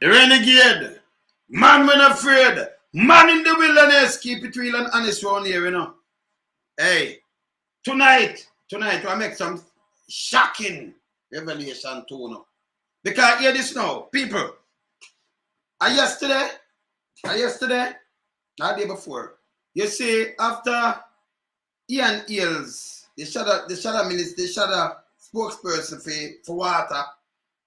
The renegade. Man when afraid. Man in the wilderness. Keep it real and honest around here, you know. Hey, tonight, we'll make some shocking revelation too, you know. Because hear this now, people. Yesterday, the day before, you see, after Ian Hills, the shadow minister, the shadow spokesperson for water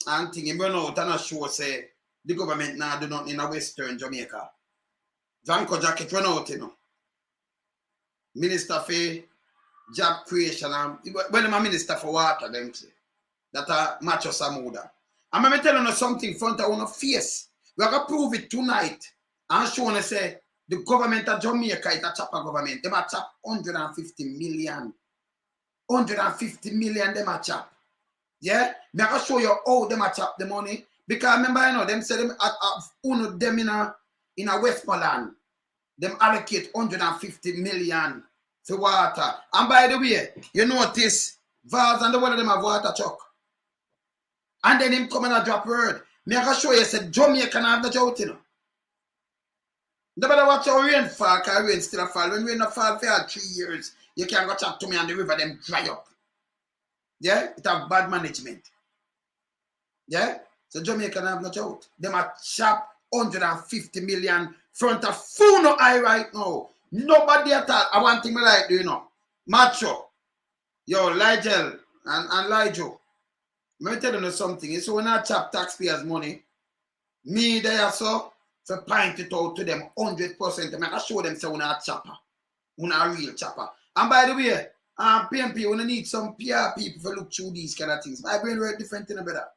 and thing, he run out and show say the government now do nothing in Western Jamaica. Janko Jacket run out, you know. Minister for job creation, and when I'm a minister for water, them say that are Macho Samuda. I'm going to tell you something in front of our face. We are going to prove it tonight and show you say the government of Jamaica is a chopper government. They might chop 150 million. 150 million they might chop. Yeah? I'm going to show you how they might chop the money. Because remember, you know, them say them at them in a Westland. Them allocate 150 million for water. And by the way, you notice valves and the one of them have water truck. And then him come and drop word. Me I can show you said Jamaica can have the drought, you know. No matter what your rainfall, because rain still a fall. When rain not fall for 3 years, you can't go chat to me and the river them dry up. Yeah? It have bad management. Yeah? So Jamaica can have no drought. Them a chop 150 million front of full no eye right now. Nobody at all. I want thing me like do, you know. Macho. Yo, Ligel and Lijo. Let me tell you something. It's when I chop taxpayers' money, me there so for point it out to them 100%. I can show them say when I chopper. When I real chopper. And by the way, PMP, when I need some PR people to look through these kind of things. My brain work different thing about that.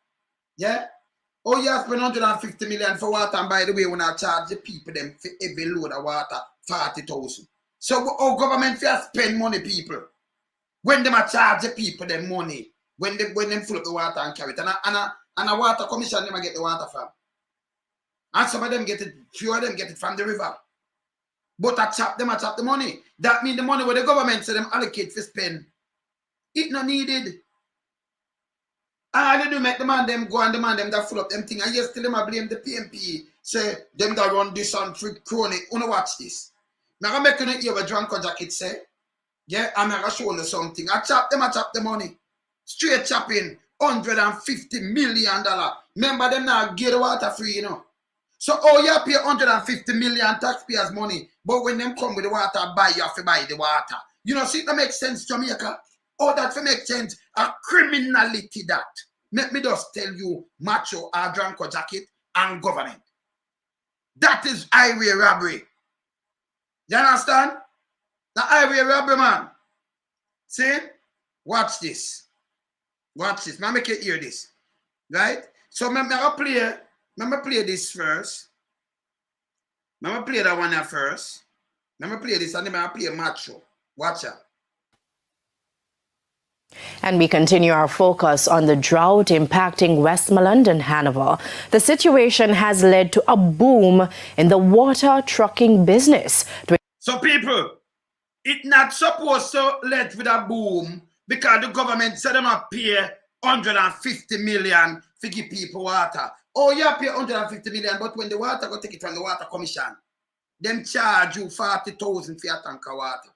Yeah? Oh, you spend 150 million for water, and by the way, when I charge the people them for every load of water, 40,000. So our government will spend money, people. When they charge the people them money, when them fill up the water and carry it, and a water commission them get the water from. And some of them get it, few of them get it from the river. But I chop the money. That means the money where the government say them allocate for spend, it not needed. And they do make the man them go and the man them that full up them thing. And yesterday them I blame the PMP, say them that run this and free crony. Wanna watch this. I'm gonna make you hear what Drought Jacket say. Yeah, I'm gonna show you something. I chop the money. Straight chopping $150 million. Remember them now get the water free, you know. So you pay 150 million taxpayers' money, but when them come with the water, you have to buy the water. You know, see that makes sense, Jamaica? Oh, that makes sense. A criminality that. Let me just tell you, Macho, Drought Jacket, and government. That is highway robbery. You understand? The highway robbery, man. See? Watch this. Watch this. Let me make you hear this. Right? So I'm going to play this first. I'm going to play that one here first. I'm going to play this and then I'm going to play Macho. Watch out. And we continue our focus on the drought impacting Westmoreland and Hanover. The situation has led to a boom in the water trucking business. So people, it's not supposed to let with a boom because the government said them up pay 150 million to give people water. Oh, you pay 150 million, but when the water go take it from the water commission, them charge you 40,000 for your tank of water.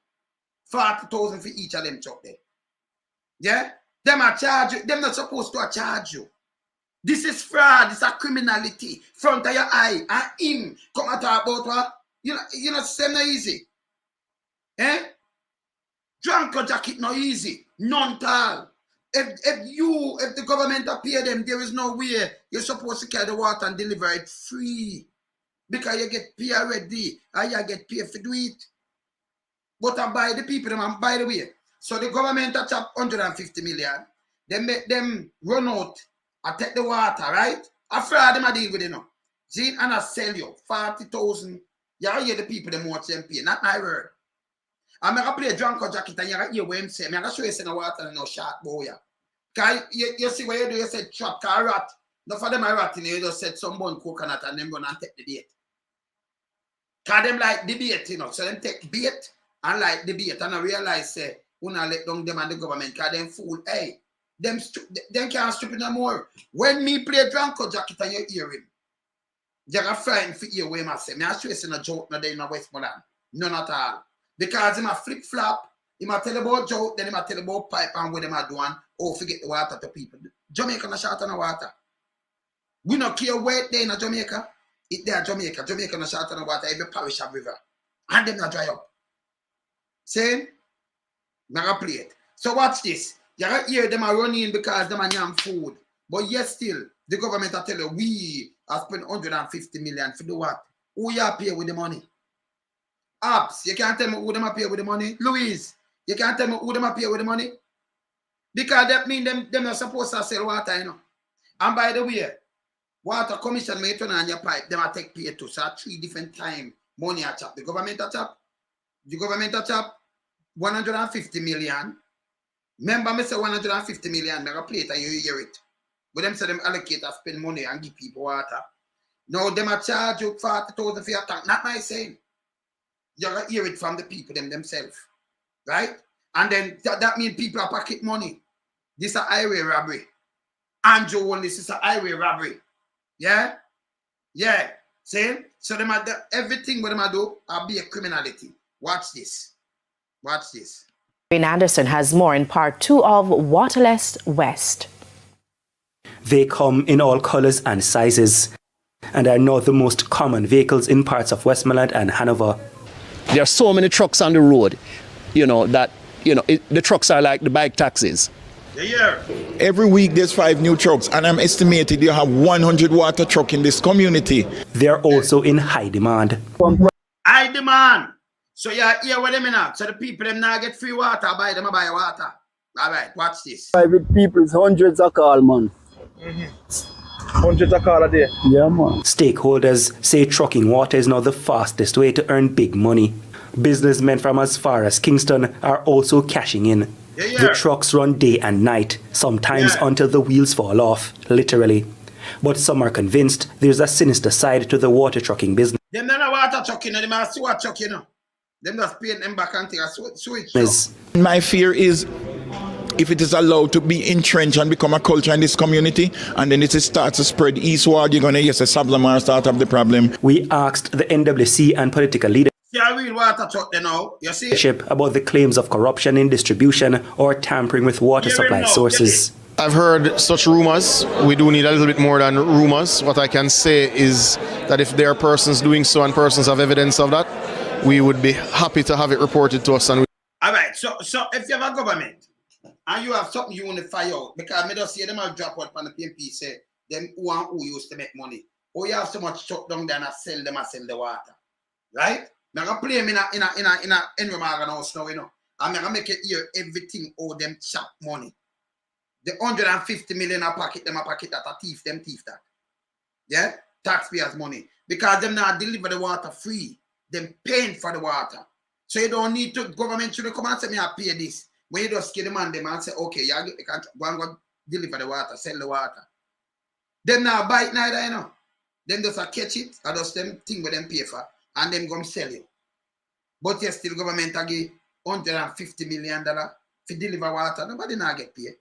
40,000 for each of them truck there. Yeah? Them are charge you. Them not supposed to charge you. This is fraud. This is a criminality. Front of your eye. And him come and talk about what? You know, same not easy. Eh? Drought Jacket not easy. None at all. If the government pay them, there is no way you're supposed to carry the water and deliver it free. Because you get paid already and you get paid for do it. But I buy the people them and by the way. So the government chop 150 million. They make them run out and take the water, right? After them I deal with it now. See, and I sell you 40,000. You hear the people them watch them pay. Not my word. I'm going to play Drought Jacket and you hear what I'm saying. I'm going to show you the water and no shark boy. Because you see what you do, you said trap car rat. Not for them a rat in you just said some bone coconut and them run and take the bait. Because them like the bait, you know. So them take bait and like the bait. And I realize, say, when I let down them and the government, because them fool, hey, them can't stupid no more. When me play Drought Jacket and you hear him, You're frightened for your way, myself. I'm sure it's in a joke no day in Westmoreland. None at all. Because he might flip-flop, he might tell about joke, then he might tell about pipe and what they might do and forget the water to people. Jamaica not short on the water. We don't care where they in Jamaica. It there Jamaica. Jamaica not short on the water. Every parish have river. And them not dry up. Saying? Not play it. So watch this. You hear them are running because them are yam food. But yes, still, the government will tell you, we have spent 150 million for the what? Who you pay with the money? Apps, you can't tell me who them pay with the money. Louise, you can't tell me who them pay with the money. Because that means them not supposed to sell water, you know. And by the way, water commission may turn on your pipe, them will take pay too. So at 3 different times, money a chop. The government a chop. The government a chop 150 million. Remember me say 150 million, I play it and you hear it. But them say them allocate and spend money and give people water. Now them a charge you 40,000 for your tank. Not my saying. You're going to hear it from the people themselves. Right? And then that means people are pocket money. This is a highway robbery. Andrew only, this is a highway robbery. Yeah? Yeah. See? So them are everything what them do will be a criminality. Watch this. Watch this. Rain Anderson has more in part 2 of Waterless West. They come in all colors and sizes and are now the most common vehicles in parts of Westmoreland and Hanover. There are so many trucks on the road, that the trucks are like the bike taxis. Yeah. Every week there's 5 new trucks, and I'm estimating you have 100 water trucks in this community. They are also in high demand. High demand. So you hear what they mean now? So the people them now get free water, buy water. All right, watch this. Private people is hundreds of call, man. Hundreds of call a day. Yeah, man. Stakeholders say trucking water is now the fastest way to earn big money. Businessmen from as far as Kingston are also cashing in. The trucks run day and night, sometimes until the wheels fall off, literally. But some are convinced there's a sinister side to the water trucking business. Them not water trucking, them are sewer trucking. Them just paint them back and take a switch. My fear is if it is allowed to be entrenched and become a culture in this community, and then it starts to spread eastward, you're going to yes, a Sablamar start up the problem. We asked the NWC and political leaders real water truck now, you see? about the claims of corruption in distribution or tampering with water supply sources. I've heard such rumors. We do need a little bit more than rumors. What I can say is that if there are persons doing so and persons have evidence of that, we would be happy to have it reported to us. And all right, so if you have a government and you have something you want to fire out, because I don't see them have drop out on the PMP say them who used to make money. Or you have so much truck down there and sell the water. Right? I'm gonna play them in a Enramagan house now, I'm gonna make it here everything owe them chop money. The 150 million a pocket that a thief that. Yeah? Taxpayers' money. Because them now deliver the water free. Them paying for the water. So you don't need to, government should come and say me I pay this. When you just give the man them and say, okay, you get the contract, go and go deliver the water, sell the water. Them now buy it neither, Them just catch it, or just them thing with them pay for, and them go sell it. But yes, still government give $150 million to deliver water. Nobody now get paid.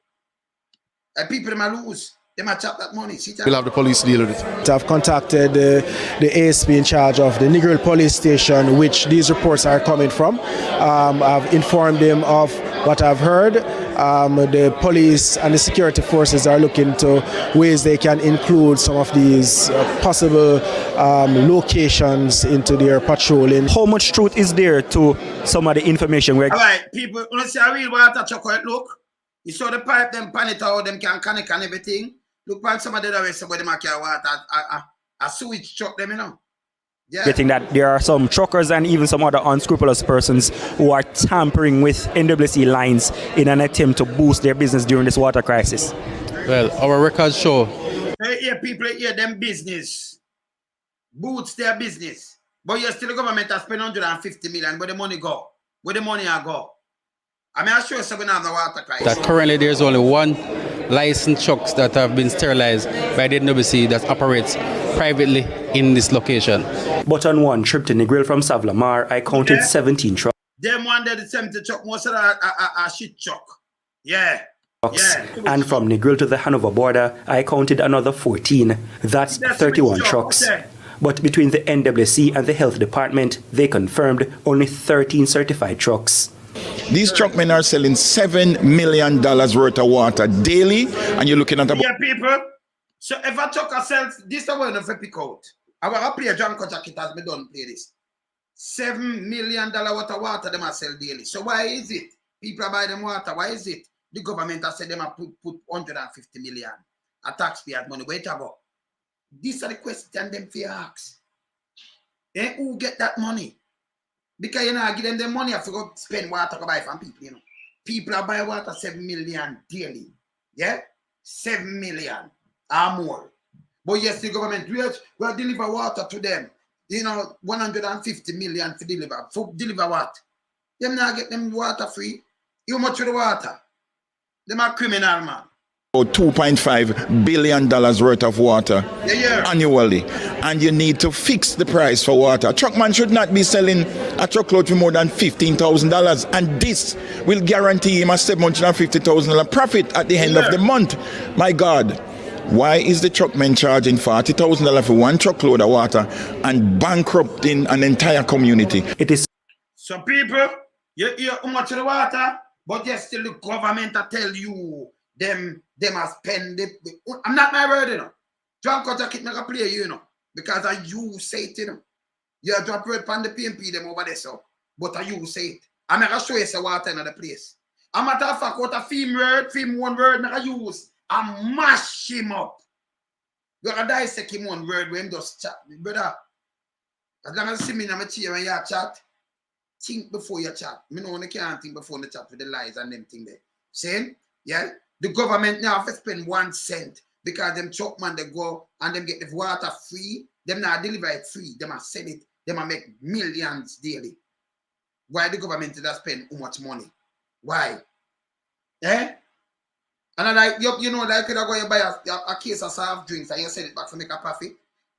People them lose. They might chop that money. We'll have the police deal with it. I've contacted the ASP in charge of the Negril police station, which these reports are coming from. I've informed them of what I've heard. The police and the security forces are looking to ways they can include some of these possible locations into their patrolling. How much truth is there to some of the information? All right, people, when you see a real water truck, look, you saw the pipe, them pan it out, them can connect and everything. Look at some of the rest of them can water, a sewage truck them, Yeah. Getting that there are some truckers and even some other unscrupulous persons who are tampering with NWC lines in an attempt to boost their business during this water crisis. Well, our records show. People hear them business. Boots their business. But you're still the government has spent 150 million. Where the money go? Where the money go? I mean, I'm sure we're going to have the water crisis. That currently there's only one licensed trucks that have been sterilized by the NWC that operates privately in this location. But on one trip to Negril from Savlamar, I counted 17 trucks. Them one there, the 70 truck, most of them are shit truck. Yeah. And from Negril to the Hanover border, I counted another 14. That's 31 trucks. But between the NWC and the Health Department, they confirmed only 13 certified trucks. These truckmen are selling $7 million worth of water daily, and you're looking at about... Yeah, people. So if a trucker sells, this is the one of pick out. I want to play a John jacket as me done play this. $7 million worth of water them a sell daily. So why is it? People buy them water. Why is it? The government has said them a put 150 million. A taxpayers money. Where to go? These are the questions them fear ask. And who get that money? Because you know, give them the money, I forgot to spend water to buy from people, you know. People are buying water 7 million daily. Yeah? 7 million or more. But yes, the government will deliver water to them. You know, 150 million to deliver. For deliver what? Them now get them water free. How much for the water? Them are criminal, man. $2.5 billion worth of water annually, and you need to fix the price for water. A truckman should not be selling a truckload for more than $15,000, and this will guarantee him a $750,000 profit at the end of the month. My God, why is the truckman charging $40,000 for one truckload of water and bankrupting an entire community? It is so people, you hear how much of the water, but yet still the government tell you them are spend it. I'm not my word, you know. John Jacket make a play, you know, because I you say it, you know. You drop word on the PMP them over there, so, but I you say it. I make a show you say water in the place. A matter of fact, what a film one word, make a use, and mash him up. You gotta dissect him one word when him just chat, brother. As long as you see me in my chair when you chat, think before you chat. Me know you can't think before you chat with the lies and them thing there. Same? Yeah? The government now have to spend 1 cent because them truckman they go and them get the water free. Them now deliver it free. Them a sell it. Them a make millions daily. Why the government does spend too much money? Why? Eh? And I like you know, like you go and buy a case of soft drinks and you sell it back to make a profit.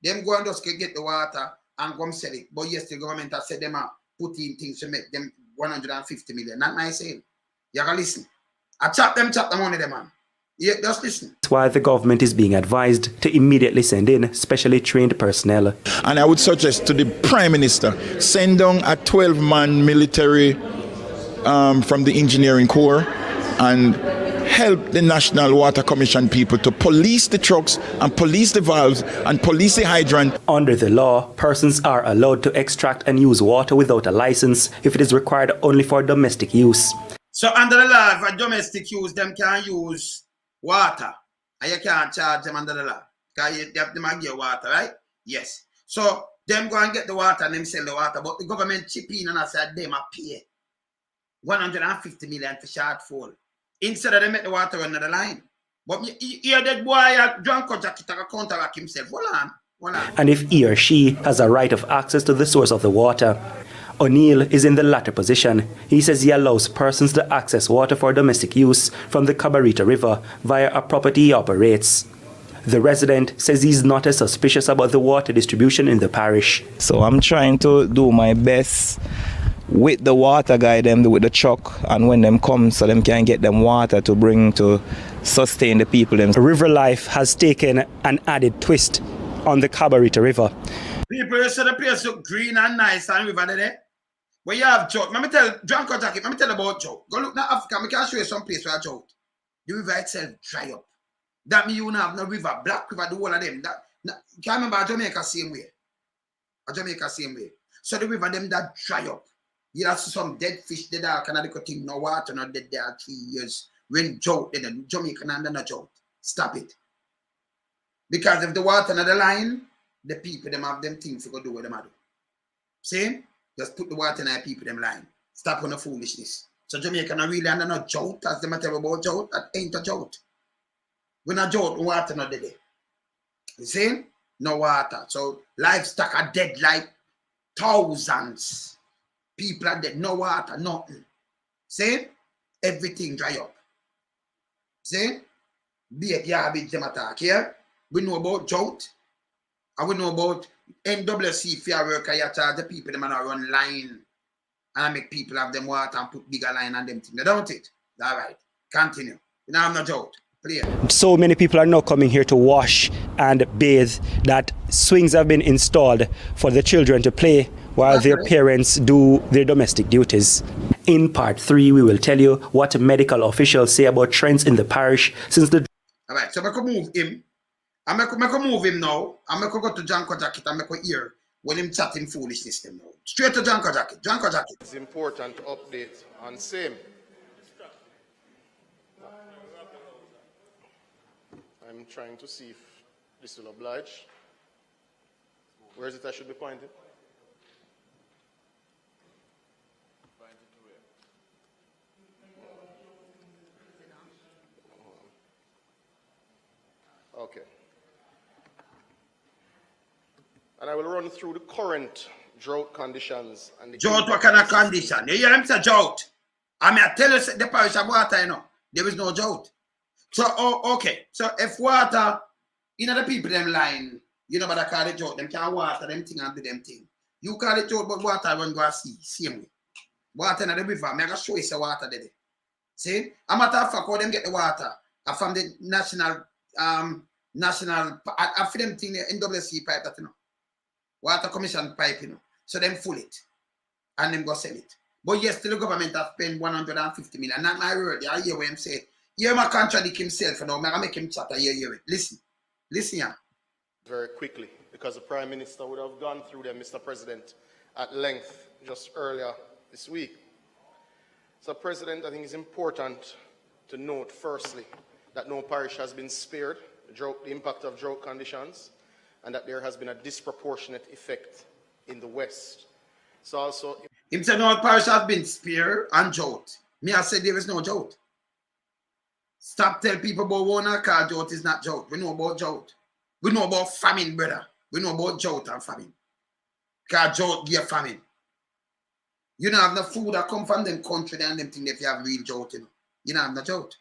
Them go and just get the water and come sell it. But yes, the government has said them are putting things to make them 150 million. Not my saying. You gotta listen. I chop them money, them man. Yeah, just listen. That's why the government is being advised to immediately send in specially trained personnel. And I would suggest to the Prime Minister, send down a 12-man military from the engineering corps and help the National Water Commission people to police the trucks and police the valves and police the hydrant. Under the law, persons are allowed to extract and use water without a license if it is required only for domestic use. So under the law, for domestic use, them can use water. And you can't charge them under the law. Because them get water, right? Yes. So them go and get the water and them sell the water. But the government chip in and I said them a pay 150 million for shortfall. Instead of them make the water run the line. But you hear that boy drunk or jacket counteract himself. Hold on. And if he or she has a right of access to the source of the water, O'Neill is in the latter position. He says he allows persons to access water for domestic use from the Cabarita River via a property he operates. The resident says he's not as suspicious about the water distribution in the parish. So I'm trying to do my best with the water guy, them with the truck, and when them come so them can get them water to bring to sustain the people. River life has taken an added twist on the Cabarita River. People say the place look green and nice and river there. But you have drought. Let me tell drunk or jacket, let me tell about drought. Go look now Africa, I can show you some place where drought. The river itself dry up. That means you don't have no river, black river, the whole of them. You can't remember Jamaica same way. So the river them that dry up. You have some dead fish there, kind of like thing, no water, not dead there 3 years. When drought, then Jamaica and no drought. Stop it. Because if the water not the line, the people them have them things to go do what them do. See? Just put the water in the people them line. Stop on the foolishness. So Jamaica not really under no drought, as them tell about drought, that ain't a drought. When a drought, water not there. You see? No water. So livestock are dead like thousands. People are dead, no water, nothing. See? Everything dry up. See? Big garbage them attack here. We know about drought. And we know about NWC fair worker, you charge the people them and run line. And I make people have them water and put bigger line on them thing. They don't it. All right. Continue. You know I'm not drought. Play. So many people are now coming here to wash and bathe that swings have been installed for the children to play while their parents do their domestic duties. In part 3, we will tell you what medical officials say about trends in the parish since the... All right, so I can move him. I can move him now. I can go to Janko Jacket and make a hear when him chatting foolishness them now. Straight to Janko Jacket. Janko Jacket. It's important to update on same. I'm trying to see if this will oblige. Where is it I should be pointing? Okay. And I will run through the current drought conditions. And the drought, what kind of condition? You hear him say drought? I mean, I tell you, the parish of water, you know, there is no drought. So, okay. So, if water, you know, the people them line, you know, but I call it drought, them can water them thing and do them thing. You call it drought, but water run go see, same way. Water in the river, I'm going to show you the water there. See? A matter of fact, how them get the water from the national, I feel them thing, the NWC pipe that, you know. Water Commission pipe, you know. So them full it. And them go sell it. But yes, the government has spent 150 million. Not my word. I hear what him say. Hear him contradict himself, you know. I make him chat. I hear it. Listen. Listen here. Very quickly, because the Prime Minister would have gone through them, Mr. President, at length just earlier this week. So, President, I think it's important to note, firstly, that no parish has been spared the impact of drought conditions, and that there has been a disproportionate effect in the West. So also... Him said no parish has been spared and drought. Me, I said there is no drought. Stop telling people about one car drought is not drought. We know about drought. We know about famine, brother. We know about drought and famine. Because drought give famine. You don't have no food that come from them country and them think that you have real drought, you know. You don't have no drought.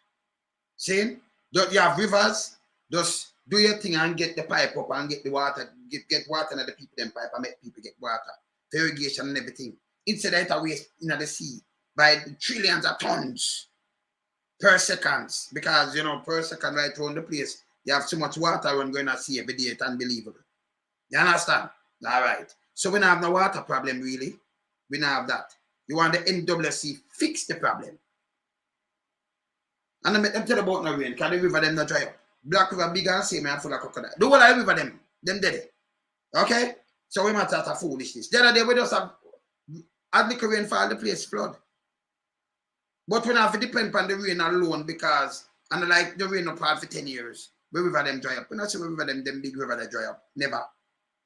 See? You have rivers, just do your thing and get the pipe up and get the water, get water in the people them pipe and make people get water. Irrigation and everything. Instead of it waste in the sea by trillions of tons per second. Because, you know, per second right around the place, you have so much water run going to sea every day. It's unbelievable. You understand? All right. So we don't have no water problem, really. We don't have that. You want the NWC fix the problem. And I make them tell about no rain, because the river them not dry up. Black River big and same and full of crocodile. Do what I river them dead. Okay? So we might start a foolishness. The other day we just have little rainfall, the place flood. But we don't have to depend on the rain alone because, and like the rain up for 10 years, we river them dry up. We not see we river them big river that dry up. Never.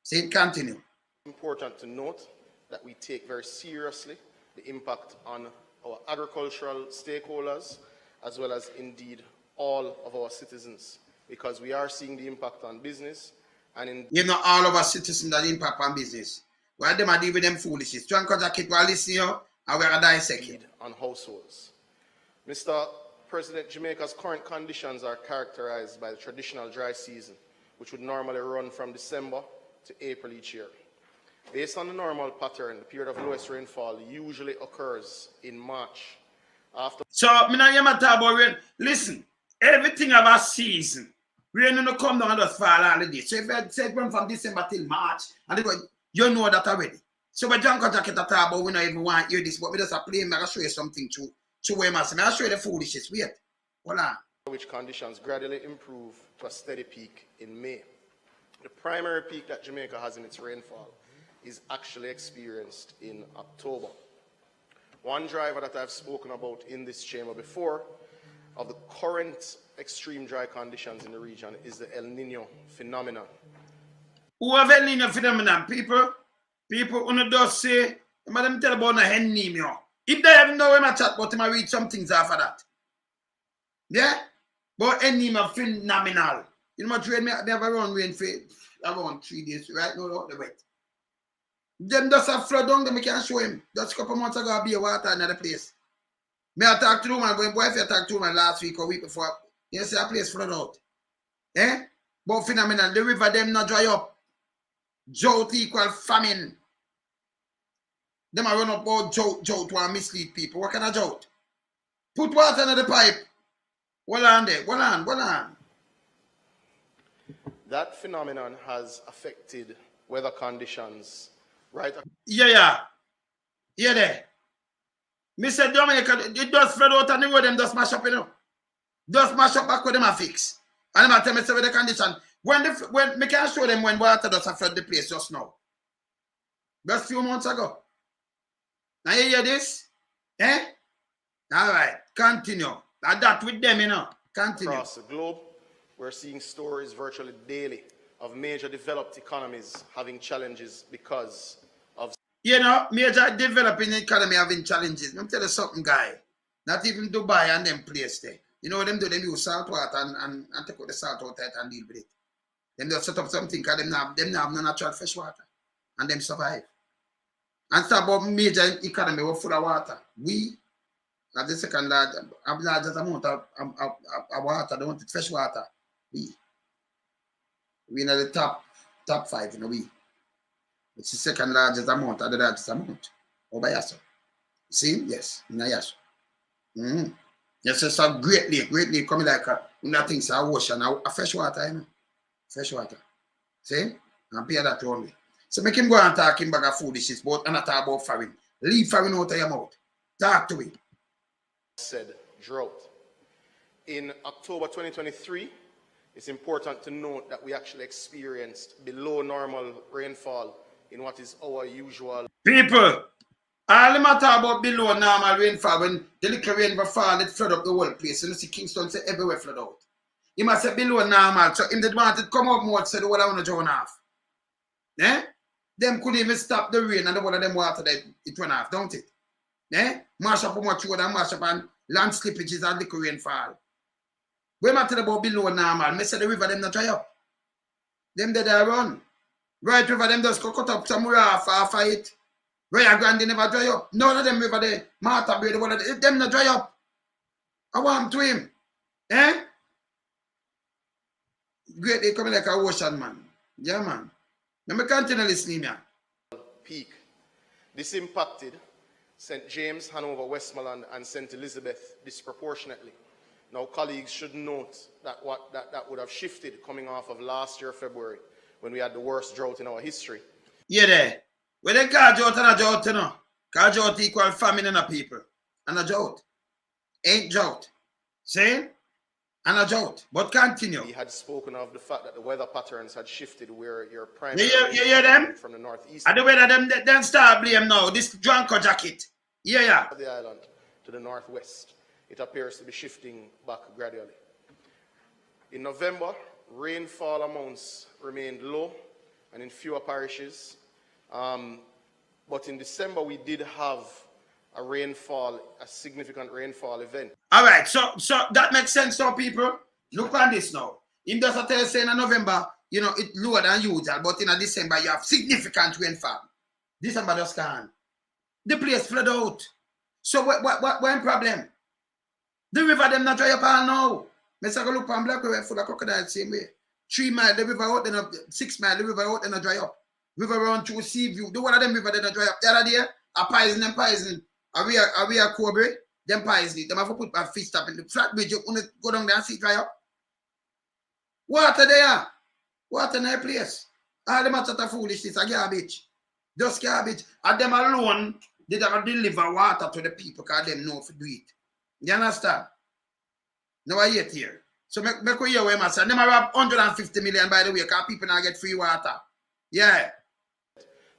So it continue. Important to note that we take very seriously the impact on our agricultural stakeholders as well as indeed all of our citizens, because we are seeing the impact on business and in... You know, all of our citizens that impact on business. Why them are dealing with them foolishness? John Jacket will listen you and we're going to dissect it. On households. Mr. President, Jamaica's current conditions are characterized by the traditional dry season, which would normally run from December to April each year. Based on the normal pattern, the period of lowest rainfall usually occurs in March. So, I'm not going to talk about rain. Listen, everything have a season. Rain will come down and just fall all the day. So, if I say run from December till March, and you know that already. So, when John Jacket talk about, we don't even want to hear this, but we just play, I'm going to show you something to where I'm going to show you the foolishness. Wait, hold on. Which conditions gradually improve to a steady peak in May. The primary peak that Jamaica has in its rainfall is actually experienced in October. One driver that I've spoken about in this chamber before of the current extreme dry conditions in the region is the El Nino phenomenon. Who have El Nino phenomenon? People who just say, I'm tell about the El Nino. If they haven't know when I chat about him, I read some things after that. Yeah? But El Nino phenomenal. You know what rain, they have around rain for around 3 days, right? No, the wet. Them just have flood down, them we can show him. Just a couple months ago, I'll be a water in another place. Me I talked to him, I'm going, boy, if you talked to him last week or week before, you see a place flood out. Eh? But phenomenal, the river them not dry up. Drought equal famine. Them I run up about drought to mislead people. What kind of drought? Put water in the pipe. Hold on there. Hold on. That phenomenon has affected weather conditions right. Yeah. Yeah there. Mr. Jamaica, it does spread out and the road them just mash up, you know. Just mash up back where them are fix. And them tell me say with the condition. When me can show them when water does flood the place just now. Just few months ago. Now you hear this? Eh? Alright, continue. And that with them, you know. Continue. Across the globe, we're seeing stories virtually daily of major developed economies having challenges because of... You know, major developing economy having challenges. Let me tell you something, guy. Not even Dubai and them place there. You know what them do? Them use salt water and take out the salt out there and deal with it. Them just set up something because them have no natural fresh water. And them survive. And talk about major economy we're full of water. We are the second largest amount of water. They want fresh water. We are the top 5, you know, we. It's the second largest amount of the largest amount. Over Yasso. See? Yes. In Yasso. Yes, it's a great lake coming like nothing, it's a ocean, a fresh water, you know. Fresh water. See? And pay that only. So make him go and talk him back of foolishness about and not talk about foreign. Leave foreign out of your mouth. Talk to him. Said drought. In October 2023, it's important to note that we actually experienced below normal rainfall in what is our usual. People, all them talk about below normal rainfall. When the little rain will fall, it flood up the whole place. You see Kingston say everywhere flood out. He must say below normal. So if they want it come up more, say the water want to drown off. Eh? Them couldn't even stop the rain and the water them water that it run off, don't it? Eh? Mash up much road and mash up and land slippages and little rainfall. When I tell about below normal, I say the river them not dry up. Them they run. Right river them just cut up some rough off of it. Royal Grande never dry up. None of them river there. Martha Bay, the water them not dry up. I want to him. Eh? Great, they coming like a ocean, man. Yeah, man. Let me continue listening, man. Peak. This impacted St. James, Hanover, Westmoreland, and St. Elizabeth disproportionately. Now, colleagues should note that that would have shifted coming off of last year, February, when we had the worst drought in our history. Yeah, there. When they call drought and a drought, you know. Call drought equal famine in a people. And a drought. Ain't drought. See? And a drought. But continue. We had spoken of the fact that the weather patterns had shifted where your prime you hear them? from the northeast. And the weather them start blame now. This drunker jacket. Yeah. The island to the northwest. It appears to be shifting back gradually. In November, rainfall amounts remained low and in fewer parishes. But in December, we did have a significant rainfall event. All right, so that makes sense now, people. Look on this now. In just tell saying in November, you know, it's lower than usual, but in December, you have significant rainfall. December just gone. The place flood out. So what problem? The river them not dry up all now. Let's go look on Black River full of crocodiles same way. 3 miles, the river out, then 6 miles, the river out, then dry up. River run through Seaview. The one of them river then dry up. The other day, a poison. Are we a cobra? Them poison. Them have to put my fist up in the flat bridge. You go down there and see it dry up. Water there. Water in their place. All them are sort of foolishness. A garbage. Just garbage. And them alone, they don't deliver water to the people because them know to do it. You understand? Now I yet here. So make we hear what I say. Them have 150 million by the way because people now get free water. Yeah.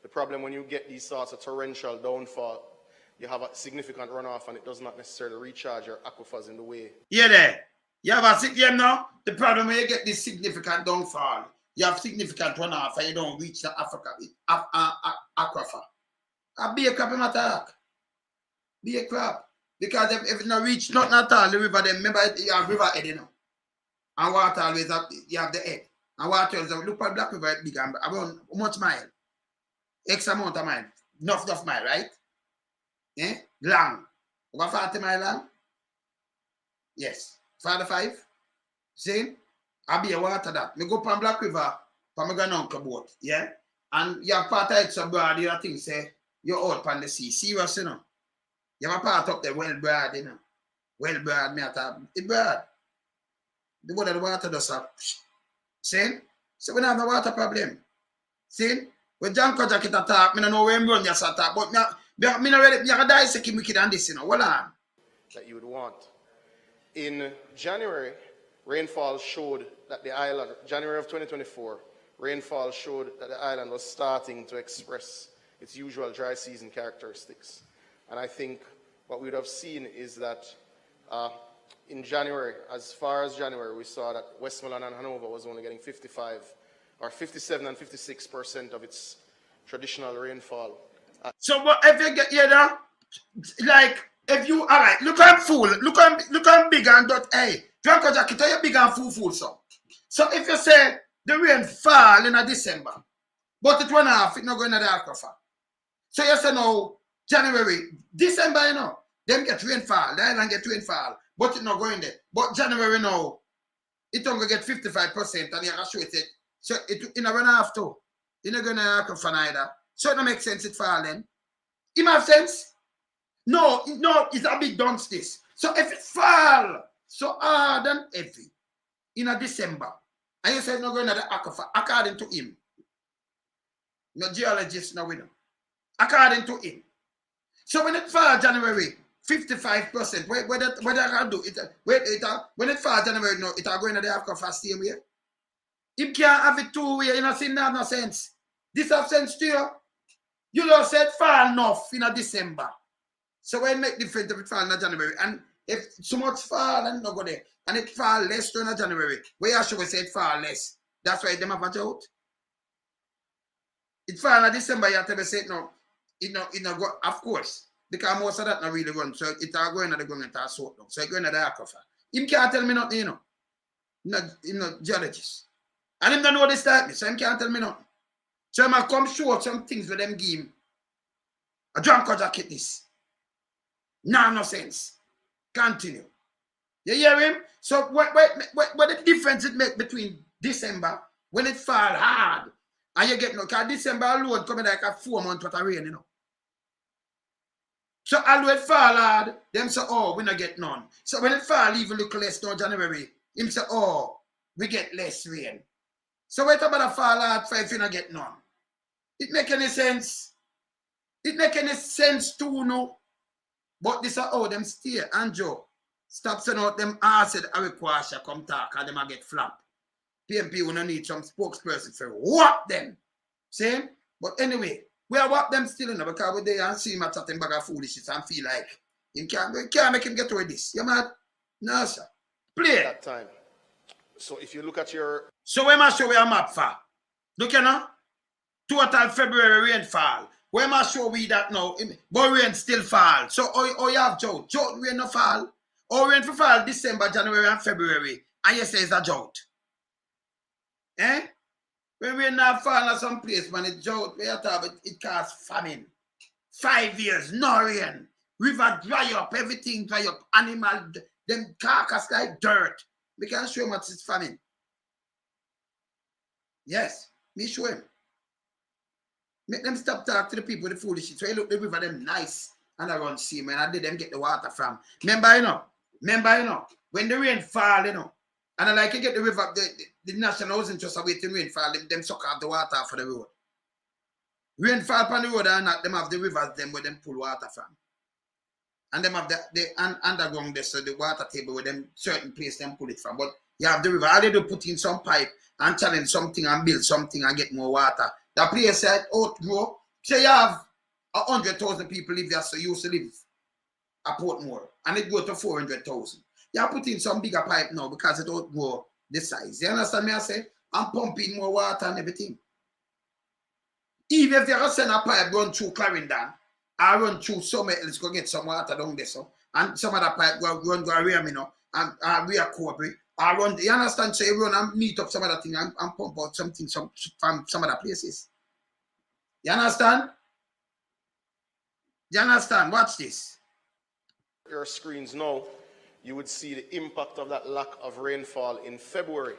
The problem when you get these sorts of torrential downfall, you have a significant runoff and it does not necessarily recharge your aquifers in the way. Yeah, there. You have a significant now. The problem when you get this significant downfall, you have significant runoff and you don't reach the aquifer. Be a crap in attack. Be a crap. Because if it not reach nothing at all, the river, then remember you have river head, you know. And water always have, you have the head. And water is look at Black River big and around how much mile? X amount of mile. Enough mile, right? Eh? Long. Over 40 mile long? Yes. 45? See? I be a water that. Me go up on Black River for my granduncle boat. Yeah? And you have part of it so broad, you think say you're out on the sea. Serious, you know. You have a part up there well broad, you know. Well broad, me at it broad. the water does have. See? So we don't have no water problem. See? When John Kojak it attack, I don't know where I'm run just attack, but me not ready, I die second wicked and this, you know. Hold on. That you would want. In January, rainfall showed that the island, January of 2024, rainfall showed that the island was starting to express its usual dry season characteristics. And I think what we would have seen is that in January, as far as January, we saw that Westland and Hanover was only getting 55 or 57 and 56% of its traditional rainfall. So what if you get here now, like if you all right, look at fool, look at big and dot hey, drunk or jacket, you big and fool so. So if you say the rain fall in a December, but it 1.5, it's not going to the aquifer. So you say no, January, December, you know, them get rainfall, the island get rainfall, but it's not going there. But January now, it's only get 55% and you can show it. So it in a 1.5 too. It's not going to aquifer neither. So it don't make sense it fall then. It make sense? No, it's a big dunce this. So if it fall so hard and heavy in a December, and you say not going to the aquifer, according to him. No geologist, no winner. According to him. So when it fall January, 55%, what I can do? When it fall January, no, it are going to the aquifer same way. Him can't have it two way, you know, see, that no sense. This have sense to you. You just said fall enough in a December. So when it make difference if it fall in January. And if so much fall and not go there, and it fall less during January, where should we say it fall less? That's why them have a drought. It fall in December, you have to say no. It no go, of course. Because most of that not really run. So it are going to the ground and it sort down. So it going to the aquifer. Him can't tell me nothing, you know. Not geologist. And him don't know this type, so him can't tell me nothing. So I come show some things with them game. A drunk or jacket this. No sense. Continue. You hear him? So what the difference it make between December when it fall hard and you get no, because December alone coming like a 4 months worth of rain, you know. So although it fall hard, them say, oh, we not get none. So when it fall even look less now January, him say, oh, we get less rain. So what about a fall hard for if you not get none? It make any sense? It make any sense too, no? But this is how them stay. And Joe, stop sending out them acid Ariquasha come talk and them a get flap. PMP will need some spokesperson for whop them. See? But anyway, we are whop them still, you know, because we there and see him at chatting bag of foolishness and feel like we can't make him get away this. You mad? No, sir. Play. That time. So if you look at your... So where must show we a map for? Look, you know? Total February rainfall. Where must show we that now? But rain still fall. So you have drought. Drought rain no fall. Or rain for fall December, January and February. And you say it's a drought. Eh? When rain not fall in some place, man, it's drought. It causes famine. 5 years, no rain. River dry up, everything dry up. Animal, them carcass like dirt. We can show him what is famine. Yes, me show him. Make them stop talk to the people with the foolishness. So you look the river them nice and around sea, man. I did them get the water from. Remember, you know, when the rain fall, you know, and I like you get the river, the national housing just awaiting rainfall, them suck off the water for the road. Rainfall on the road and not them have the rivers them where them pull water from. And them have the underground there, so the water table where them certain place them pull it from. But you have the river. All they do put in some pipe and challenge something and build something and get more water. The place said, outgrow. Say you have 100,000 people live there, so you used to live at Portmore. And it go to 400,000. You put in some bigger pipe now because it outgrow the size. You understand me? I say, I'm pumping more water and everything. Even if you send a pipe run through Clarendon, I run through somewhere else, go get some water down there, so. And some other pipe go around, you know, and rear Corbry. I run, you understand? So you run and meet up some other thing and pump out something from some other places. You understand? You understand? Watch this. Your screens now, you would see the impact of that lack of rainfall in February.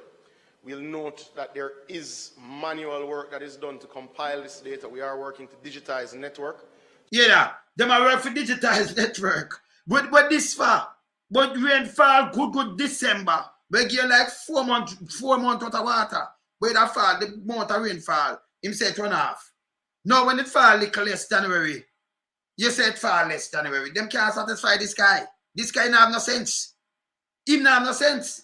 We'll note that there is manual work that is done to compile this data. We are working to digitize the network. Yeah, them are work for digitize network. But this far, but rainfall good December. we give like 4 months worth of water. Where that fall, the amount of rainfall, him say it runoff. Now when it fall little less January, you say it fall less January. Them can't satisfy this guy. This guy not have no sense. Him not have no sense.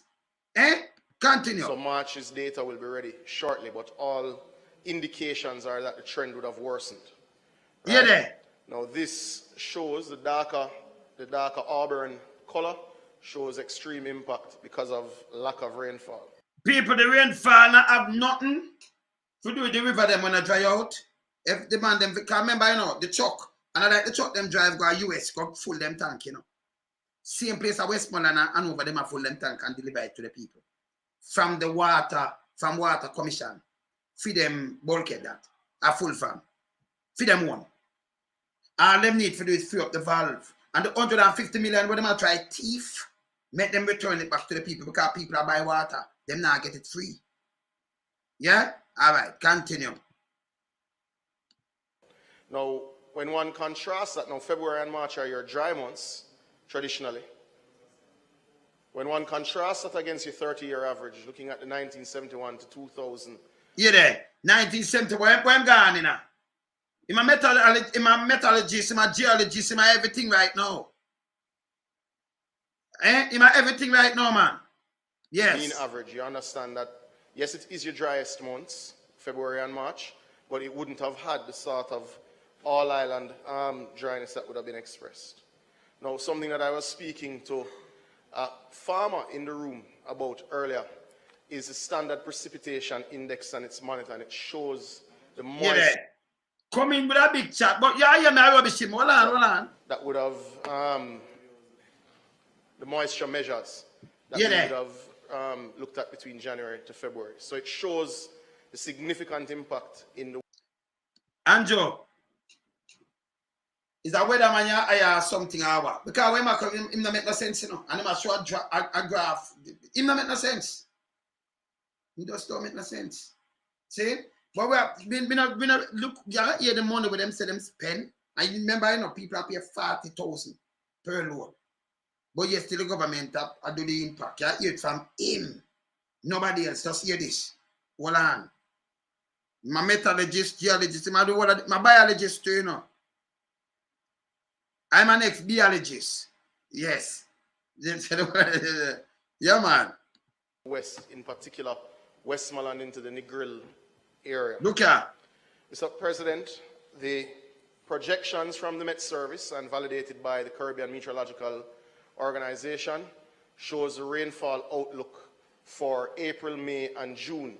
Eh? Continue. So March's data will be ready shortly, but all indications are that the trend would have worsened. Right? Yeah, there. Now this shows the darker auburn color shows extreme impact because of lack of rainfall. People, the rainfall not have nothing to do with the river them when I dry out. If the man them can remember, you know, the truck, and I like the truck them drive go US, go full them tank, you know. Same place at Westland and over them a full them tank and deliver it to the people. From the water commission. Feed them bulkhead that. A full farm. Feed them one. All them need to do is free up the valve. And the 150 million when them a try thief, make them return it back to the people because people are buy water. Them now get it free. Yeah? Alright, continue. Now, when one contrasts that, now February and March are your dry months, traditionally. When one contrasts that against your 30-year average, looking at the 1971 to 2000. Yeah, there. 1971, where I'm going in now? I'm a metallurgist, I'm a geologist, I'm a everything right now. I'm a everything right now, man. Yes. Mean average, you understand that, yes, it is your driest months, February and March, but it wouldn't have had the sort of all-island dryness that would have been expressed. Now, something that I was speaking to a farmer in the room about earlier is the standard precipitation index and its monitor, and it shows the moisture. Yeah, come in with a big chat, but yeah, my rubbish him. Hold on. That would have the moisture measures that we would have looked at between January to February. So it shows the significant impact in the. Andrew, is that whether man I something or what? Because when I come, him not make no sense, you know. And him a show a graph. Him not make no sense. He just don't make no sense. See? But we have been look, you hear the money with them say them spend. And you remember, you know, people are pay 40,000 per load. But yes, still the government are do the impact. You hear it from him. Nobody else. Just hear this. Hold on. My metallurgist, geologist, my biologist too, you know. I'm an ex-biologist. Yes. Yeah, man. West, in particular, Westmoreland into the Negril area. Look at. Mr. President, the projections from the Met Service and validated by the Caribbean Meteorological Organization shows the rainfall outlook for April, May, and June.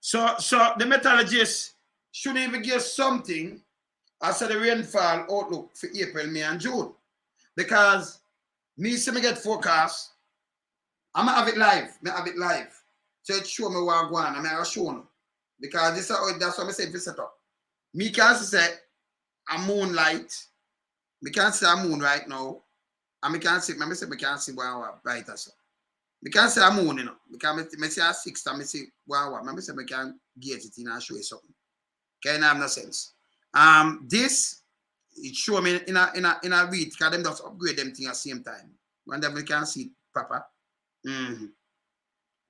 So the metallurgists should even give something as the rainfall outlook for April, May, and June. Because me see me get forecast, I'm gonna have it live. So it show me what I'm going, I'm gonna show you. Because this is that's what I say for set up. Me can't say a moonlight. Me can't say a moon right now. And me can't see, me can't see what bright as so. Me can't say a moon, you know. Because me say a 6 and me say what. Me say me can get it in and show you something. Okay, it have no sense. This it show me in a read because them just upgrade them thing at the same time. When they can see it proper.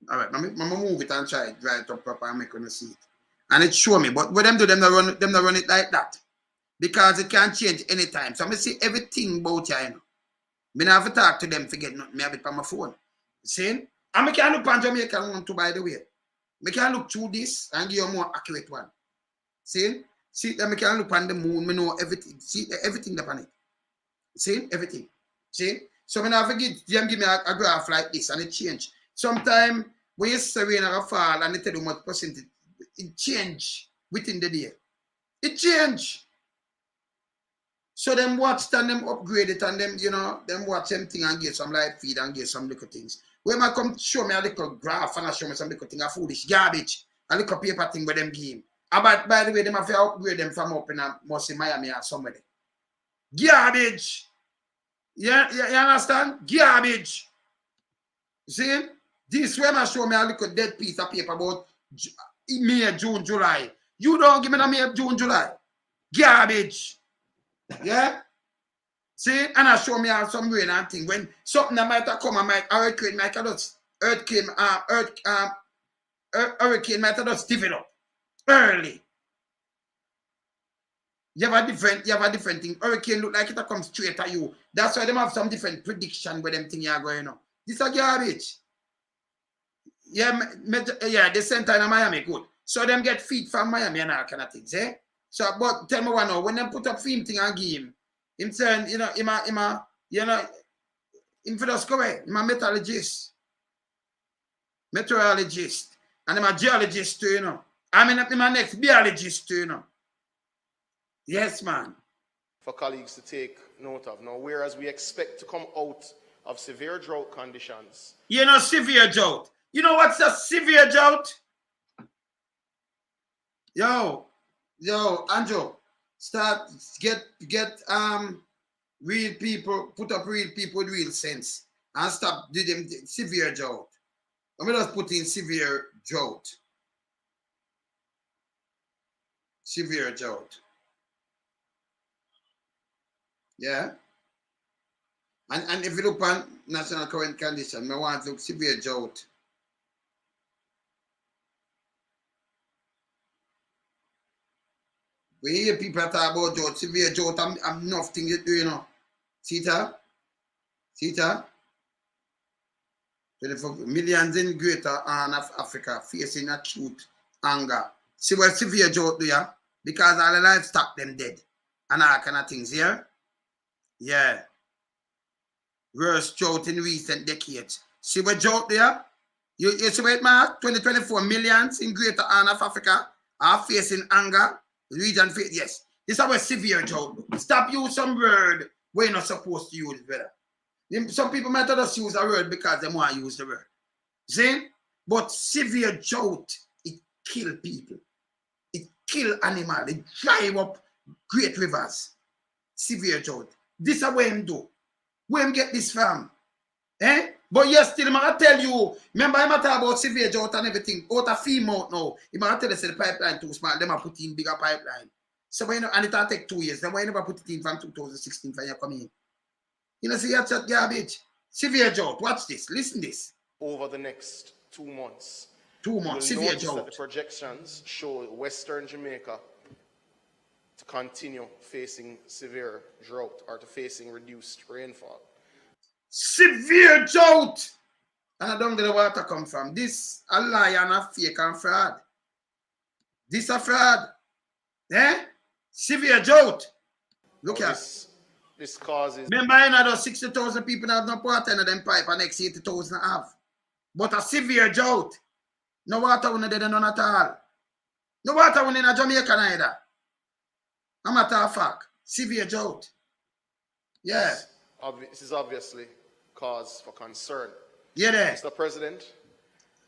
All right, I'm move it and try it right up proper and make you see it. And it show me, but what them do, them not run it like that. Because it can change anytime. So I see everything about you, you know. Me not have to talk to them to get nothing. Me have it on my phone. See? And I can look on Jamaica one too, by the way. Me can look through this and give you a more accurate one. See? See, I can look on the moon, me know everything. See everything upon it. See? Everything. See? So when I forget, them give me a graph like this and it change. Sometimes when you say rain or fall and they tell you what percentage, it change within the day. It change. So them watch and them upgrade it and them, you know, them watch them thing and get some live feed and get some little things. When I come show me a little graph and I show me some little thing of foolish garbage, a little paper thing with them game. But by the way, them have to upgrade them from up in mostly Miami or somewhere. Garbage. Yeah, you understand? Garbage. See? This when I show me a little dead piece of paper about May, June, July. You don't give me no May, June, July. Garbage. Yeah? See? And I show me some rain and thing. When something that might have come, a hurricane might have just hurricane might have just developed early. You have a different thing. Hurricane look like it'll come straight at you. That's why they have some different prediction where them thing are going on. This is a garbage. Yeah, the center in Miami good. So them get feed from Miami and all kind of things, eh? So, but tell me one now, when them put up film thing and give him saying, him for just go away. Him a metallurgist, meteorologist, and him a geologist too, you know. I mean, him a next biologist too, you know. Yes, man. For colleagues to take note of. Now, whereas we expect to come out of severe drought conditions. You know, severe drought. You know what's a severe drought? Yo, Andrew, get real people, put up real people with real sense and stop do them severe drought. Let me just put in severe drought. Severe drought. Yeah. And if you look on national current condition, I want to look severe drought. We hear people talk about drought, severe drought, I'm nothing to do, you know. See that? 24 millions in greater horn of Africa facing acute hunger. See what severe drought do, yeah? Because all the livestock them dead. And all kind of things, yeah? Yeah. Worst drought in recent decades. See what drought there? You see what, Mark? 2024 millions in greater horn of Africa are facing hunger. Region, yes. This is a severe drought. Stop using some word where you're not supposed to use, brother. Some people might just use a word because they want to use the word. See? But severe drought, it kill people. It kill animals. It drive up great rivers. Severe drought. This is what him do. Where him get this from? Eh? But yes, still, I'm going to tell you, remember I'm talk about severe drought and everything. Out of female now, I'm going to tell you the pipeline too small, them put in bigger pipeline. So, when you know, and it'll take 2 years. Then why you never put it in from 2016 when you come in? You know, see that garbage? Severe drought. Watch this. Listen this. Over the next 2 months. 2 months. Severe drought. That the projections show Western Jamaica to continue facing severe drought or to facing reduced rainfall. Severe drought. And I don't get the water come from. This a lie and a fake and fraud. This a fraud. Eh? Severe drought. Look at this causes. Remember, I know 60,000 people have no water in them pipe and next 80,000 have. But a severe drought. No water when they none at all. No water when in a Jamaica neither. A matter of fact. Severe drought. Yeah. This is obviously cause for concern. Yeah, there. Mr. President.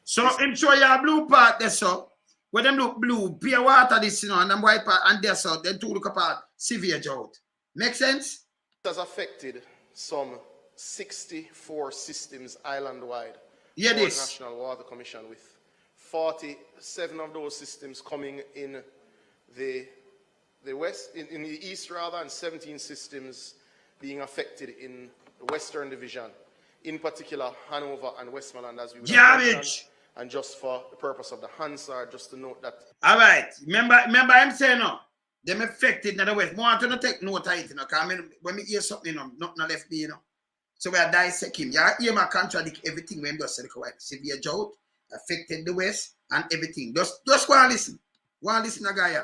So, I'm sure you have blue part there, so. When them look blue, pure water this, you know, and them white part, and there, so, then two look apart, severe drought. Make sense? It has affected some 64 systems island-wide. Yeah, this. National Water Commission, with 47 of those systems coming in the west, in the east rather, and 17 systems being affected in the Western Division, in particular Hanover and Westmoreland, as we would garbage. And just for the purpose of the Hansard, just to note that. All right. Remember I'm saying no. Them affected in the West. More to not take note of it, you know, because when we hear something, you know, nothing left me, you know. So we are dissecting him. You hear my contradict everything when we just said severe drought affected the West and everything. Just go and listen. Go and listen to Gaia.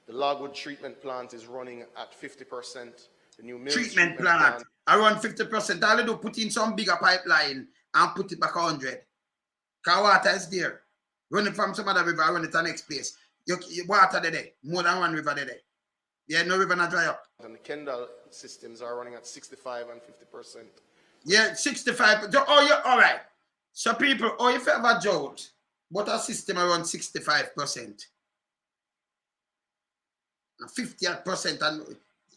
The Logwood treatment plant is running at 50%. The new treatment plant around 50%. All they do put in some bigger pipeline and put it back 100. Because water is there. Run it from some other river, run it to the next place. Your water there. More than one river there. Yeah, no river not dry up. And the Kendall systems are running at 65 and 50%. Yeah, 65. Oh, yeah, all right. So people, if you have a drought, but a system around 65%. And 50% and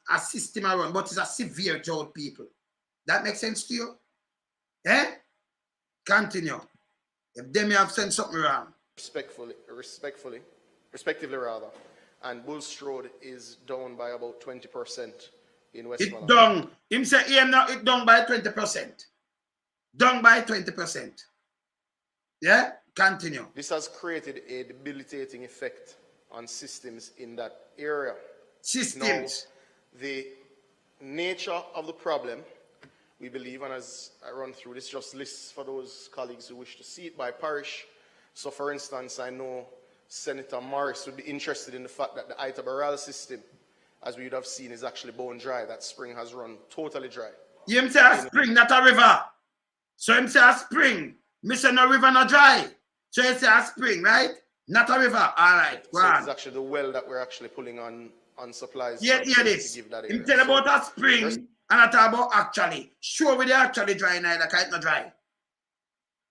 a system around, but it's a severe drought, people. That makes sense to you? Eh? Continue. If them have sent something wrong. Respectively rather. And Bulstrode is down by about 20% in Westmoreland. It down. Him say it down by 20%. Down by 20%. Yeah, continue. This has created a debilitating effect on systems in that area. Systems. Now, the nature of the problem, we believe, and as I run through this, just lists for those colleagues who wish to see it by parish. So, for instance, I know Senator Morris would be interested in the fact that the Ita Barrel system, as we would have seen, is actually bone dry. That spring has run totally dry. You say a spring, not a river. So him say a spring. Me say no river, no dry. So you say a spring, right? Not a river. All right, go so on. it's actually the well that we're actually pulling on supplies. Yeah, this. Him tell about a spring and I talk about actually. Sure, we they actually dry now, like it's not dry.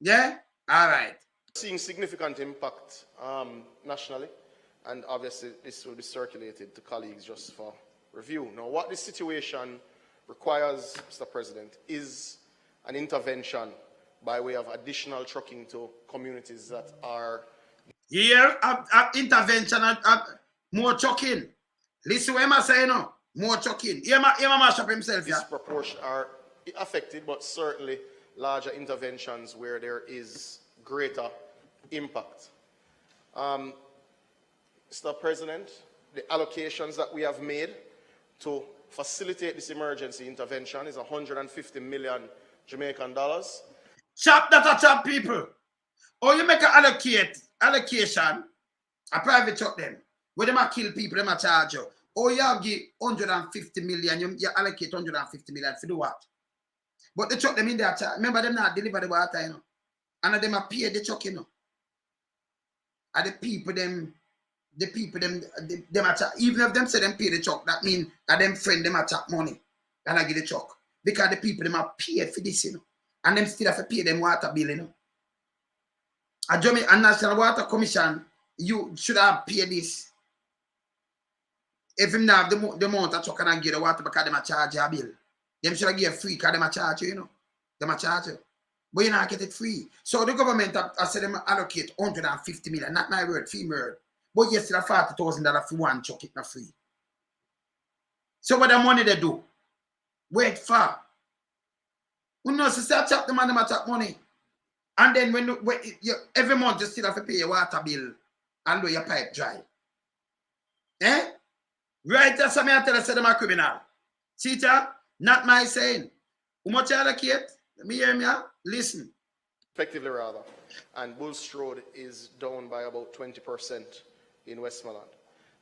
Yeah? All right. Seeing significant impact nationally, and obviously this will be circulated to colleagues just for review. Now, what this situation requires, Mr. President, is an intervention by way of additional trucking to communities that are... Here, intervention, more trucking. Listen what I'm saying now. More trucking. He mash up himself, yeah? Disproportion are affected, but certainly larger interventions where there is greater impact. Mr. President, the allocations that we have made to facilitate this emergency intervention is 150 million Jamaican dollars. Chop that a chop people. Or you make an allocation, a private truck them. Where them a kill people, them a charge you. Or you have give 150 million, you allocate 150 million for do what? But the truck them in there, remember them not deliver the water, you know. And them a pay the truck, you know. And the people them a chat. Even if them say them pay the truck, that means that them friend them a chat money and I give the truck. Because the people them are paid for this, you know. And them still have to pay them water bill, you know. A Jamaica National Water Commission, you should have paid this. If him not have the amount of truck and I give the water because them a charge your bill. Them should have give free because them a charge you, you know. Them a charge you. But you not get it free. So the government I said them allocate 150 million, not my word, free word. But you still have $40,000 for one truck, it's not free. So what the money they do? Wait for. You know, so start chop the man, them chop money. And then when you every month you still have to pay your water bill and do your pipe dry. Eh? Right, that's what I tell you, say them a criminal. See that? Not my saying. How much you allocate? Let me hear me out. Listen. Effectively rather. And Bulls Road is down by about 20% in Westmoreland.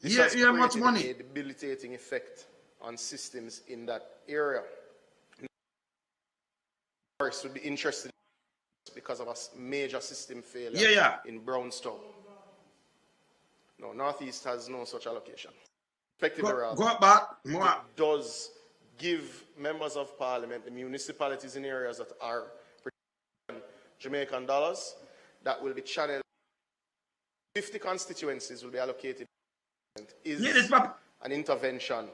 This has created much money. a debilitating effect on systems in that area. Morris would be interested because of a major system failure in Brownstown. No, Northeast has no such allocation. Effectively rather, go back. More. It does give members of parliament, the municipalities in areas that are Jamaican dollars, that will be channeled. 50 constituencies will be allocated. Is an intervention.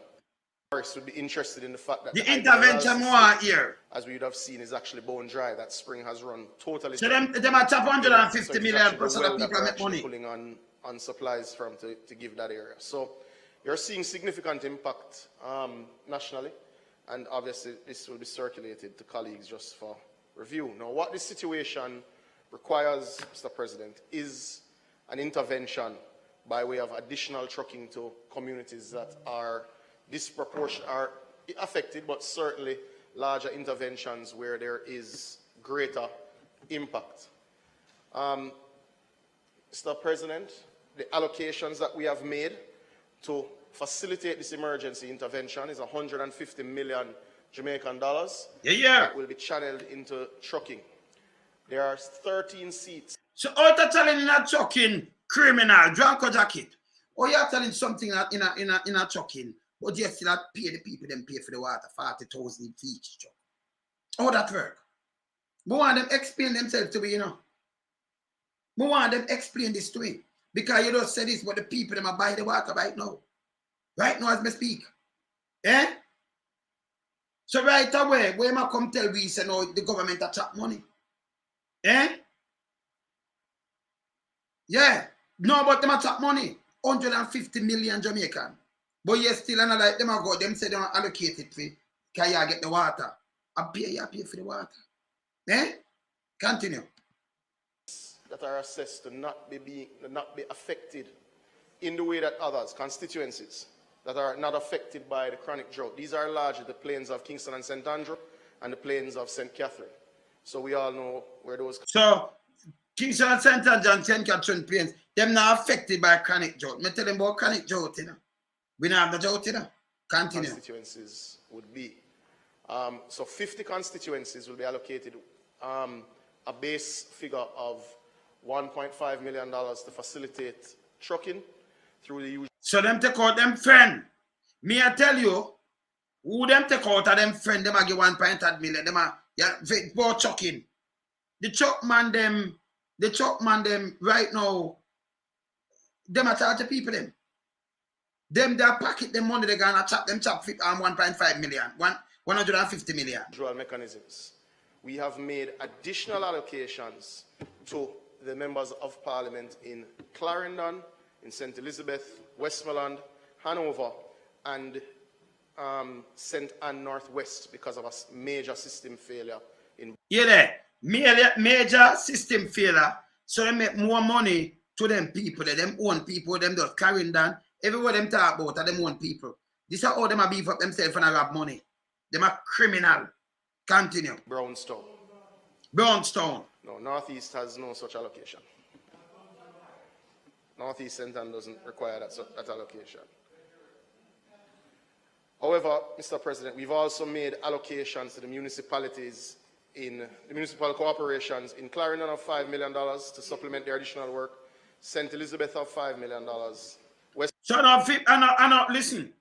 Morris would be interested in the fact that the intervention more here, as we would have seen, is actually bone dry. That spring has run totally. So them are top 150 million because of the people make money. Pulling on supplies from to give that area. So you're seeing significant impact nationally, and obviously this will be circulated to colleagues just for review. Now, what this situation requires, Mr. President, is an intervention by way of additional trucking to communities that are are affected, but certainly larger interventions where there is greater impact. Mr. President, the allocations that we have made to facilitate this emergency intervention is 150 million Jamaican dollars. That will be channeled into trucking. There are 13 seats. So out of telling in a trucking criminal, drunk or jacket, or you're telling something in a trucking, but you still have to pay the people them pay for the water, 40,000 each truck. How that work? We want them explain themselves to me, you know. We want them explain this to me. Because you don't say this, but the people them are buying the water right now. Right now as me speak. Eh? So right away, when I come tell we say no, the government a chop money. Eh? Yeah. No, but them a chop money. 150 million Jamaican. But you still another like them a go, them say they don't allocate it for can you get the water. I pay for the water. Eh? Continue. that are assessed to not be affected in the way that others, constituencies, that are not affected by the chronic drought. These are largely the plains of Kingston and St. Andrew and the plains of St. Catherine. So we all know where those... So, Kingston and St. Andrew and St. Catherine plains, them not affected by chronic drought. Me tell them about chronic drought, you know. We don't have the drought, you know. Continue. Constituencies would be. So 50 constituencies will be allocated a base figure of $1.5 million to facilitate trucking through the usual. So them take out them friend. Me I tell you, who them take out of them friend, them a give 1.8 million. Them a more trucking. The truck man them right now, them a charge the people them. Them they pocket them money, they gonna chop 1.5 million, 150 million. Dual mechanisms. We have made additional allocations to the members of parliament in Clarendon, in St. Elizabeth, Westmoreland, Hanover, and St. Anne Northwest because of a major system failure. Yeah, major system failure. So they make more money to them people, them own people, them just Clarendon. Everywhere them talk about are them own people. This is how them a beef up themselves and grab money. Them a criminal. Continue. Brownstone. Brownstone. No, Northeast has no such allocation. Northeast St. Anne doesn't require that allocation. However, Mr. President, we've also made allocations to the municipalities in the municipal corporations in Clarendon of $5 million to supplement their additional work, St. Elizabeth of $5 million. So I know, listen,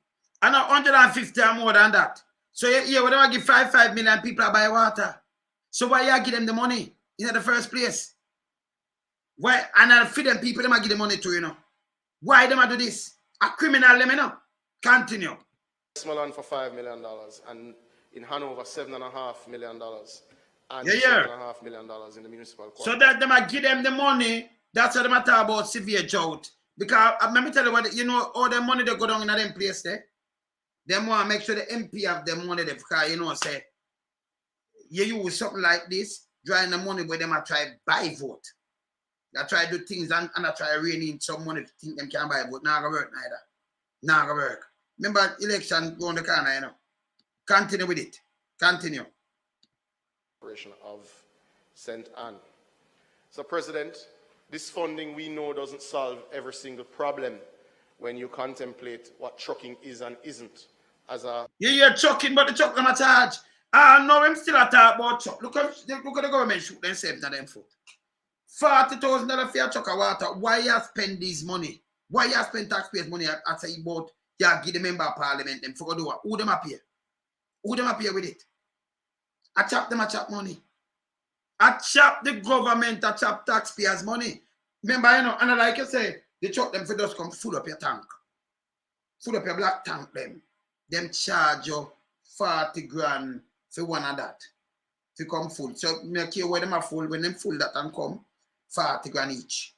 I know 150 or more than that. So yeah, whenever I give 5 million people buy water. So why you give them the money in the first place? Why? And I feed them people, them I give the money to, you know. Why them I do this? A criminal, let me know. Continue. Westmoreland for $5 million and in Hanover $7.5 million and yeah. $7.5 million in the municipal court. So that them I give them the money. That's what them I talk about severe drought. Because let me tell you what, you know, all the money they go down in them place there. Them want to make sure the MP have the money there because you know say you use something like this, drawing the money where them I try buy vote. They try to do things and I try to rein in some money to think them can buy vote. Not gonna work neither. Not gonna work. Remember election go on the corner, you know. Continue with it. Continue. Of St. Anne. So President, this funding we know doesn't solve every single problem when you contemplate what trucking is and isn't. Yeah, trucking, but the truck them a charge. No, I'm still a talk about truck. Look at the government shoot themselves in them foot. $40,000 for a truck of water. Why you spend this money? Why you spend taxpayers' money at say about you give the member of parliament them for do what? Who them up here? Who them up here with it? I chop them, I chop money. I chop the government, I chop taxpayers' money. Remember, you know, and like you say, they truck them for just come full up your tank. Full up your black tank them. Them charge you 40 grand for one of that. To come full. So make sure when them are full, when them full that and come, 40 grand each.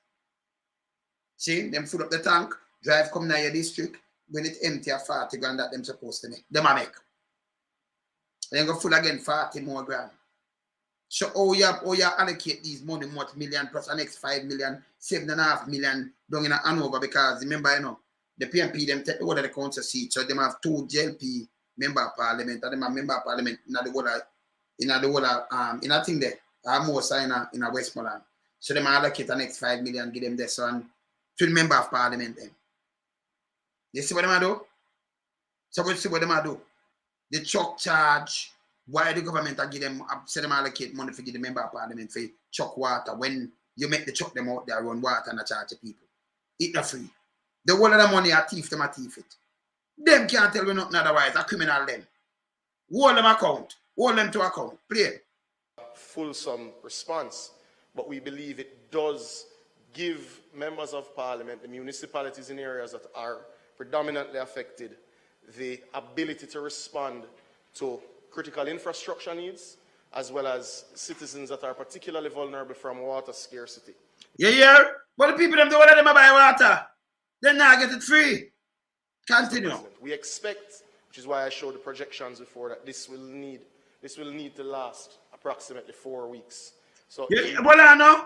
See, them full up the tank, drive come near your district, when it empty a 40 grand that them supposed to make. Them a make. Then go full again 40 more grand. So you allocate these money much million plus the next 5 million, 7.5 million down in Hanover because remember, you know, the PMP them take over the council seat, so them have 2 JLP member of parliament, and them have member of parliament in a thing there. More signer in a Westmoreland. So them allocate the next 5 million, give them this one to the member of parliament then. You see what them do? So we see what them do. The truck charge, why the government give them, say them allocate money for give the member of parliament for truck water when you make the truck them out there run water and charge the people. It not free. The whole of the money are thief them, a thief it. Them can't tell me nothing otherwise, a criminal them. Hold them account, hold them to account, play. Fulsome response, but we believe it does give members of parliament, the municipalities in areas that are predominantly affected, the ability to respond to critical infrastructure needs, as well as citizens that are particularly vulnerable from water scarcity. Yeah. But the people them do what them buy water. They now get it free. Continue. We expect, which is why I showed the projections before, that this will need to last approximately 4 weeks. So yeah, well I know.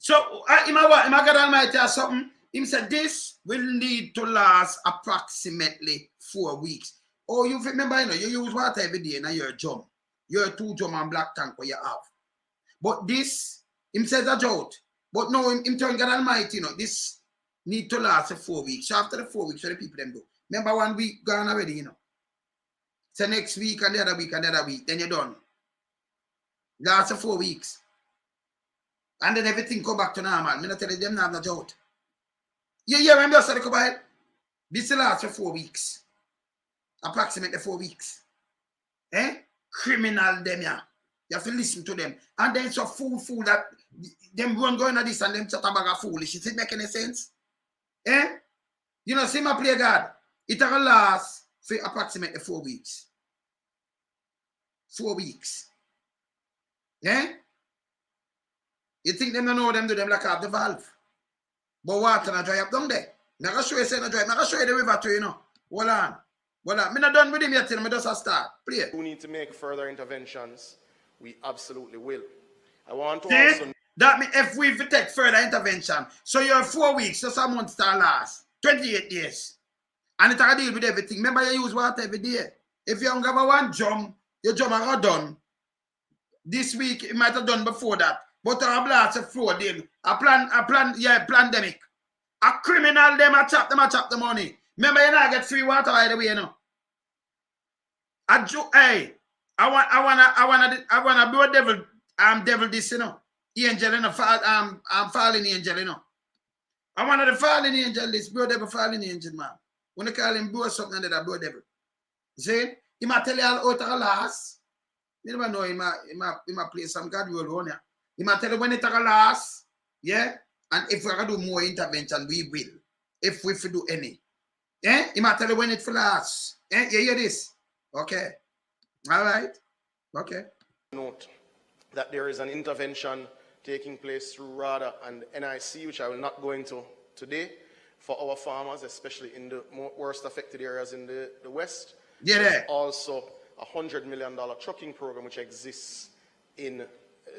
So, him God Almighty or something, him said this will need to last approximately 4 weeks. Oh, you remember, you know, you use water every day, now you're a drum. You're a 2 drum and black tank where you have. But this, him says a drought. But no, him telling God Almighty, you know, this need to last for 4 weeks. So after the 4 weeks, what the people them do? Remember 1 week gone already, you know. So next week and the other week and the other week, then you're done. Last for 4 weeks. And then everything come back to normal. I'm not telling them not drought. Yeah, remember I said come ahead. This will last for 4 weeks. Approximately 4 weeks. Criminal them, yeah. You have to listen to them. And then it's a fool that them run going at this and them chat about foolish. Is it make any sense? You know, see my play God. It will last for approximately 4 weeks. 4 weeks. You think them don't know them do them like have the valve. But water not dry up down there. I'm going to show you say not dry. I'm going to show you the river too, you know. Hold on. I'm not done with him yet, I'm just a start. Play. We need to make further interventions. We absolutely will. I want to see? also... That means if we take further intervention, so you're 4 weeks, just a month to last. 28 days. And it's a deal with everything. Remember, you use water every day. If you don't have one drum, your drum are done. This week, it might have done before that. But a blast of flow deal. Pandemic. A criminal, them a chop the money. Remember, you not get free water by the way, you know. I wanna do a devil this, you know. Angel, you know, falling angel, you know. I wanna the falling angel, this blow devil falling angel, man. When they call him blow something under that blow devil. See? He might tell you all out of last. You never know, he might play some God will on ya. He might tell you when it take a last, yeah. And if we're gonna do more intervention, we will. If we do any. He might tell you when it for last. You hear this? Okay. All right. Okay. Note that there is an intervention taking place through RADA and NIC, which I will not go into today, for our farmers, especially in the worst affected areas in the West. Yeah. There's also a $100 million trucking program which exists in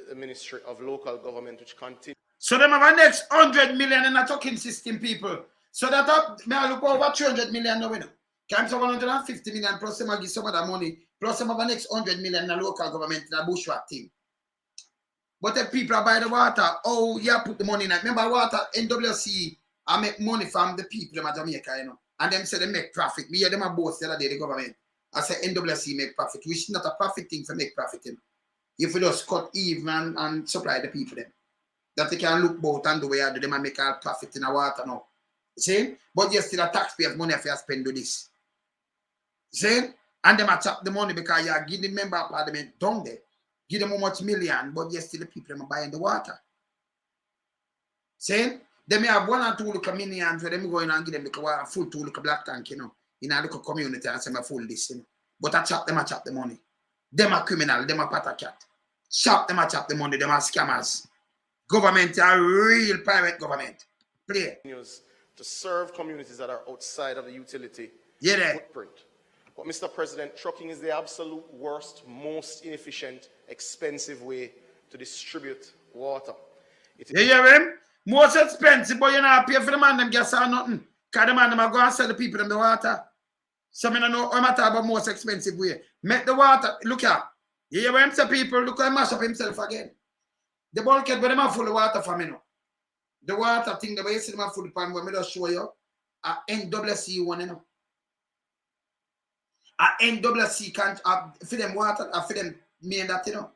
the Ministry of Local Government, which continues. So them have a next 100 million in a trucking system, people. So that up, may I look over 300 million now, you know. Can some 150 million plus them give some of that money, plus some of the next 100 million in the local government in a bushwhack thing. But the people are buy the water, oh yeah, put the money in it. Remember water, NWC, I make money from the people in Jamaica, you know. And them say they make profit. Me hear them are both the other day, the government. I say NWC make profit, which is not a profit thing for make profit, you know. If we just cut even and supply the people them. That they can look both and the way I do them and make all profit in the water now. See? But yes, still a taxpayers' money if you spend do this. See? And them chop the money because you are giving member of parliament down there. Give them how much million, but yes, still the people them are buying the water. See? They may have 1 or 2 little millions where them go in and give them a full 2 little black tank, you know, in a little community and say a full this, you know. But I chop the money. Them are criminal, them are pata cat. Chop the money, them are scammers. Government are real private government. Play. To serve communities that are outside of the utility footprint. But Mr. President, trucking is the absolute worst, most inefficient, expensive way to distribute water. You hear him? Most expensive, but you're not pay for the man them gas or nothing. Because the man them are going to sell the people them the water. So I don't know how much about most expensive way. Make the water, look here. You hear him say people, look how he mash up himself again. The bulkhead where them are full of water for me now. The water thing, the way you see them are full of pan, where me just show you, a NWC one, you know. A NWC can't, for them water, for them mean that, you know.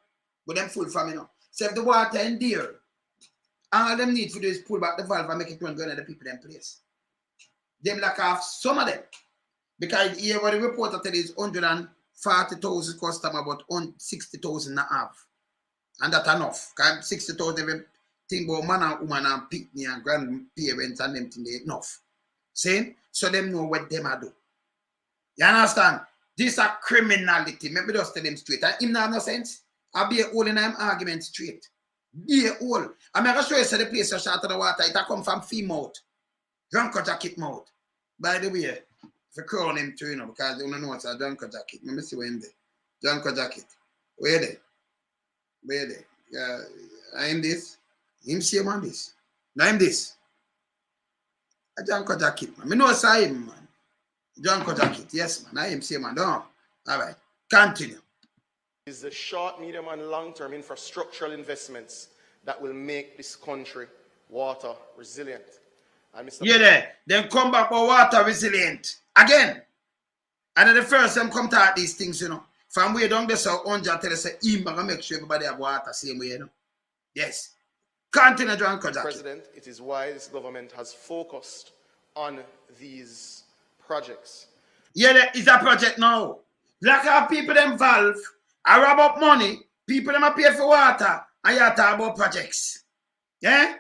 But them full from, you know. So if the water in there, all them need to do is pull back the valve and make it run going to the people in place. Them like have some of them. Because here what the reporter tell is 140,000 customer, but 60,000 not have. And that's enough. Because 60,000 even think about man and woman and picnic and grandparents and them thing they enough. See? So them know what them are do. You understand? This is a criminality. Maybe just tell them straight. And him not have no sense. I'll be a whole in them argument straight. Be a whole. I'm going to show you so the place you shot of the water. It come from female. Drunker jacket mouth. By the way, if you crown him too, you know, because you don't know it's a drunker jacket. Let me see where him there. Drunker jacket. Where there? Where there? In this? Him say man this. Now him this. I John Jacket, man. Me know say him, man. John Jacket, yes, man. I him say man. Don't. All right. Continue. Is the short, medium, and long-term infrastructural investments that will make this country water resilient. And Mr. Yeah, there. Then come back for water resilient again. And then the first time come to these things, you know. From way down there, so Onja tell us, him gonna make sure everybody have water same way, you know. Yes. Continue, John Jacket. President, it is why this government has focused on these projects. Yeah, there is a project now. Like how people involved, I rob up money, people them pay for water, and you talk about projects. Yeah?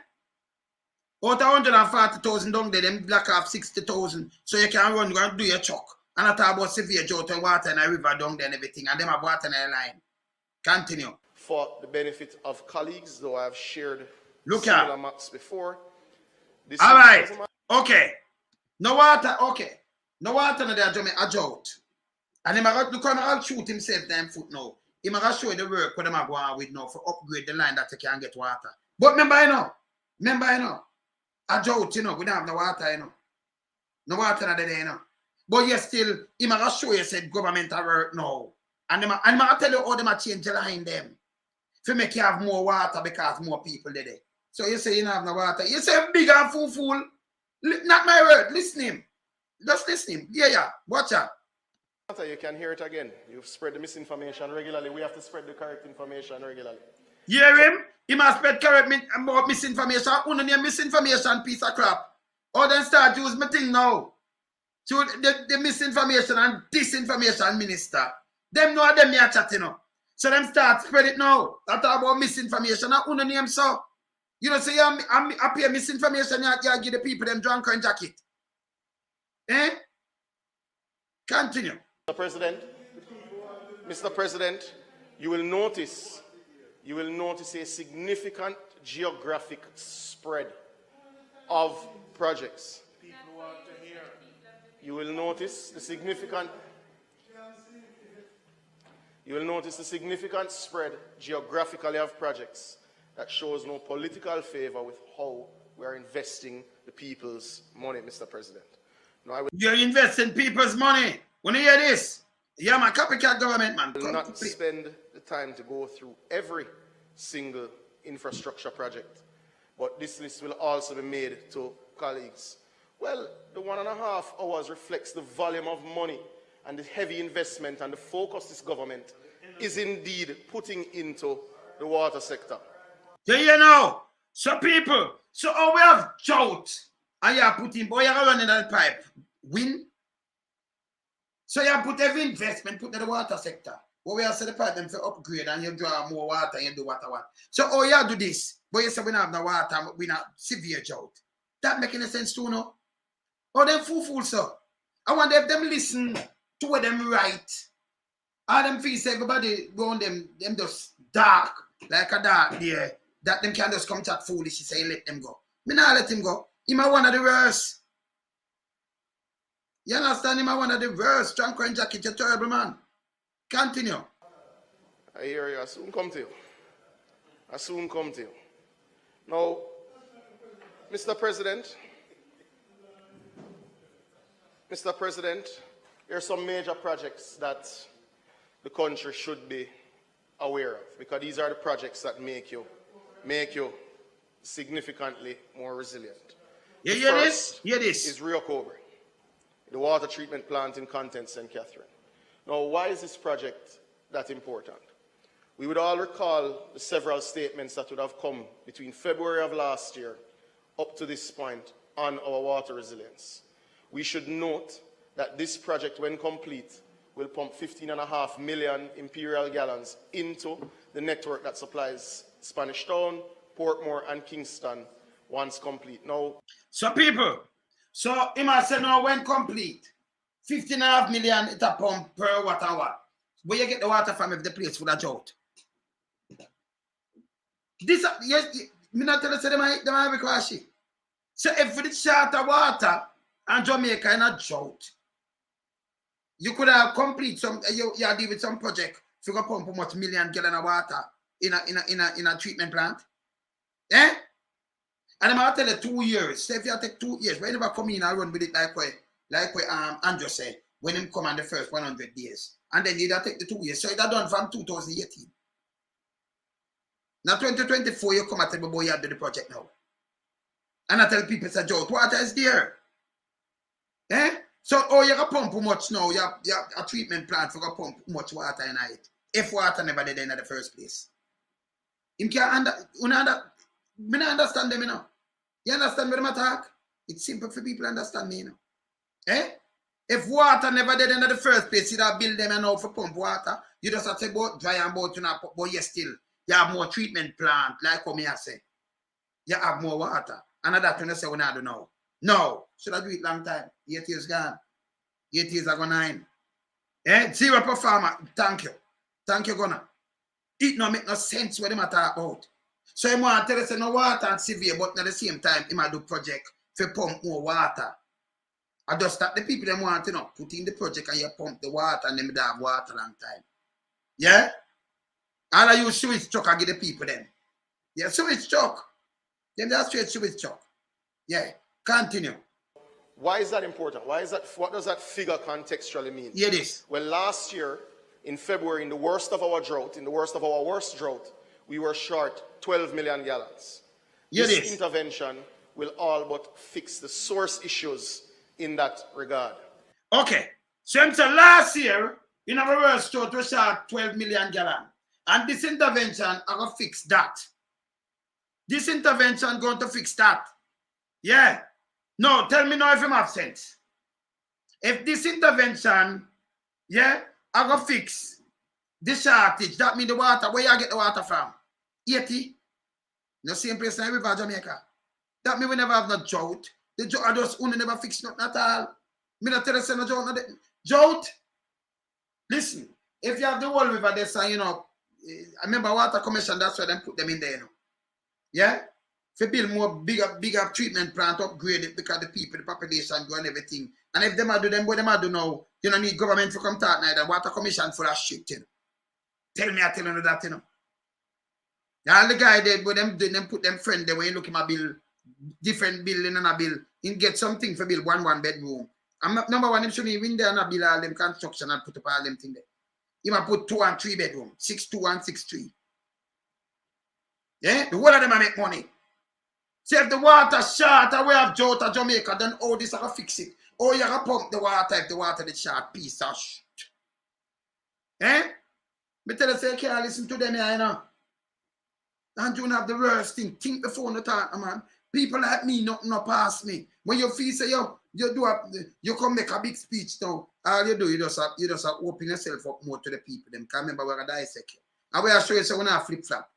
Out of 140,000 down there, them black off 60,000, so you can run and do your truck. And I talk about severe drought and water in a river down there and everything, and them have water in a line. Continue. For the benefit of colleagues, though I have shared Look similar maps before. This all right. Okay. No water, okay. No water in there, a drought. And him look on shoot himself damn foot now. He might show you the work what them are going with now for upgrade the line that you can get water. But remember, you know, a drought, you know, we don't have no water, you know. No water in there, you know. But you still, he might show you said government are work now. And I tell you how they might change the line them. To make you have more water because more people there. So you say you don't have no water. You say big and fool. Not my word, listen him. Just listen him. Yeah, watch out. You can hear it again. You've spread the misinformation regularly. We have to spread the correct information regularly. You hear him? He must spread correct about misinformation. Only misinformation piece of crap. Or then start use my thing now. So the misinformation and disinformation minister. Them know them me are chatting up. So them start spread it now. That about misinformation. I only name so. You know, say I pay misinformation, you give the people them drunk and jacket. Eh? Continue. Mr. President, you will notice a significant geographic spread of projects. You will notice the significant spread geographically of projects that shows no political favor with how we are investing the people's money, Mr. President. Now, you're investing people's money. When you hear this, yeah, my copycat government, man. I will not spend the time to go through every single infrastructure project, but this list will also be made to colleagues. Well, the 1.5 hours reflects the volume of money and the heavy investment and the focus this government is indeed putting into the water sector. Do you know? So people, so how we have drought and you are putting, boy, you are running that pipe. Win. So you put every investment put in the water sector. What we have said the pipe them for upgrade and you draw more water and you do what I want. So oh you do this, but you say we don't have no water, we not severe drought. That make any sense too, no? Oh them fool so. I want them listen to what them right. All them feel say everybody go on them just dark, like a dark there. That them can just come chat foolish, say let them go. Me not let him go. He might one of the worst. You understand? Him one of the worst. Drunk and jacket, you're terrible man. Continue. I hear you. I soon come to you. Now, Mr. President, there are some major projects that the country should be aware of, because these are the projects that make you significantly more resilient. You hear this? Hear this. Is Rio Cobre, the water treatment plant in Content St. Catherine. Now, why is this project that important? We would all recall the several statements that would have come between February of last year up to this point on our water resilience. We should note that this project, when complete, will pump 15.5 million imperial gallons into the network that supplies Spanish Town, Portmore, and Kingston once complete. Now, so people, so he must say now when complete, 15.5 million it a pump per watt. Where you get the water from if the place full of drought? This, yes, me not tell you say them have a question. So if it's short of water and Jamaica in a drought, you could have complete some, you deal with some project to go pump how much million gallon of water in a treatment plant. Eh? And I'm going to tell you 2 years. So if you take 2 years, when you never come in and run with it like what Andrew said, when him come on the first 100 days. And then you take the 2 years. So it's done from 2018. Now 2024, you come and tell me, boy, you have to do the project now. And I tell people, it's a joke. Water is there. Eh? So, you can pump too much now. You have a treatment plant for pump too much water in it. If water never did in the first place. You can't understand them, you know. You understand what I'm talking? It's simple for people to understand me, you know. Eh? If water never did in the first place, you have build them and now for pump water. You just have to say about dry and about, you know, but you still, you have more treatment plant, like what I say. You have more water. And that's when I say, we not do now. No. Should I do it long time? 8 years gone. 8 years ago 9. Eh? Zero performer. Thank you. Thank you, Gunnar. It no make no sense what they talk about. So you want to tell us no water and severe, but at the same time, you might do project for pump more water. I just that the people them want to put in the project and you pump the water and them have water long time. Yeah? All of you sewage truck I give the people them. Yeah, sewage truck. Then that's straight sewage truck. Yeah. Continue. Why is that important? Why is that? What does that figure contextually mean? Yeah, this. Well, last year, in February, in the worst of our drought, in the worst of our worst drought, we were short 12 million gallons. Yeah, this intervention will all but fix the source issues in that regard. Okay. So last year, in our worst drought, we short 12 million gallons. And this intervention are going to fix that. This intervention going to fix that. Yeah. No, tell me now if I'm absent. If this intervention, yeah, I go fix the shortage, that means the water, where you get the water from? 80. The same place in River Jamaica. That means we never have no drought. The drought just only never fix nothing at all. Me not tell you say no drought, no drought. Listen, if you have the whole river there, so you know, I remember Water Commission, that's why they put them in there, you know. Yeah? If build more bigger treatment plant, upgrade it because the people, the population go and everything. And if them do them, what them do now, you don't need government to come talk neither. Water Commission full of shit, you know. Tell me I tell you that, you know. All the guy did, but them put them friend there when you look at my bill, different building and a bill, and get something for build one bedroom. And number one, him shouldn't even there and a bill all them construction and put up all them thing there. He might put 2 and 3 bedroom, 6-2 and 6-3. Yeah? The whole of them I make money. See if the water short away of drought of Jamaica, then all this I can fix it. Oh, you can pump the water if the water is short, piece of shit. Eh? Me tell you, say, you can't listen to them here, you know. And you have the worst thing. Think before you talk, man. People like me, nothing no pass me. When you feel say you come make a big speech now, all you do, you just open yourself up more to the people. Them can't remember where I dissect you. And where I show you, so when I flip flop.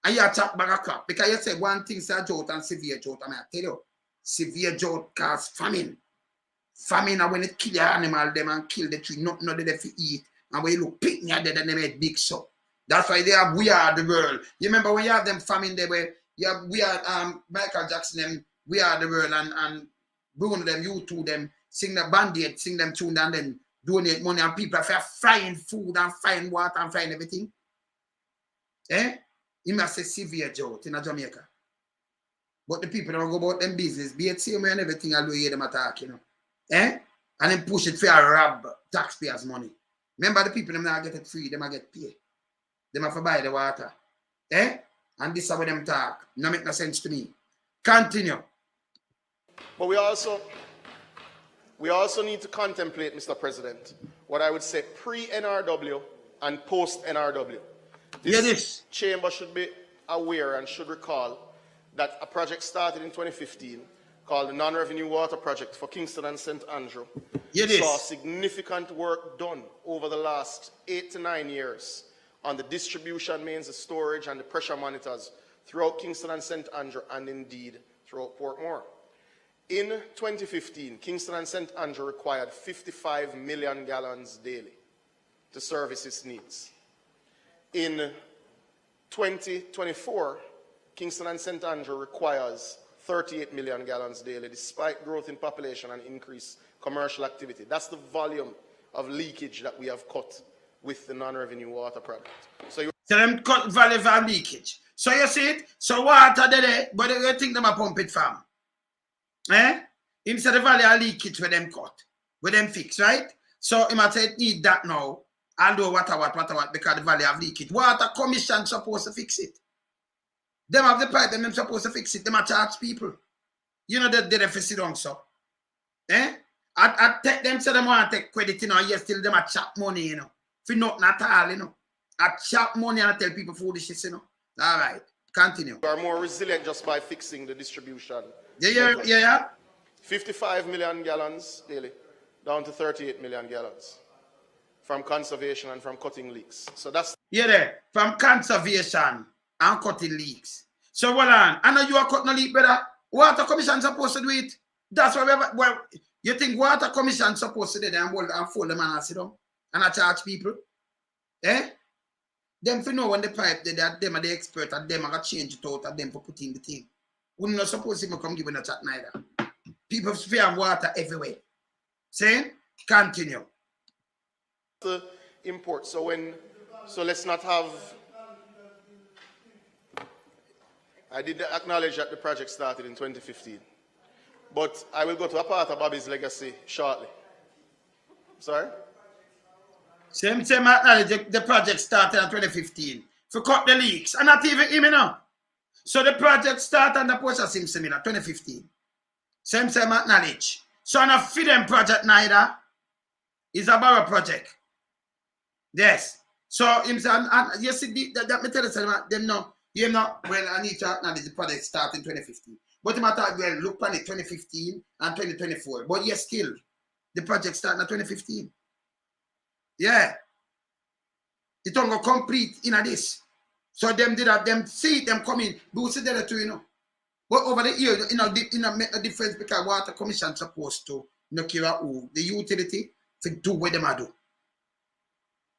And you chat back a crap. Because you say one thing say drought and severe drought. I mean, I tell you, severe drought cause famine. Famine are when it kill the animal them and kill the tree, nothing no they for eat. And when you look picking at them, they make big so. That's why they have We Are the World. You remember when you have them famine there where you have We Are Michael Jackson them We Are the World and Bruno them, U2 them, sing the Band-Aid, sing them tune and then donate money and people are frying food and frying water and frying everything. Eh? He must say severe drought in Jamaica. But the people don't go about them business, be it same way and everything, I'll hear them attack, you know. Eh? And then push it for a rob taxpayers' money. Remember the people them not get it free, them not get paid. Them have to buy the water. Eh? And this is how them talk. No make no sense to me. Continue. But we also need to contemplate, Mr. President, what I would say pre-NRW and post-NRW. This chamber should be aware and should recall that a project started in 2015 called the Non-Revenue Water Project for Kingston and St. Andrew saw significant work done over the last 8 to 9 years on the distribution mains, the storage, and the pressure monitors throughout Kingston and St. Andrew and indeed throughout Portmore. In 2015, Kingston and St. Andrew required 55 million gallons daily to service its needs. In 2024, Kingston and St. Andrew requires 38 million gallons daily, despite growth in population and increased commercial activity. That's the volume of leakage that we have cut with the non-revenue water project. So them cut value of leakage. So you see it? So water there, but you think them a pump it from? Eh? Instead the valley a leak it with them cut, with them fix, right? So him a say it need that now. Although what, because the valley have leakage. Water Commission supposed to fix it. Them have the pipe, them supposed to fix it. Them a charge people. You know that they sit down so. Eh? I take them so them want to take credit, you know, yes, still them a chop money, you know. For nothing at all, you know. I chop money and I tell people foolishness, you know. All right, continue. We are more resilient just by fixing the distribution. Yeah. 55 million gallons daily, down to 38 million gallons. From conservation and from cutting leaks. So that's... Yeah, there. From conservation and cutting leaks. So, hold on. I know you are cutting a leak, brother. Water Commission supposed to do it. That's why we have... Well, you think Water Commission supposed to do it and fold them and sit down and I charge people? Eh? Them for know when the pipe, them are the expert and them are going to change it out and them for putting the thing. We're not supposed to come give a chat neither. People fear water everywhere. See? Continue. The import. So let's not have... I did acknowledge that the project started in 2015. But I will go to a part of Bobby's legacy shortly. Sorry? Same acknowledge the project started in 2015. For cut the leaks. And not even him, you know. So the project started and the process seems similar, 2015. Same acknowledge. So on a feeding project neither is a borrow project. Yes. So him say, and you see that me tell you them no, you know, well, I need to acknowledge the project started in 2015. But matter well, look on it 2015 and 2024. But yes, still the project started in 2015. Yeah. It don't go complete in this. So them did that, them see them coming, do see that too, you know. But over the year, you know, make a difference because Water Commission supposed to care who the utility to do what them do.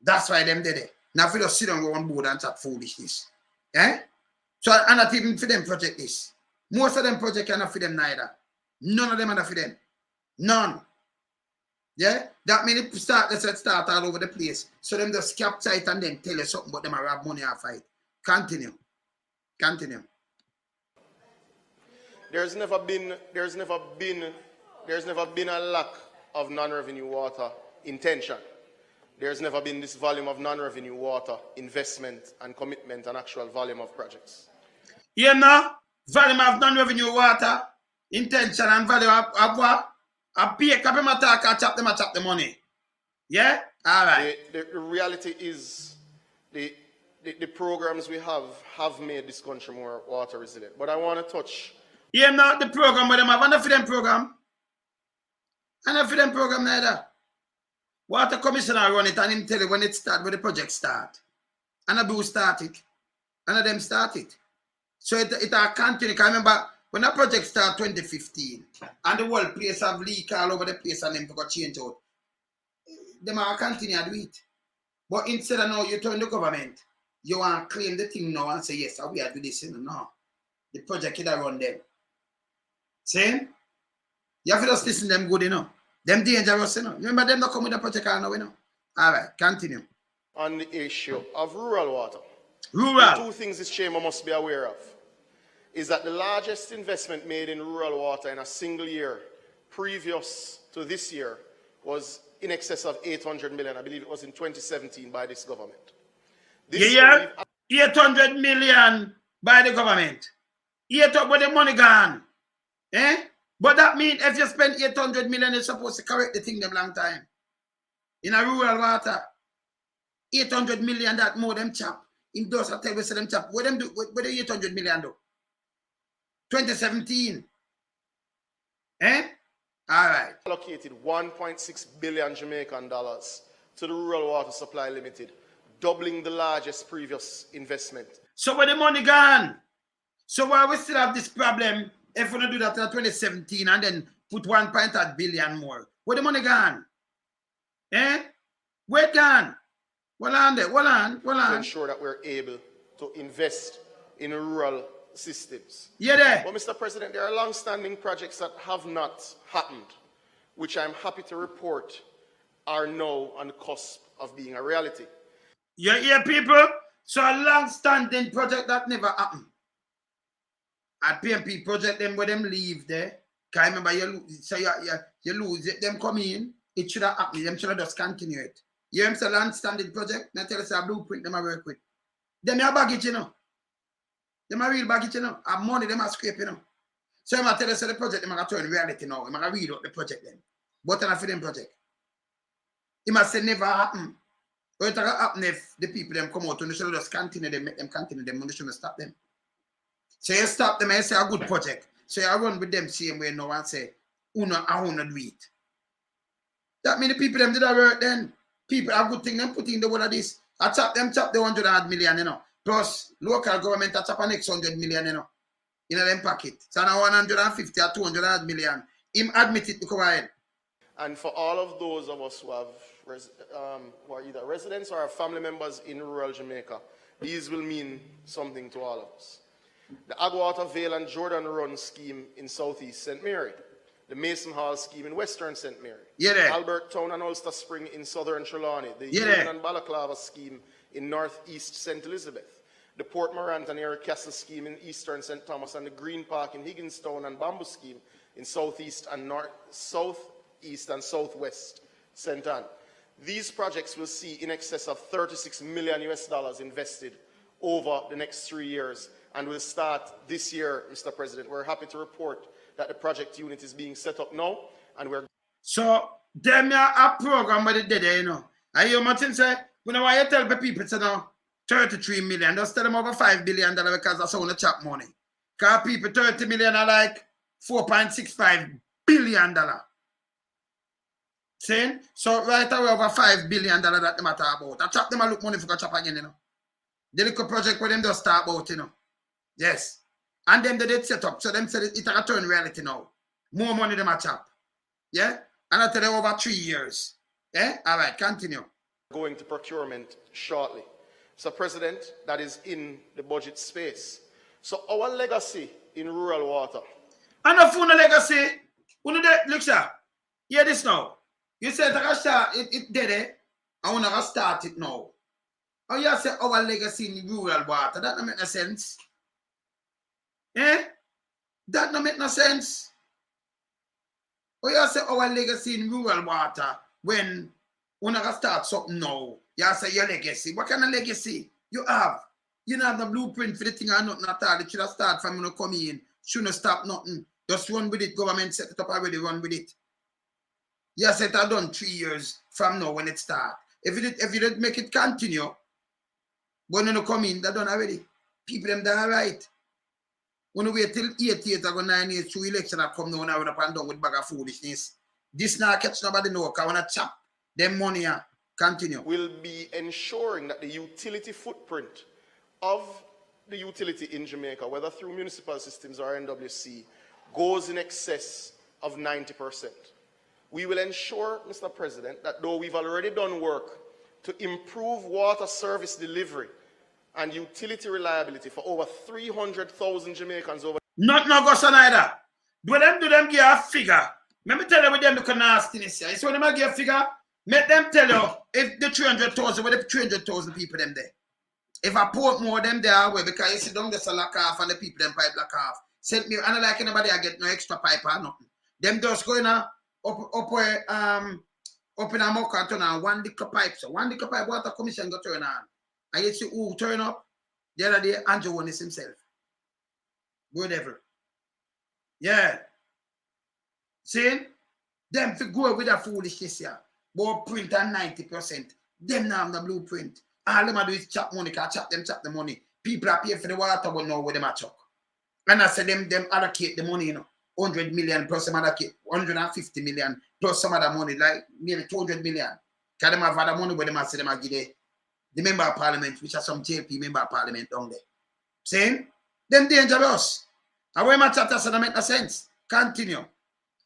That's why them did it. Now if you just sit down on board and chat foolishness. Eh? So I'm not even for them project this. Most of them project are not for them neither. None of them are not for them. None. Yeah? That means it start all over the place. So them just capture it and then tell you something but them are rob money off it. Continue. There's never been a lack of non-revenue water intention. There's never been this volume of non-revenue water investment and commitment and actual volume of projects. You know, volume of non-revenue water, intention and value of what? A pay cap them attack and chop the money. Yeah? All right. The reality is the programs we have made this country more water resilient. But I want to touch... Yeah, no, the program with them have enough for them program. Enough for them program neither. Water Commissioner run it and him tell you when it start, when the project start. And I do start it. And them start it. So it continue. I remember when the project start 2015 and the whole place have leak all over the place and them to go change out. Them are continue to do it. But instead of now you turn the government, you want to claim the thing now and say, yes, we are doing this. No. The project can run them. See? You have to just listen to them good, you know. Them dangerous, you know. Remember them not come with the project now, you know. All right, continue. On the issue of rural water. Rural. The two things this chamber must be aware of is that the largest investment made in rural water in a single year previous to this year was in excess of 800 million. I believe it was in 2017 by this government. This 800 million by the government. But the money gone. Eh? But that means if you spend 800 million, you're supposed to correct the thing them long time. In a rural water. 800 million that more them chop. In those hotels we say them chop. What them do? What the 800 million do? 2017. Eh? All right. Allocated 1.6 billion Jamaican dollars to the Rural Water Supply Limited, doubling the largest previous investment. So where the money gone? So why we still have this problem if we don't do that in 2017 and then put 1.8 billion more? Where the money gone? Eh? Where it gone? Hold on there. Hold on. To ensure that we're able to invest in rural systems. Yeah, there. But Mr. President, there are long-standing projects that have not happened, which I'm happy to report are now on the cusp of being a reality. You hear people? So a long-standing project that never happened. A PMP project them where them leave there. Can remember you lose it, them come in, it should have happened, them should have just continue it. You know, it's a long-standing project, now tell us a blueprint them I work with. Them are baggage, you know. Them are real baggage, you know. Have money, them are scrape, you know. So I'm tell us the project, them are turn reality now. I'm gonna read out the project then. But enough for them project. It must say never happen. Or it will happen if the people them come out and they should just continue them, make them continue them, and they shouldn't stop them. So you stop them and say a good project. So you run with them same way now and say, I want to do it. That means the people them did a work then. People have good thing them put in the word of this. I chop the 100 million, you know. Plus local government I chop a next 100 million, you know. In them pocket. So now 150 or 200 million. Him admit it to go ahead. And for all of those of us who have who are either residents or family members in rural Jamaica, these will mean something to all of us. The Agwater Vale and Jordan Run scheme in southeast St. Mary, the Mason Hall scheme in western St. Mary, Albert Town and Ulster Spring in southern Trelawney, the Union and Balaclava scheme in northeast St. Elizabeth, the Port Morant and Eric Castle scheme in eastern St. Thomas, and the Green Park in Higginstown and Bamboo scheme in southeast and southeast and southwest St. Anne. These projects will see in excess of $36 million invested over the next 3 years and will start this year, Mr. President. We're happy to report that the project unit is being set up now, and we're... So, them a program where they did it, you know. And you Martin say, you know why you tell the people, say now, 33 million, just tell them over $5 billion because that's how they chop money. Because people, 30 million are like $4.65 billion. Saying? So, right away, over $5 billion that they matter about. I chop them a look money for chop again, you know. The little project where them just start about, you know. Yes. And then they did set up. So them said it a turn reality now. More money them a chop. Yeah? And I tell them over 3 years. Yeah? All right, continue. Going to procurement shortly. So, President, that is in the budget space. So our legacy in rural water. And a phone legacy. Look, sir. Hear this now. You said it did it. I want to start it now. Oh, you say our legacy in rural water. That don't make no sense. Eh? That don't make no sense. Oh, you say our legacy in rural water when we want to start something now. You say your legacy. What kind of legacy you have? You don't have the blueprint for the thing or nothing at all. It should have started from when you come in. Shouldn't stop nothing. Just run with it. Government set it up already. Run with it. You said I done 3 years from now when it start. If you didn't make it continue, when you come in, that done already. People them done right. When you wait till 8 years or 9 years through election I come now and I would up and down with bag of foolishness. This now catch nobody know because I want to chop them money and continue. Will be ensuring that the utility footprint of the utility in Jamaica, whether through municipal systems or NWC, goes in excess of 90%. We will ensure, Mr. President, that though we've already done work to improve water service delivery and utility reliability for over 300,000 Jamaicans over... Not no go so neither. Do them give a figure. Let me tell you with them look nastiness here. So when them give a figure, make them tell you if the 300,000, with the 300,000 people them there. If I put more them there, well, because you see them just a lock off and the people them pipe lock off. Send me, I don't like anybody I get no extra pipe or nothing. Them just going up in a mock and turn on 1 litre pipe. So 1 litre pipe water commission go turn on. And you see who turn up? The other day, Andrew won this himself. Whatever. Yeah. See? Them to go with a foolishness here. But print at 90%. Them now have the blueprint. All them do is chop money, can chop the money. People are paying for the water, but now with them a chuck. And I say them allocate the money, you know. 100 million plus some other 150 million plus some other money, like nearly 200 million. Because them have other money where them say them give the member of parliament, which are some JLP member of parliament down there. Saying, them dangerous. And when my chapter said that make no sense. Continue.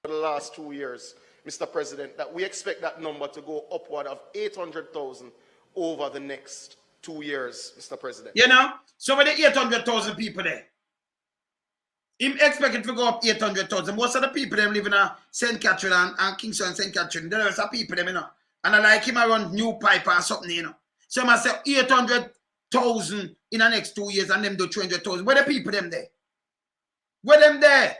For the last 2 years, Mr. President, that we expect that number to go upward of 800,000 over the next 2 years, Mr. President. You know, so with the 800,000 people there, him expected to go up 800,000. Most of the people them live in St. Catherine and Kingston and St. Catherine. There are some people them, you know. And I like him around new pipe or something, you know. So I say 800 300,000 in the next 2 years and them do 300,000. Where the people them there? Where them there?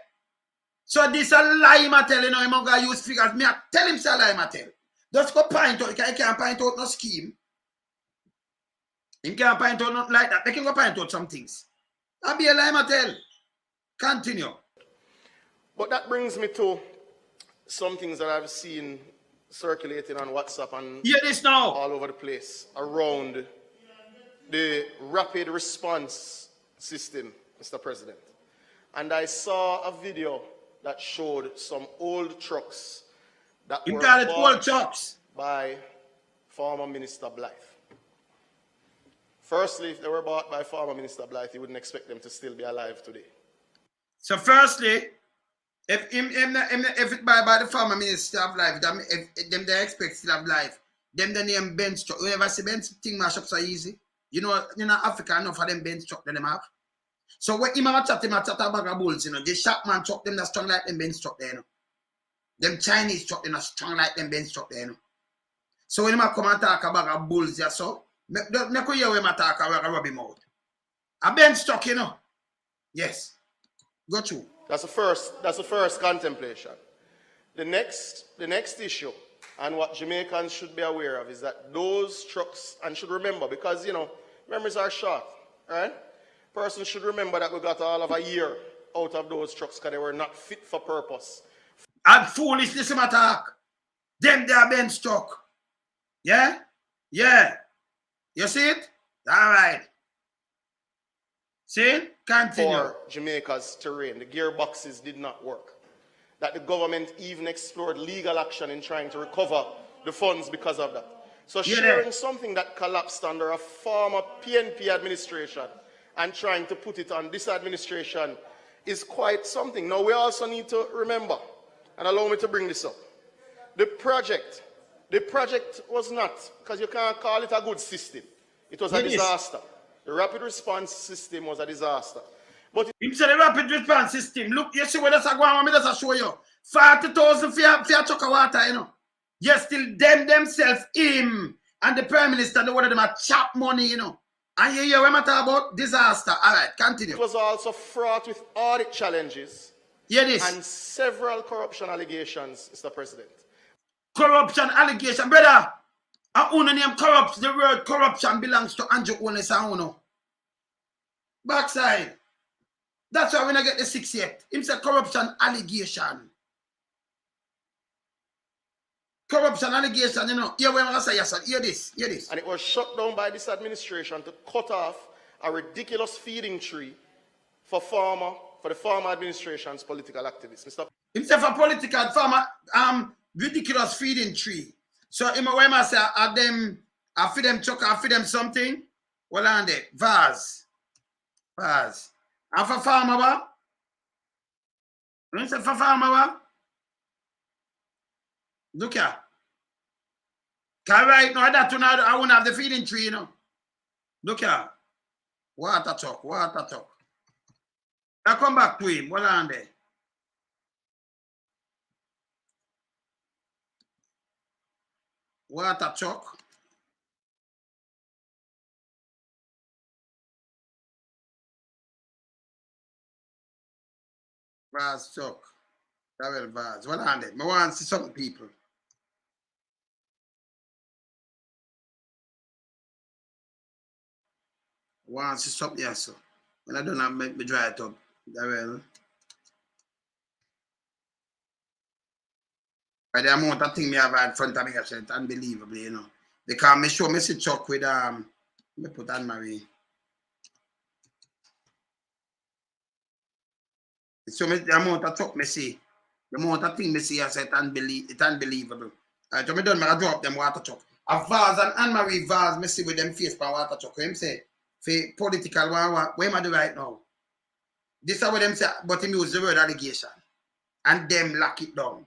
So this a lie, I tell you know, I'm going to use figures. Me I tell him say a lie, I tell. Just go point out, he can't point out no scheme. He can't point out nothing like that. They can go point out some things. I'll be a lie, I tell. Continue. But that brings me to some things that I've seen circulating on WhatsApp and hear this now. All over the place around the rapid response system, Mr. President. And I saw a video that showed some old trucks that were bought by former Minister Blythe. Firstly, if they were bought by former Minister Blythe, you wouldn't expect them to still be alive today. So firstly, if it by the former Minister of Life, if them they expect still have life, them the name bench truck. You ever see bench thing mash up so easy? You know Africa enough of them bench truck that them have. So when him a chat a bag of bulls, you know, the Shopman truck them that strong like them bench truck there, you know. Them Chinese truck them that strong like them bench truck there, you know. So when him a come and talk a bag of bulls, yeah, so me could hear him a talk a rub him out. A bench truck, you know. Yes. Go through. That's the first contemplation. The next issue, and what Jamaicans should be aware of, is that those trucks, and should remember, because you know, memories are short, right? Person should remember that we got all of a year out of those trucks because they were not fit for purpose. And foolishness in my talk. Them they are bench truck. Yeah? Yeah. You see it? All right. See? Continue. For Jamaica's terrain, the gearboxes did not work. That the government even explored legal action in trying to recover the funds because of that. So sharing something that collapsed under a former PNP administration and trying to put it on this administration is quite something. Now, we also need to remember, and allow me to bring this up, the project was not, because you can't call it a good system. It was a disaster. The rapid response system was a disaster. But him say the rapid response system, look, you see what that's going on, me just show you. 40,000 for a chuck of water, you know. Yes, still themselves, him and the Prime Minister, the one of them are chop money, you know. And you hear what I'm talking about? Disaster. All right, continue. It was also fraught with audit challenges. And several corruption allegations, Mr. President. Corruption allegation, brother. I only name corrupt. The word corruption belongs to Andrew Onesauno. Backside. That's why we don't get the 6 yet. Him say corruption allegation. Corruption allegation, you know. Hear what I say, yes, sir. Hear this. And it was shut down by this administration to cut off a ridiculous feeding tree for the former administration's political activists. Mr. Himself a political farmer, ridiculous feeding tree. So him when I say I feed them chuck, I feed them something. Well on there. Vase. And for farmer what? When you say for farmer what? Look here. Cause right now that I won't have the feeding tree, you know. Look here. Water truck. I come back to him. What on there? Water truck. Vase truck. Travel vase. What on there? I want to see some people. I want to see something else. So. When I don't have me dry it up. Well. By the amount of things I have in front of me, it's unbelievable, you know. Because me show me see truck with me put on my way. So me the amount of truck me see, the amount of things me see, I said it's unbelievable. Alright, so me done, I drop them water truck. A vase and Anne-Marie vase, me see with them face by water truck. Him say, for political where am I do right now? This is what them say, but him use the word allegation. And them lock it down.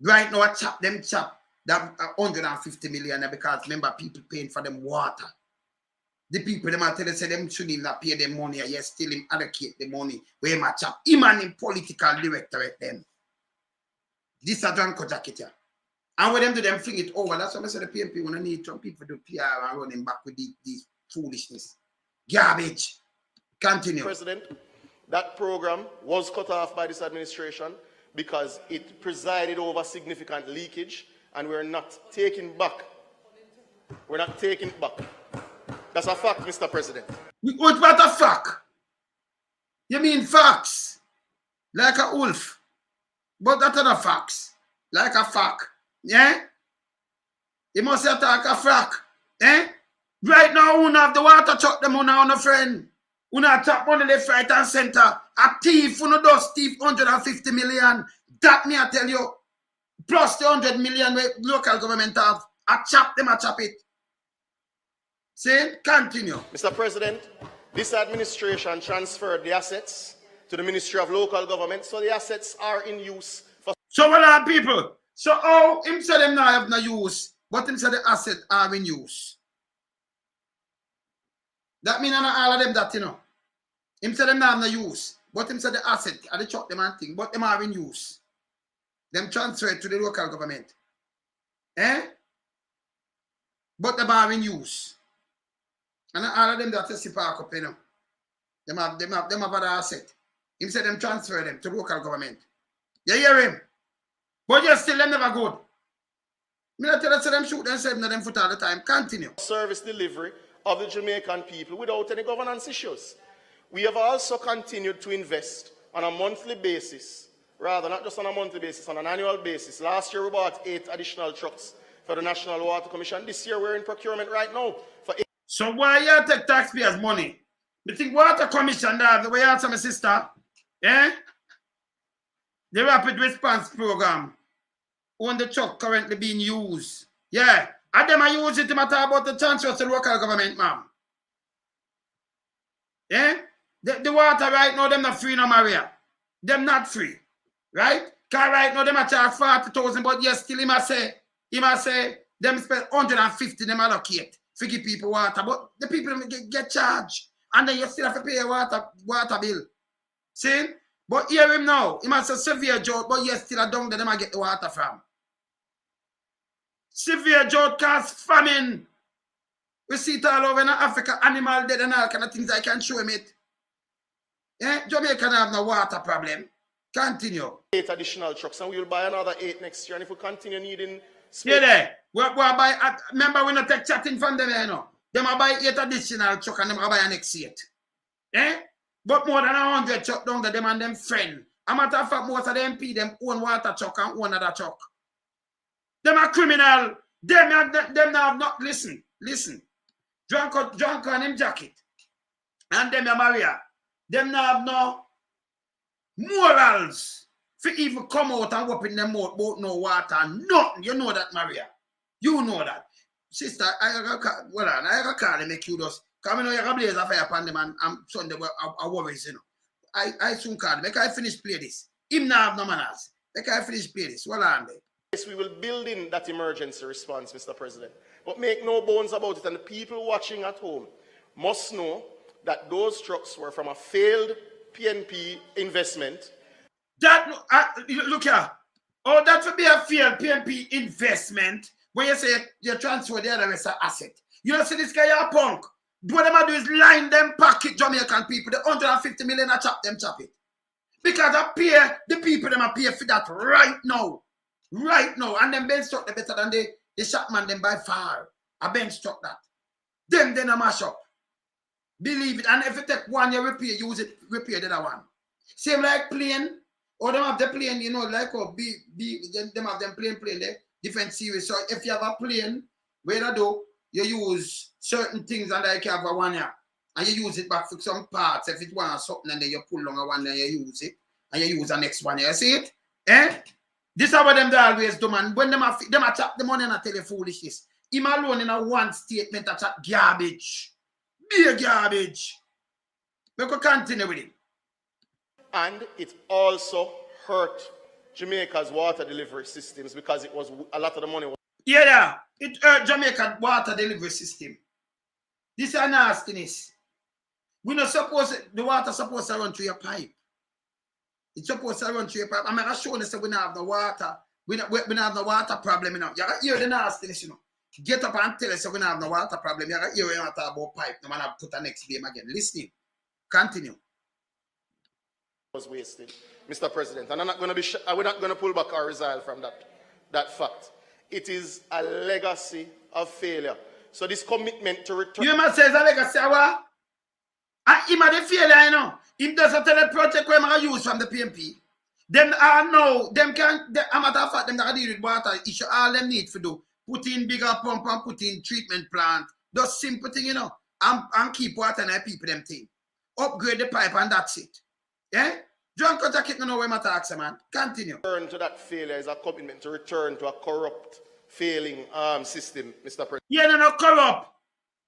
Right now, them chop that 150 million because remember people paying for them water. The people them are telling say them shouldn't not pay them money, yes, still him allocate the money where him a chop. Him and him political directorate them. This is a drunk jacket here. And when them do them fling it over, that's why I say the PMP when I need some people to PR and running back with this. foolishness. Garbage. Continue. President, that program was cut off by this administration because it presided over significant leakage, and we're not taking back. We're not taking it back. That's a fact, Mr. President. What a fact? You mean facts? Like a wolf. But that's not a facts. Like a fact. Yeah? You must attack a fact. Eh? Right now, we have the water truck them on a friend. We have top money left, right, and center. A thief, we does thief 150 million. That me, I tell you. Plus the 100 million local government have. I chop them, I chop it. See? Continue. Mr. President, this administration transferred the assets to the Ministry of Local Government, so the assets are in use for... So what are people? So how him say them now have no use, but him say the assets are in use. That means not all of them that, you know. Him say them now have no use, but him say the asset, and they chuck them and thing, but them are in use. Them transferred to the local government. Eh? But them are in use. And all of them that is park up, you know. Them have other asset. Him say them transfer them to local government. You hear him? But you still them never good. Me not tell them shoot themselves in them foot all the time. Continue. Service delivery of the Jamaican people without any governance issues. We have also continued to invest on a monthly basis, rather not just on a monthly basis, on an annual basis. Last year we bought 8 additional trucks for the National Water Commission. This year we're in procurement right now for 8. So why you take taxpayers' money? You think Water Commission that the way you answer my sister? Eh? The Rapid Response Program on the truck currently being used. Yeah. And them are using it to matter about the transfer to the local government, ma'am. Yeah? The water right now, them not free no Maria. Them not free. Right? Because right now, them are charge 40,000, but yes, still he must say, them spend 150, them allocate to give people water. But the people get charged. And then you still have to pay a water bill. See? But hear him now. He must have severe drought, but yes, still a down there, them I get the water from. Severe drought cause famine. We see it all over in Africa, animal dead and all kind of things. I can show him it. Yeah? Jamaica have no water problem. Continue. 8 additional trucks, and we will buy another 8 next year. And if we continue needing space... Yeah, there. We buy, remember, we not take chatting from them, you know. Them will buy 8 additional truck and them will buy an next 8. Eh? But more than 100 truck down to them and them friend. A matter of fact, most of them MP, them own water truck and own other truck. Them are criminal. Them have not, listen. Drunk on him jacket. And them are Maria. Them now have no morals for even come out and open them mouth about no water. Nothing. You know that, Maria. You know that. Sister, I gotta call and make you just come in, you gotta blaze a fire upon them and Sunday I worries, you know. I soon call them. Make I finish play this. Him now have no manners. Make I finish play this. Well on there. Yes, we will build in that emergency response, Mr. President. But make no bones about it, and the people watching at home must know that those trucks were from a failed PNP investment. That, look here. Oh, that would be a failed PNP investment when you say you transfer the other rest of asset. You know, see this guy a punk. What them do is line them pocket Jamaican people. The 150 million, I chop it. Because I pay, the people them are pay for that right now. Right now. And them bench struck the better than the shopman them by far. I bench struck that. Them then a mash up. Believe it. And if you take one, you repair, use it, repair the other one. Same like plane. Or them have the plane, you know, like oh, them have them plane there, different series. So if you have a plane, where you do, you use certain things and like you have a one year. And you use it back for some parts. If it wants something and then you pull on a one, then you use it. And you use the next one. You see it? Eh? This is what them they always do, man. When them a chop the money and I tell you foolishness. Him alone in a one statement a chat garbage. Be garbage. We could continue with it. And it also hurt Jamaica's water delivery systems because it was a lot of the money. Yeah. It hurt Jamaican water delivery system. This is a nastiness. We not suppose the water supposed to run through your pipe. It's supposed to run through your pipe. I'm not sure that we don't have the water. We don't have the water problem, you know. You hear the nastiness, you know. get up and tell us we're going to have no water problem. You're going to talk about pipe. No man have put a next game again. Listening. Continue. Was wasted, Mr. President, and I'm not going to be. We're not going to pull back our resolve from that fact. It is a legacy of failure. So this commitment to return. You must say it's a legacy of what? And him are the failure, you know. Him doesn't tell the project where I use from the PMP. Them know them can. A matter of fact, them that deal with water issue. All them need to do put in bigger pump and put in treatment plant. Those simple thing, you know. And keep water and people them thing. Upgrade the pipe and that's it. Yeah? John Kotakit no know where my tax, man. Continue. Return to that failure is a commitment to return to a corrupt, failing system, Mr. President. Yeah, no corrupt.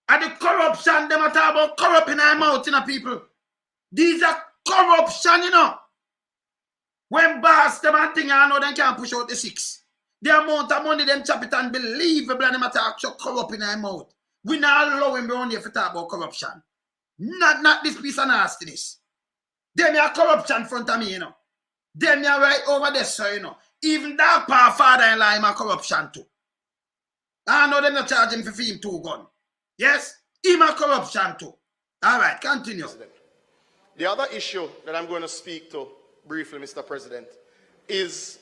And the corruption, them are talking about corrupting our mouth, you know, people. These are corruption, you know. When boss them and thing, I know they can't push out the 6. The amount of money them chop it unbelievable and them attack so corrupt in our mouth. We not allow him around here to talk about corruption. Not this piece of nastiness. Them are corruption in front of me, you know. Them are right over there, sir, you know. Even that power father-in-law him a corruption too. I know them not charge him for him 2 guns. Yes? Him a corruption too. All right, continue. The other issue that I'm going to speak to briefly, Mr. President, is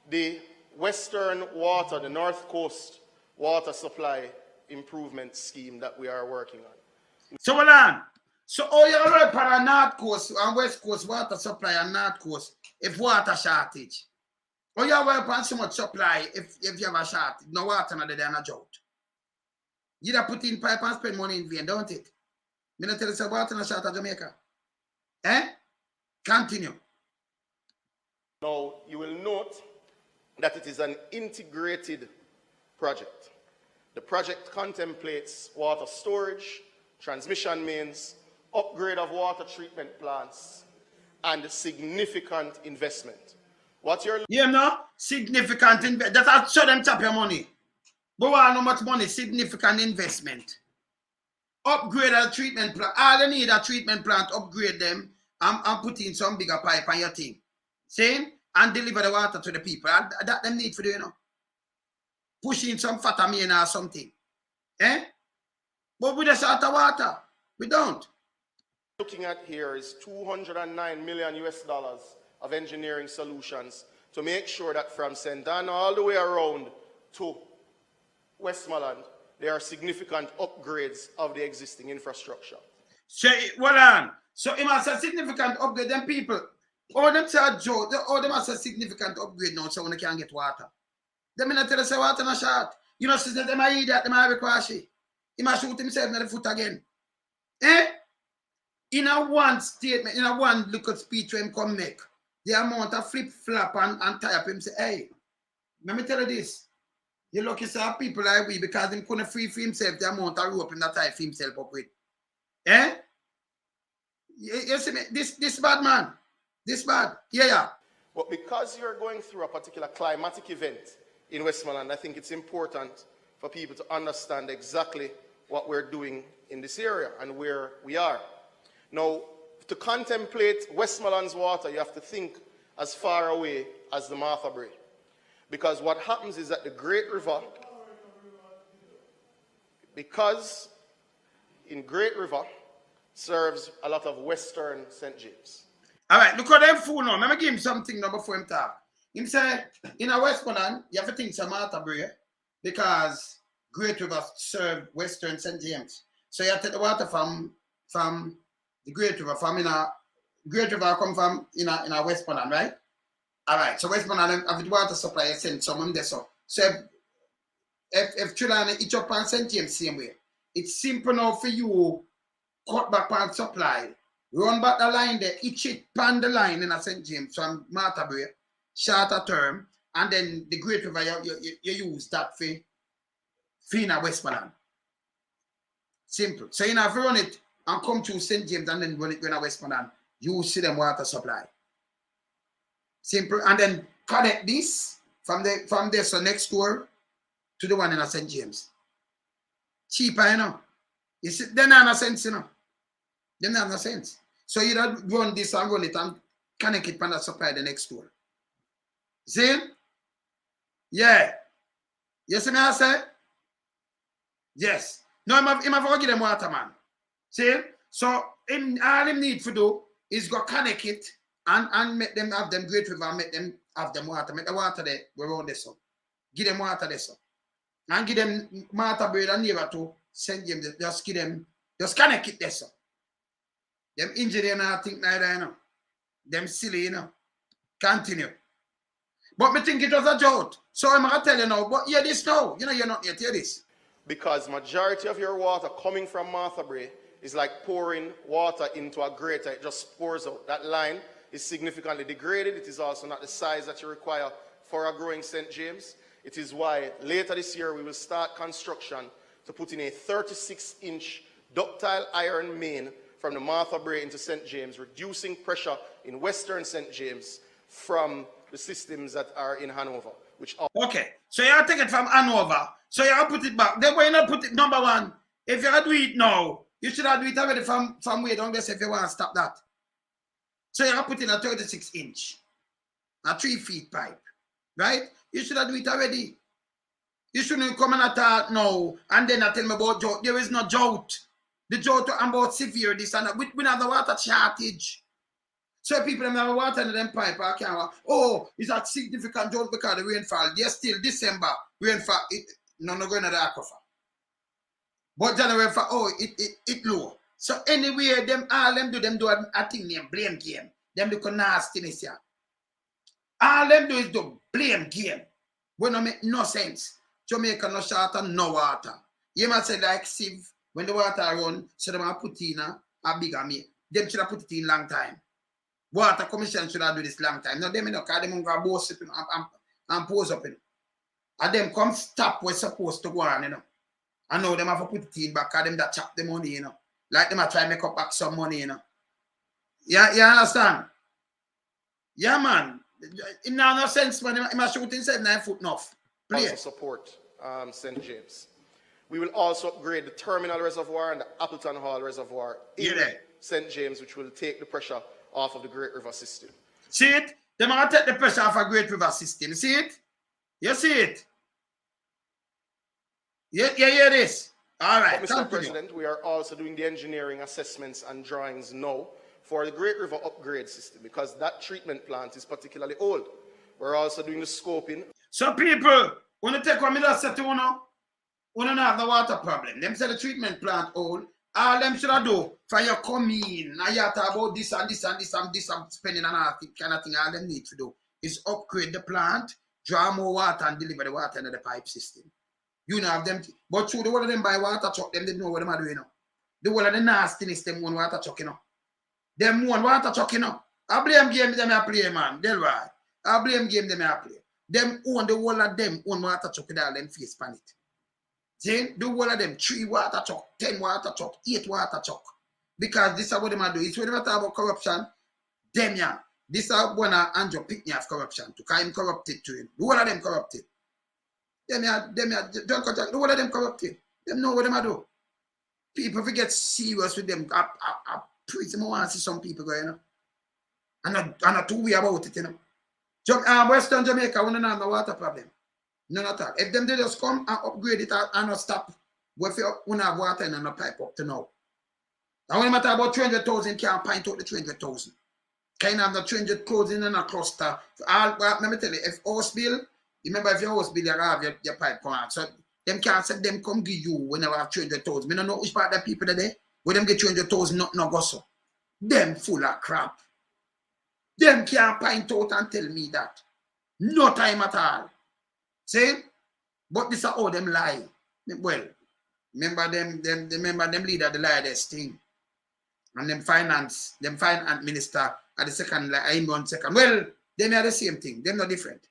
the Western water, the North Coast water supply improvement scheme that we are working on. So, hold on. So, all you work on the North Coast and West Coast water supply and North Coast if water shortage. Or you work on so much supply if you have a shortage. No water, no there, no drought. You da put in pipe and spend money in vain, don't it? Me not tell you say water no short of Jamaica. Eh? Continue. Now, you will note that it is an integrated project. The project contemplates water storage, transmission mains, upgrade of water treatment plants, and significant investment. What you're yeah, no? Significant investment. That's how them tap your money. But why how much money? Significant investment. Upgrade a treatment plant. All they need a treatment plant, upgrade them, and put in some bigger pipe on your thing. See? And deliver the water to the people. And that them need for do, you know. Push in some fatter main or something. Eh? But we just out of water. We don't. Looking at here is $209 million of engineering solutions to make sure that from St. Anna all the way around to Westmoreland, there are significant upgrades of the existing infrastructure. So, hold on. So, it must have significant upgrade. Them people, all them say, Joe, all them must have significant upgrade now so when they can't get water. Them not tell us water no short. You know, since them are idiot, them are requashy. He must shoot himself in the foot again. Eh? In a one statement, in a one little speech when him come make, the amount of flip-flap and tie up him say, hey, let me tell you this. You lucky say people like we because him couldn't free for himself the amount of rope him that tie for himself up with. Eh? You see me? This bad man. This bad. Yeah. But because you're going through a particular climatic event in Westmoreland, I think it's important for people to understand exactly what we're doing in this area and where we are. Now, to contemplate Westmoreland's water, you have to think as far away as the Martha Brae. Because what happens is that the Great River, because in Great River serves a lot of Western St. James. All right, look at them fool now. Let me give him something now before him talk. Him say, in a Westmoreland, you have to think some Martha Brae because Great River serve Western St. James. So you have to take the water from the Great River, from in a Great River come from in a Westmoreland, right? All right, so Westmoreland have the water supply send some of them there. So if Trinidad each up on St. James same way, it's simple now for you cut back on supply, run back the line there, each it pan the line in a St. James from Martha Brae, shorter term, and then the Great River you use that for in a Westmoreland. Simple. So you have to run it and come to St. James and then run it in a Westmoreland. You see them water supply. Simple. And then connect this from there so next door to the one in a St. James. Cheaper, you know. You see, they don't have no sense, you know. They don't have no sense. So you don't run this and run it and connect it from the supply the next door. See? Yeah. You see me I say? Yes. No, him have to give them water, man. See? So all him need to do is go connect it and make them have them Great River, make them have them water. Make the water there around this so. Give them water there so. And give them water bread and never to St. James. Just give them, just connect it there so. Them engineer and think neither, you know. Them silly, you know. Continue. But me think it was a drought. So I'm going to tell you now, but hear this now. You know, you're not yet hear this. Because majority of your water coming from Martha Brae is like pouring water into a grater. It just pours out. That line is significantly degraded. It is also not the size that you require for a growing St. James. It is why later this year we will start construction to put in a 36-inch ductile iron main from the Martha Brae into St. James, reducing pressure in Western St. James from the systems that are in Hanover. Okay, so you take it from Hanover, so you put it back. Then why you not put it, number one, if you do it now, you should have do it already from way down there if you want to stop that. So you put in a 36-inch, a 3-feet pipe, right? You should have do it already. You shouldn't come and attack now and then tell me about drought. There is no drought. The drought are about severe this and that. We have the water shortage. So people have water in them pipe. Oh, it's a significant drought because of the rainfall. There's still December rainfall. No going to the aquifer. But January for it low. So anyway, all them do a thing named blame game. Them do nastiness here. All them do is do blame game. When no make no sense. Jamaica no short and no water. You must say like sieve when the water run, so they might put in a bigger me. Them should have put it in long time. Water Commission should have do this long time. Now them no because them go boss up and pose up in. And them come stop what's supposed to go on, you know. And now them have to put it in back because them that chop the money, you know. Like them are trying to make up back some money, you know. Yeah, you understand? Yeah, man. It now no sense, man. He must shoot inside 9 foot enough. Also support St. James. We will also upgrade the Terminal Reservoir and the Appleton Hall Reservoir in St. James, which will take the pressure off of the Great River system. See it? They might take the pressure off a Great River system. See it? You see it? Yeah, hear this. All right. But Mr. President, we are also doing the engineering assessments and drawings now for the Great River upgrade system because that treatment plant is particularly old. We're also doing the scoping. So people, when you take what me just said to you now, we don't have the water problem. Them say the treatment plant old. All them should have do for you come in and you talk about this and this and this and this and spending and all that kind of thing. All them need to do is upgrade the plant, draw more water and deliver the water into the pipe system. You know have them, but through the one of them buy water truck, them they know what them are doing now. The one of the nastiness them one water truck, you know. Them one water truck, you know. I blame game them I play, man. They're right. I blame game them I play. Them own the whole of them own water truck with all them face pan it. See, the whole of them 3 water truck, 10 water truck, 8 water truck. Because this is what them are doing. It's when they talk about corruption, them yeah. This is one of Andrew Pickney of corruption to kind of corrupted to him. The whole of them corrupted. Them don't contract. The whole of them corrupted. Them know what them are do. People forget serious with them. I pretty much want to see some people going, you know. I'm not too weird about it, you know. Western Jamaica, we don't have no water problem. None at all. If them they just come and upgrade it and not stop, we don't have water and no pipe up to now. And when I talk about 300,000, can't pint out the 300,000. Kind of the 300,000 in a cluster. Let me tell you, if house bill, remember if your house bill, you have your pipe come out. So them can't say them come give you when you have 300,000. I don't know which part of the people today, where them get 300,000, not no go so. Them full of crap. Them can't pint out and tell me that. No time at all. See? But this is how them lie. Well, remember them leader the lie this thing. And them finance minister at the second lie, 1 second. Well, them are the same thing. Them not different.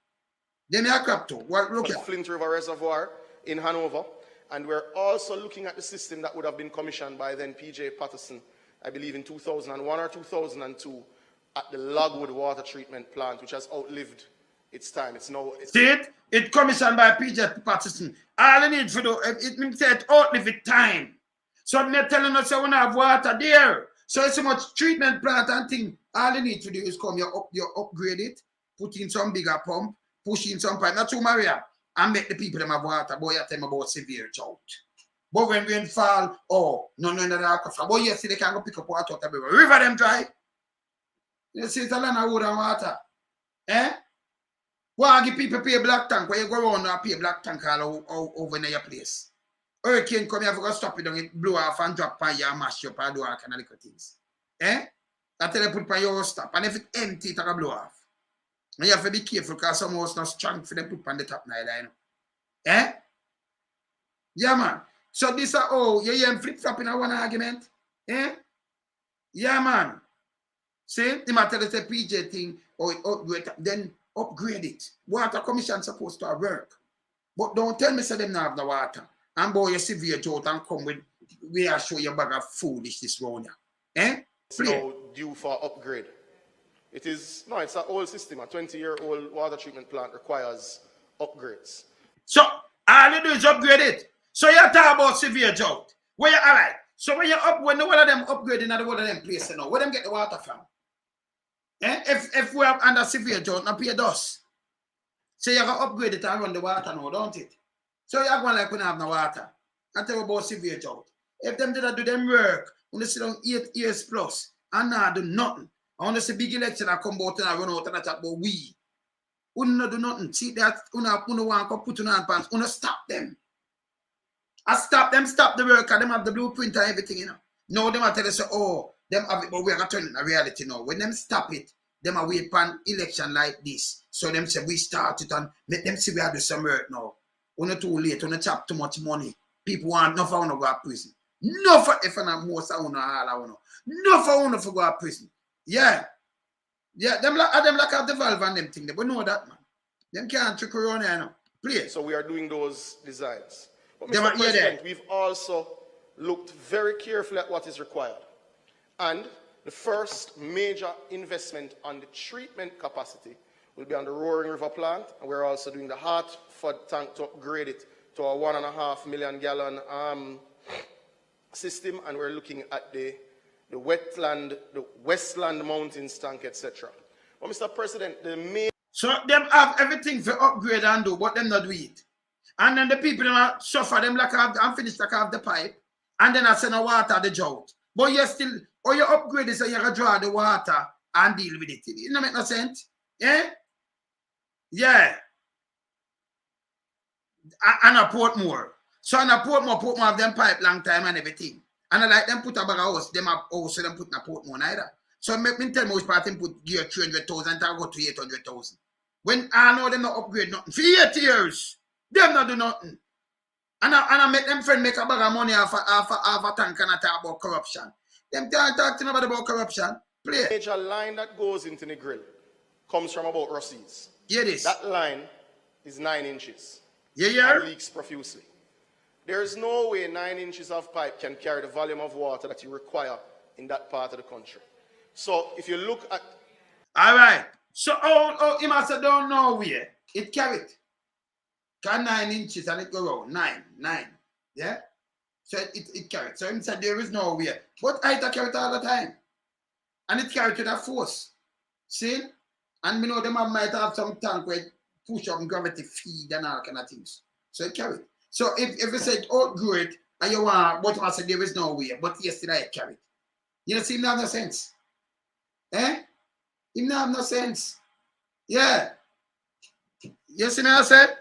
Them are crap too. Well, look at Flint River Reservoir in Hanover. And we're also looking at the system that would have been commissioned by then PJ Patterson, I believe in 2001 or 2002, at the Logwood Water Treatment Plant, which has outlived its time. See it? It commissioned by PJ Patterson. All I need to do, it means it outlived its time. So they're telling us that we don't have water there. So it's so much treatment plant and thing. All you need to do is come, you upgrade it, put in some bigger pump, push in some pipe, not too Maria, and make the people them have water. Boy, you tell me about severe drought. But when rain fall, oh, no, that aquifer. But you see, they can go pick up water out everywhere. River them dry. You see, it's a land of wood and water. Eh? Why give people pay black tank where you go around and pay black tank all over in your place? Hurricane come here, go stop it down, it blow off and drop on you and mash you up and do all kind of little things. Eh? That's tell you put on your stop. And if it's empty, it will blow off. And you have to be careful because some house not strong for them put on the top neither. Eh? Yeah, man. So this is you hear him flip-flop in one argument. Eh? Yeah, man. See? They might tell us a PJ thing or then upgrade it. Water Commission supposed to work. But don't tell me say them not have the water. And boy, you severe drought and come with we are show you a bag of foolishness round here. Eh? It's now due for upgrade. It's an old system. A 20-year-old water treatment plant requires upgrades. So all you do is upgrade it. So you talk about severe drought. Where you alright? So when the one of them upgrading and the one of them place, where them get the water from? Eh? If we have under severe drought, not pay dust. So you have to upgrade it and run the water now, don't it? So you have one like we don't have no water. I tell you about severe drought. If them did not do them work, when they sit down 8 years plus and not do nothing, I want to see big election that come out and run out and talk about we. We not do nothing. See that we want to put on our pants. We stop them. I stop the work and them have the blueprint and everything, Now them I tell us, them have it, but we are going to turn it in reality now. When them stop it, them are wait for an election like this. So them say we start it and let them see we have do some work now. We're not too late, we're not chop too much money. People want enough for to go to prison. No for if I'm most I want to all I want to. No for want to go to prison. Yeah. Yeah, them like have the valve and them thing. They know that, man. Them can't trick around here now. Please. So we are doing those designs. But Mr. President, we've also looked very carefully at what is required. And the first major investment on the treatment capacity will be on the Roaring River plant. And we're also doing the Hartford tank to upgrade it to a 1.5 million gallon system. And we're looking at the Westland mountains tank, etc. But Mr. President, the main... So them have everything for upgrade and do, but them not do it. And then the people them suffer, them like have finished like have the pipe, and then I send the water the drought. But you still, or you upgrade it so you can draw the water and deal with it. It don't make no sense. Yeah? Yeah. And a Portmore. So in a Portmore have them pipe long time and everything. And I like them put a bag of house, them have also them put in a Portmore neither. So make me tell me which part them put gear 300,000 and go to 800,000. When I know them not upgrade nothing. For 8 years. Them not do nothing. And I make them friend make a bag of money off a tank and I talk about corruption. Them talk to me about corruption. Play. The major line that goes into the grill comes from about Rossi's. Yeah, this. That line is 9 inches. Yeah. And leaks profusely. There is no way 9 inches of pipe can carry the volume of water that you require in that part of the country. So if you look at... All right. So, you must have don't know where. It carried. 9 inches and it go around. 9. Yeah? So it carried. So he said there is no way. But I carry it all the time. And it carried to that force. See? And we know them might have some tank where it push up gravity feed and all kind of things. So it carried. So if you say outgrow it and you want, but I said there is no way. But yesterday it carried. You know, see, it have no sense. Eh? It have no sense. Yeah. You see what I said?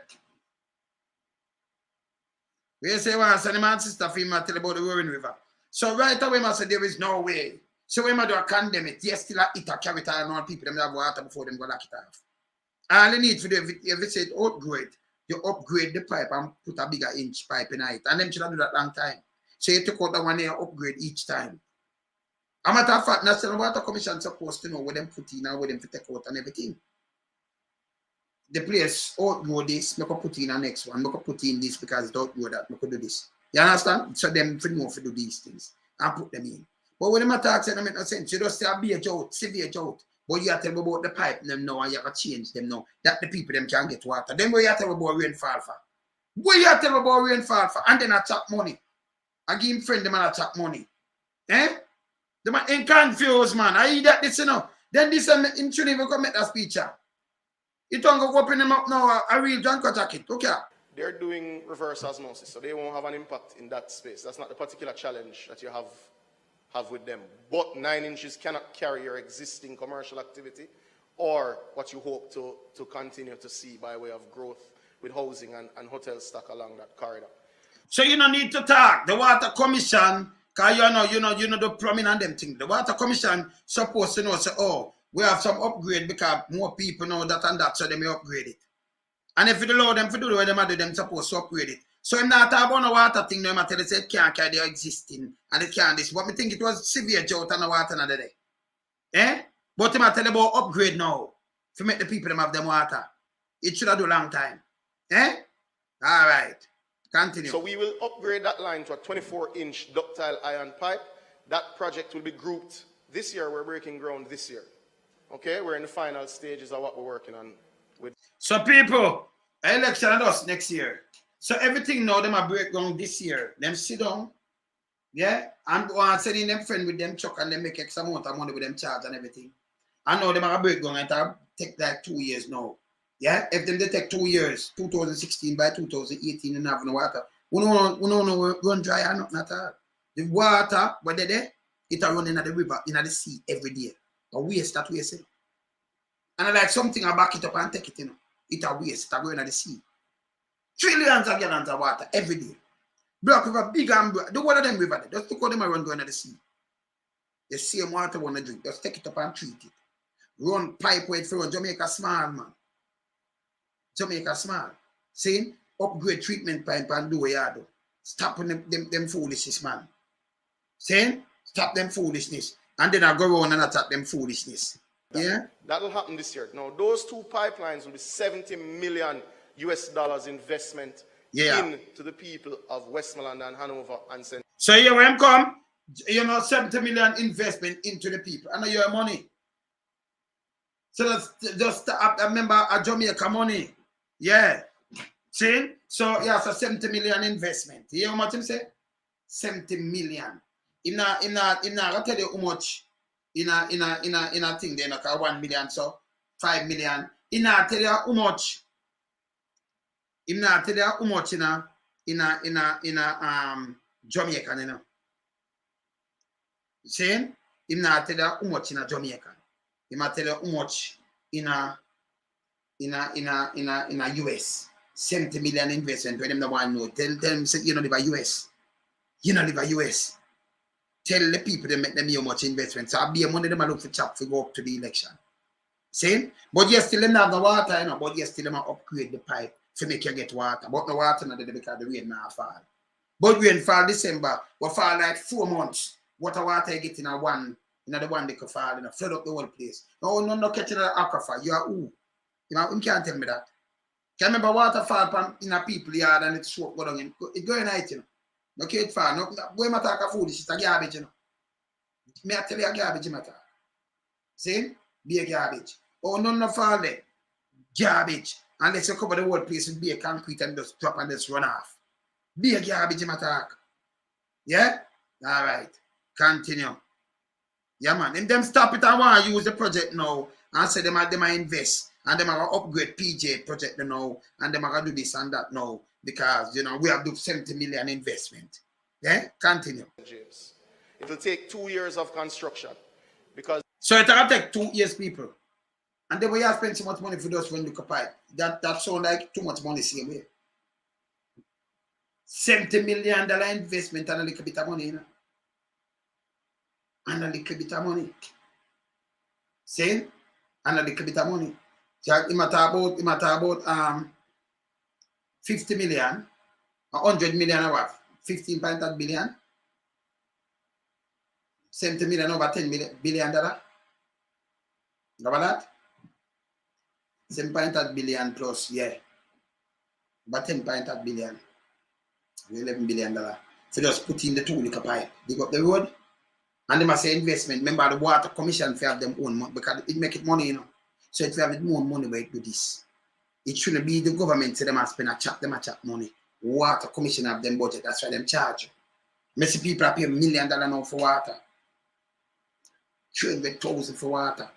We say, well, send my sister for him to tell about the Roaring River. So right away, I said, there is no way. So when I do a condemn it, yes, still it a carry it on people, them have water before them go lock it off. All you need to do, if you say upgrade, you upgrade the pipe and put a bigger inch pipe in it. And them should have do that long time. So you take out the one year upgrade each time. A matter of fact, National Water Commission supposed to know what them put in and what them to take out and everything. The place outgrow this, make a put in the next one, make a put in this because it outgrow that, make a do this. You understand? So them for know to do these things and put them in. But when them attacks, it don't make no sense. You just say be a drought, severe drought. But you have to tell about the pipe them now and you have to change them now. That the people them can get water. Then where you have to tell about rainfall for. Where you have to tell about rainfall for. And then I chop money. I give him friend them and I chop money. Eh? The man ain't confused, man. I hear that this, Then this him shouldn't even come make that speech. You don't go open him up now, a real John jacket. Okay. they're doing reverse osmosis, so they won't have an impact in that space. That's not the particular challenge that you have with them. But 9 inches cannot carry your existing commercial activity or what you hope to continue to see by way of growth with housing and hotel stock along that corridor. So you don't need to talk. The Water Commission, because you know the plumbing and them things. The Water Commission supposed to know, say, oh, we have some upgrade because more people know that and that, so they may upgrade it. And if you allow them to do the way they do, them supposed to upgrade it. So I'm not talking about the water thing, no matter they say it can't carry their existing and it can't this. But I think it was severe drought on the water another day. Eh? But I'm tell about upgrade now to make the people them have them water. It should have do a long time. Eh? All right. Continue. So we will upgrade that line to a 24-inch ductile iron pipe. That project will be grouped this year. We're breaking ground this year. Okay? We're in the final stages of what we're working on. So people, election at us next year. So everything now them a break ground this year. Them sit down, yeah, and go and send in them friend with them truck and them make X amount of money with them charge and everything. And now them a break ground and it take like 2 years now. Yeah, if them they take 2 years, 2016 by 2018 and have no water, we don't run dry or nothing at all. The water, what they there, it a run in the river, in the sea every day. A waste that waste. And I like something I back it up and take it, you know. It a waste, it a go in the sea. Trillions of gallons of water every day. Black River, big and the one of them river there. Just look how them run going to the sea. The same water want to drink. Just take it up and treat it. Run pipe where it for Jamaica small, man. Jamaica small. See? Upgrade treatment pipe and do what you do. Stop them foolishness, man. See? Stop them foolishness. And then I go around and attack them foolishness. Yeah? That'll happen this year. Now, those 2 pipelines will be $70 million investment into the people of Westmoreland and Hanover and St. So here when come, you know, 70 million investment into the people. I know your money. So that's just a member of Jamaica money. Yeah. See? So he has a 70 million investment. You hear how much him say? 70 million. He not gonna tell you how much in a thing they knock 1 million, so 5 million. He not tell you how much. He not tell you how much in a Jamaica, you know. See? He not tell you how much in a Jamaica. He might tell you how much in a US. 70 million investment when them the one know. Tell them say you know live a US. You know live a US. Tell the people they make them how much investment. So I'll be a money them look for chap to go up to the election. See? But yes, still them have the water, you know, but yes, still them upgrade the pipe to make you get water. But no water not there because the rain now fall. But rain fall December, will fall like 4 months. What water you get in the one they could fall, you know, flood up the whole place. No catching an aquifer. You are who? You know, you can't tell me that. Can remember water fall in a people yard and it's soak go down in. It go in night, you know. No kid fall. No, when I talk of food, it's a garbage, you know. Me I tell you a garbage matter. See? Be a garbage. Oh, no fall there. Garbage. Unless you cover the whole place with be a concrete and just drop and just run off. Be a garbage matter. Yeah? Alright. Continue. Yeah, man. And them stop it and want to use the project now and say them invest. And them are upgrade PJ project now, and them are do this and that now because you know we have do 70 million investment. Yeah, continue. James, it will take 2 years of construction because so it will take 2 years, people, and then we have spent so much money for those when you pipe. That sound like too much money same way. $70 million investment and a little bit of money, you know, and a little bit of money. See, and a little bit of money. It matter about 50 million, 100 million or what? 15.8 billion. 70 million over $10 billion. Remember that? 7.8 billion plus, yeah. About 10.8 billion. $11 billion. So just put in the 2 little pipe. Dig up the road. And they must say investment. Remember the water commission for have them own money because it make it money, you know. So if you have more money where it do this. It shouldn't be the government say them a spend a chap money. Water commission have them budget, that's why them charge. Many people are paying $1 million now for water. 300,000 for water.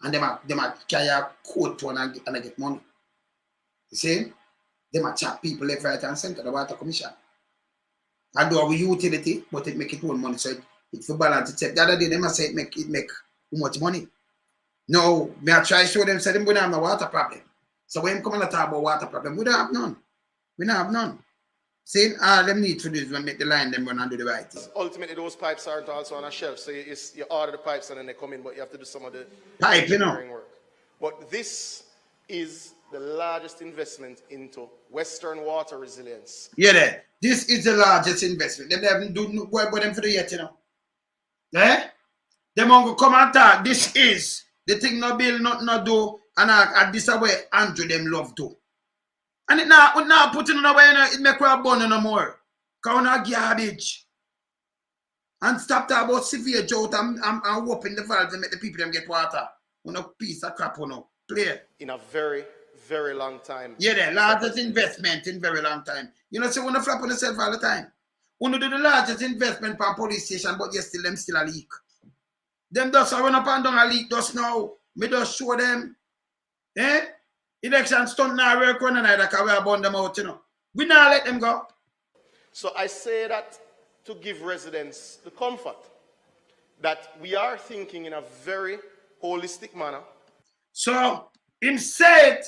And them a carry a coat to and get money. You see? Them a chop people left, right, and center, the water commission. And do our utility, but it make it own money. So it for balance itself. The other day, them say it make too much money. No, me I try show them, say them we don't have no water problem. So when come and talk about water problem, we don't have none. We don't have none. Saying them need to do is when make the line them run and do the right thing. Ultimately, those pipes aren't also on a shelf, so you order the pipes and then they come in, but you have to do some of the pipe, you know. Work. But this is the largest investment into Western water resilience. Yeah, there. This is the largest investment. They haven't do work with them for the yet, you know. Eh? Them won't go come and talk. This is the thing no bill, not do, and this is where Andrew them love to. And it now putting on away, it make we burn no more. Cause we garbage. And stop talking about severe drought and open the valves and make the people them get water. No piece of crap, no. Play. In a very, very long time. Yeah, the largest investment in very long time. You know, so when you flap on yourself all the time. When you do the largest investment per police station, but you still a leak. Them just run up and down a leak just now. Me just show them. Eh? Election stunt now work one another because we are burn them out, you know. We now let them go. So I say that to give residents the comfort that we are thinking in a very holistic manner. So, in said,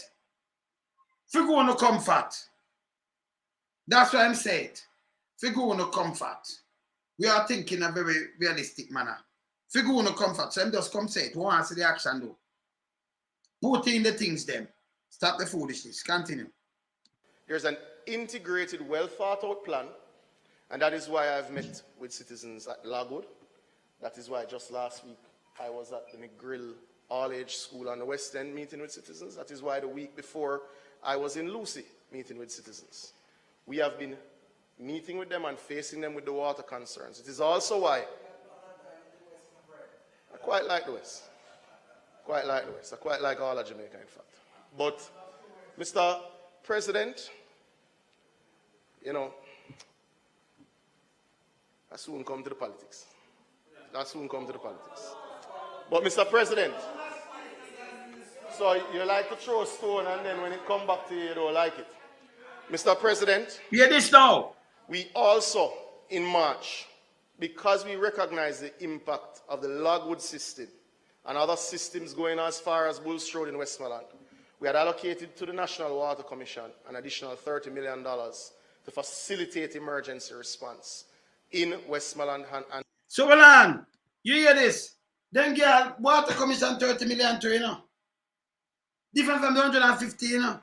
if we go on comfort, that's what I'm saying. If we go on comfort, we are thinking in a very realistic manner. If we go on comfort, so I'm just come say it, we want to see the action do. Put in the things them. Stop the foolishness. Continue. There's an integrated, well thought out plan, and that is why I've met with citizens at Lagwood. That is why just last week I was at the McGrill all-age school on the Westland meeting with citizens. That is why the week before I was in Lucy meeting with citizens. We have been meeting with them and facing them with the water concerns. It is also why I quite like the West. Quite like the West. I quite like all of Jamaica, in fact. But, Mr. President, you know, I soon come to the politics. I soon come to the politics. But, Mr. President, so you like to throw a stone and then when it comes back to you, you don't like it. Mr. President, hear this now. We also, in March, because we recognize the impact of the Lagwood system and other systems going as far as Bulls Road in Westmoreland, we had allocated to the National Water Commission an additional $30 million to facilitate emergency response in Westmoreland and so, Walan, you hear this? Then girl, Water Commission 30 million to, you know. Different from the 150, you know.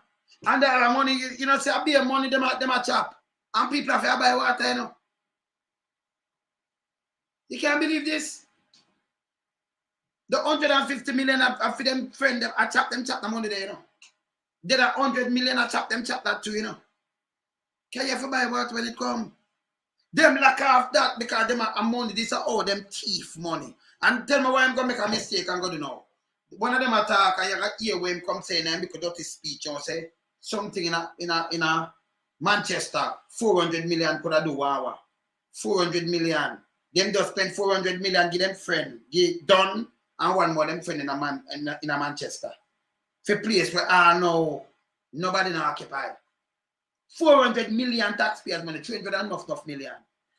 And there are money, you know, say a bit of money them a chop. And people have to buy water, you know. You can't believe this. The 150 million for them friend them, I chop the money there, you know. There are 100 million, I chop that too, you know. Can you ever buy water when it come? Them lack off that because them are money, this are all them thief money. And tell me why I'm gonna make a mistake and go to know. One of them attack and you got hear when him come saying and make a dirty speech or say something in a Manchester, 400 million could I do wow. 400 million. Them just spend 400 million, give them friend, get done, and one more them friend in a Manchester. For place where no, nobody now occupy. 400 million taxpayers money, 300 and enough million.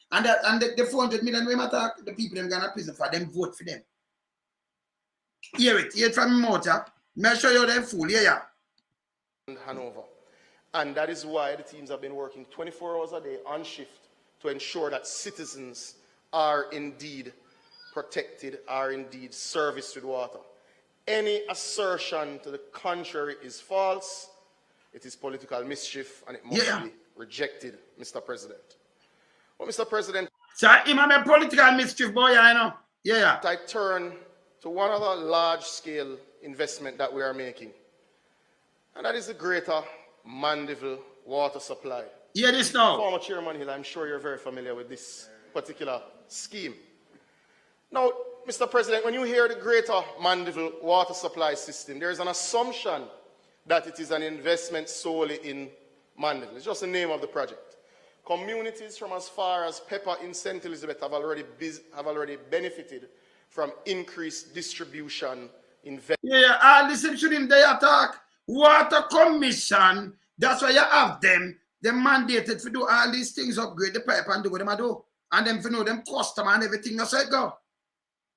And the 400 million we matter, the people them gonna prison for them vote for them. Hear it from me mouth, make sure you're them fool, yeah. Hanover. And that is why the teams have been working 24 hours a day on shift to ensure that citizens are indeed protected, are indeed serviced with water. Any assertion to the contrary is false. It is political mischief and it must be rejected, Mr. President. Well, Mr. President, so him a political mischief, boy, I know. Yeah. I turn to one other large-scale investment that we are making, and that is the greater Mandeville water supply. Hear this now. Former Chairman Hill, I'm sure you're very familiar with this particular scheme. Now, Mr. President, when you hear the greater Mandeville water supply system, there is an assumption that it is an investment solely in Mandeville. It's just the name of the project. Communities from as far as Pepper in St. Elizabeth have already benefited from increased distribution investment. Listen to him, they attack. Water Commission That's why you have them mandated to do all these things, upgrade the pipe and do what them do. And them to know them customer and everything, that's how it go.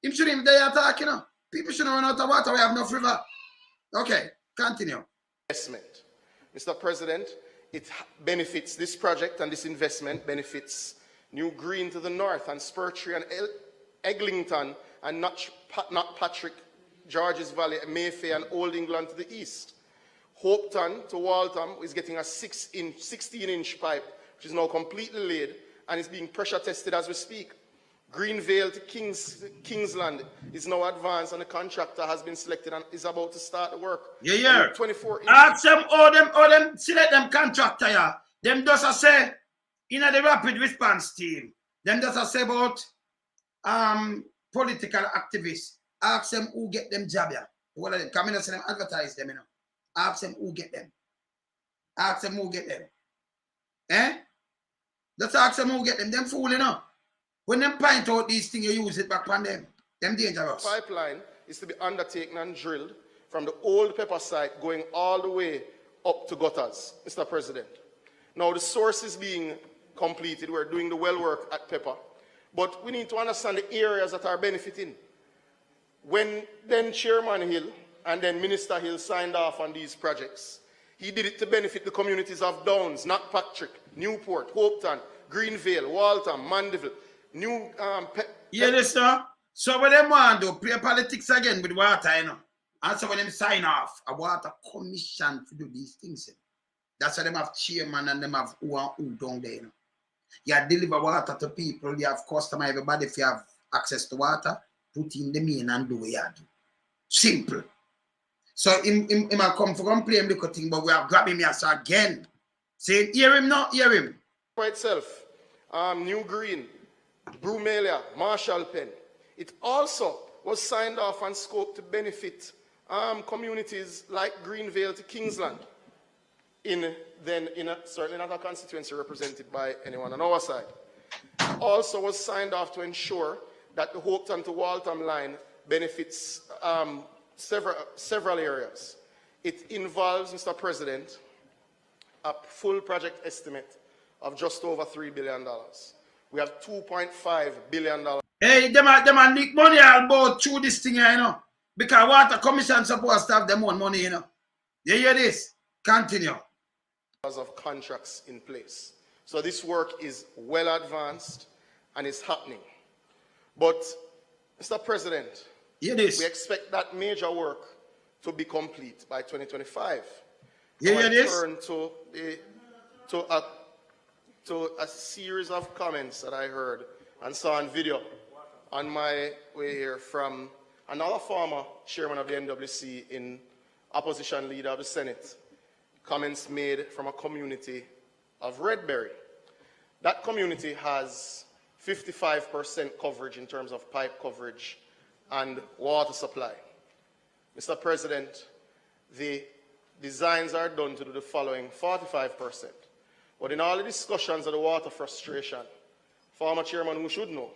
Him shouldn't even they attack, you know. People shouldn't run out of water, we have no river. Okay, continue. Investment. Mr. President, it benefits this project, and this investment benefits New Green to the north and Spurtree and Eglinton and not Patrick, Georges Valley, Mayfair and Old England to the east. Hopeton to Waltham is getting a 16-inch pipe, which is now completely laid and is being pressure tested as we speak. Greenvale to Kingsland is now advanced and the contractor has been selected and is about to start the work. Yeah. 24 ask them, all them, select them contractor, yeah. Them does a say, in the rapid response team, them does a say about political activists. Ask them who get them job, yeah. What are they? Come in and say them advertise them, you know. Ask them who get them. Ask them who get them. Eh? Let's ask them who get them. Them fool, you know. When them point out these things, you use it back on them. Them dangerous. Pipeline is to be undertaken and drilled from the old pepper site going all the way up to gutters, Mr. President. Now the source is being completed. We're doing the well work at Pepper. But we need to understand the areas that are benefiting. When then Chairman Hill and then Minister Hill signed off on these projects, he did it to benefit the communities of Downs, Knockpatrick, Newport, Hopeton, Greenvale, Waltham, Mandeville, sir. So what them want to do, play politics again with water, you know. And so when them sign off, a water commission to do these things. You know. That's why them have chairman and them have who and who down there, you know. You deliver water to people, you have customer, everybody, if you have access to water, put in the main and do what you do. Simple. So him might come for complain the thing, but we are grabbing me as again. Say, hear him, not hear him. For itself, New Green, Brumalia, Marshall Pen. It also was signed off and scoped to benefit communities like Greenvale to Kingsland, certainly not a constituency represented by anyone on our side. Also was signed off to ensure that the Hopeton to Waltham line benefits several areas. It involves, Mr. President, a full project estimate of just over $3 billion. We have $2.5 billion. Hey, them are nick money about through this thing, you know. Because water commission supposed to have them own money, you know. You hear this? Continue. Of contracts in place. So this work is well advanced and is happening. But, Mr. President, hear this. We expect that major work to be complete by 2025. You hear this? Turn to a series of comments that I heard and saw on video on my way here from another former chairman of the NWC in opposition leader of the Senate. Comments made from a community of Redberry. That community has 55% coverage in terms of pipe coverage and water supply. Mr. President, the designs are done to do the following 45%. But in all the discussions of the water frustration, former chairman who should know,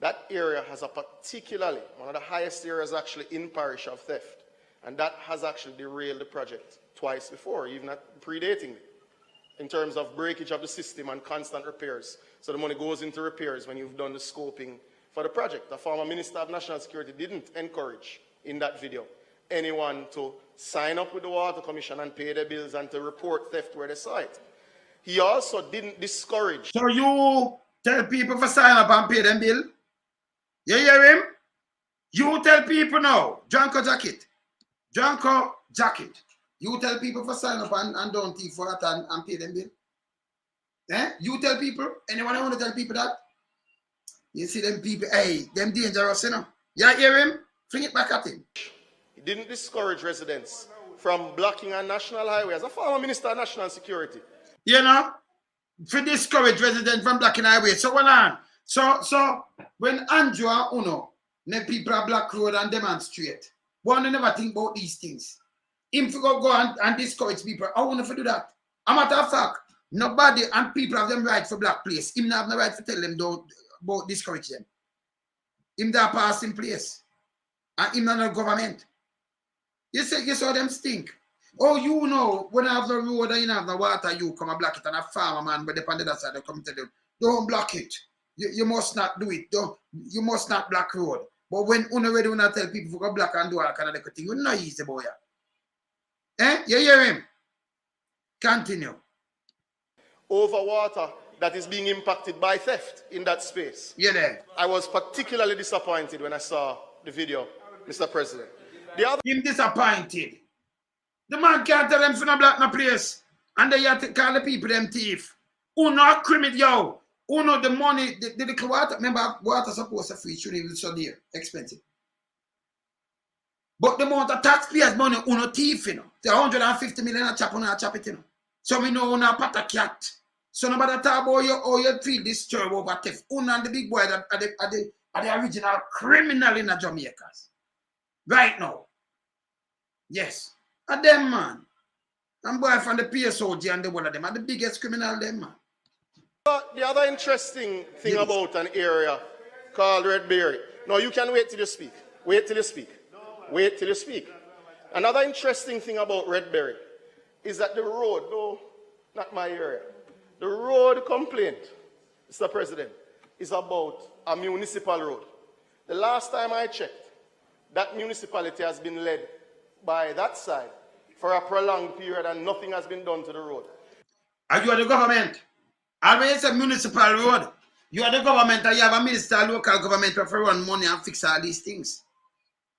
that area has a particularly, one of the highest areas actually in parish of theft. And that has actually derailed the project twice before, even predating it, in terms of breakage of the system and constant repairs. So the money goes into repairs when you've done the scoping for the project. The former Minister of National Security didn't encourage, in that video, anyone to sign up with the Water Commission and pay their bills and to report theft where they saw it. He also didn't discourage. So you tell people to sign up and pay them bill? You hear him? You tell people now, Janko Jacket. You tell people to sign up and don't thief for that and pay them bill? Eh? You tell people? Anyone want to tell people that? You see them people, hey, them dangerous, you know. You hear him? Fling it back at him. He didn't discourage residents from blocking a national highway as a former Minister of National Security. You know, to discourage residents from blocking highway. So hold on. So when Andrew and Uno, then people are block road and demonstrate, one never think about these things. Him to go and discourage people. I want to do that. A matter of fact, nobody and people have them right for black place. Him not have no right to tell them don't about discourage them. Him that pass in place. And him not no government. You saw them stink. Oh, you know, when I have the road and you have the water, you come and block it, and a farmer man, but on the other side, they come to them, don't block it. You must not do it. You must not block road. But when already when I tell people to go block and do all kind of thing, you're not easy, boy. Eh? You hear him? Continue. Over water that is being impacted by theft in that space. Yeah, there. I was particularly disappointed when I saw the video, Mr. President. Him disappointed. The man can't tell them to not block no place. And they have to call the people them thief. Who not criminal, yo. Who know the money, the little water. Remember, water supposed to free, shouldn't even so dear, expensive. But the amount of taxpayers' money, who no thief, you know. The 150 million a chop it, you know. So we know who not pat a cat. So nobody talk about you, or you feel disturbed over theft. Who not the big boy that are the original criminal in the Jamaicans. Right now. Yes. And them, man. And boy from the PSOG and the one of them are the biggest criminal, them, man. The other interesting thing about an area called Redberry. No, you can wait till you speak. Wait till you speak. Wait till you speak. Another interesting thing about Redberry is that the road, no, not my area, the road complaint, Mr. President, is about a municipal road. The last time I checked, that municipality has been led by that side for a prolonged period and nothing has been done to the road. Are you the government? Always a municipal road. You are the government and you have a minister, local government to run money and fix all these things.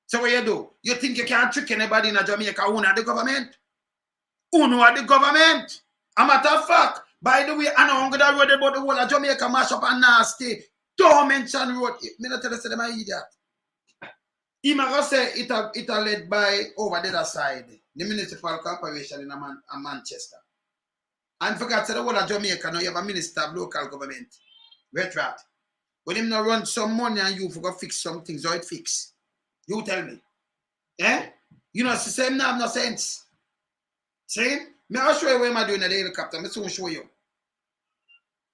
So what you do? You think you can't trick anybody in Jamaica who are the government? Who are the government? A matter of fact, by the way, I know I'm going to road about the whole of Jamaica mash up and nasty. Don't mention road. Me not tell you them I idiot. He might say it led by over the other side, the municipal corporation in Manchester. And forgot to the whole of Jamaica now you have a minister of local government. Drought. When him now run some money and you forgot fix some things, or it fix. You tell me. Eh? You know, it's the same now have no sense. See? Me I'll show you what I'm doing in the helicopter. Me soon show you.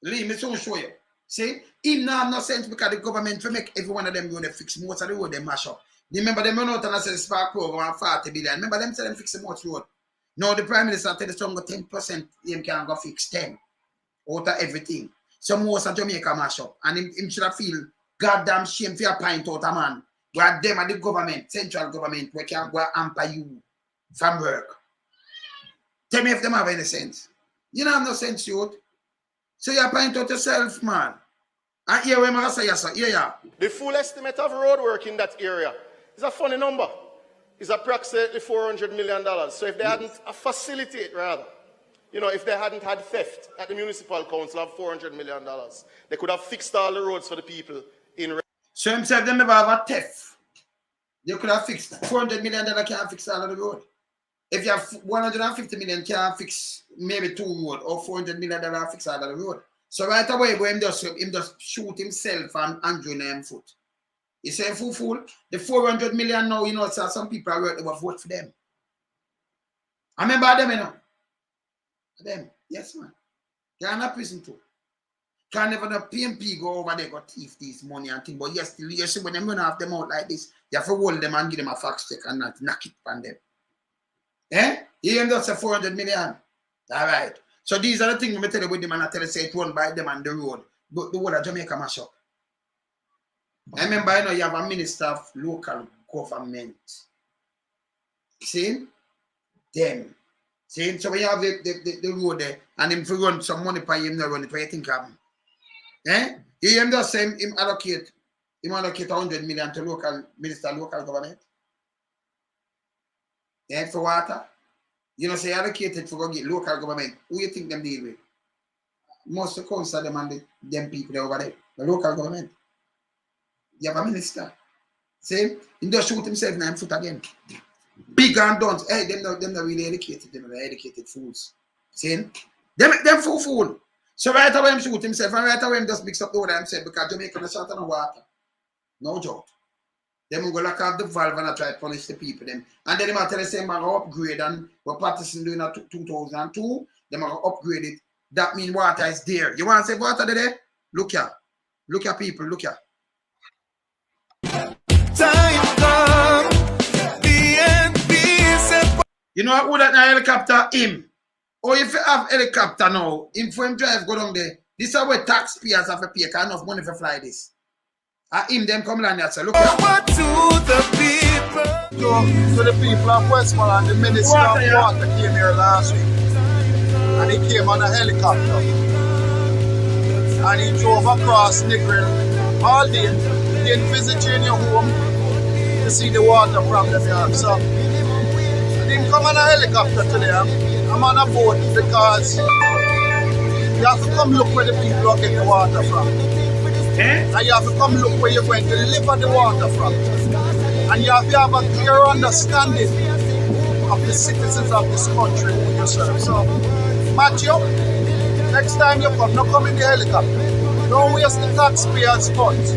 Lee, me soon show you. See? Him now have no sense because the government will make every one of them road they fix. Most of the road they mash up. Remember them run out and I said spark program 40 billion. Remember them say them fix the most road. Now the Prime Minister tell the some go 10%, him can go fix 10 out of everything. So most of Jamaica mash up. And him should have feel goddamn shame for your pint out of man. Where them are the government, central government, we can go hamper you from work. Tell me if them have any sense. You don't have no sense, youth. So you point out yourself, man. And here we must say, yes, sir. Yeah. The full estimate of road work in that area is a funny number. It's approximately $400 million. So if they hadn't facilitate, rather, you know, if they hadn't had theft at the municipal council of $400 million, they could have fixed all the roads for the people in. So himself, they never have a theft. They could have fixed $400 million can't fix all of the road. If you have 150 million, can't fix maybe 2 road, or $400 million fix all of the road. So right away, when him just shoot himself and Andrew name foot. He say, fool, the 400 million now, you know, so some people are working to vote for them. I remember them, you know. Them, yes, man. They're in a prison too. Can never the PMP go over there, go thief this money and thing. But yes, still, you see, when they run off them out like this, you have to hold them and give them a fax check and not knock it on them. Eh? You end up say 400 million. All right. So these are the things we tell you with them and I tell you say it run by them on the road. But the whole of Jamaica mash up. I remember, you know, you have a minister of local government. See? Them. See? So when you have the road there, and him to run some money for him, not run it, what you think of him? Eh? Him just say him allocate 100 million to local minister of local government. Eh? For water. You know, say allocated for go get local government. Who you think them deal with? Most of the council them and them people there over there. The local government. You have a minister. See? He just shoot himself in the foot again. Big and done. Hey, them not really educated. Them are educated fools. See? Them fool. So right away him shoot himself and right away him just mix up the order himself because Jamaica is short on water. No joke. Them go lock off the valve and I try to punish the people them. And then they might tell the same man go upgrade and what Patterson doing in 2002, they might upgrade it. That means water is there. You want to say water there? Look here. Look here, people, look here. You know who that helicopter? Him. Or if you have helicopter now, him for him drive go down there. This is where taxpayers have to pay enough money for fly this. Him them come land and say, look at to the people. To the people of Westland, the Minister of Water came here last week. And he came on a helicopter. And he drove across Negril all day. He didn't visit you in your home to see the water problem you have. So I didn't come on a helicopter today. I'm on a boat because you have to come look where the people are getting the water from. And you have to come look where you're going to deliver the water from. And you have to have a clear understanding of the citizens of this country who you serve. So, Matthew, next time you come, don't come in the helicopter. Don't waste the taxpayers' funds.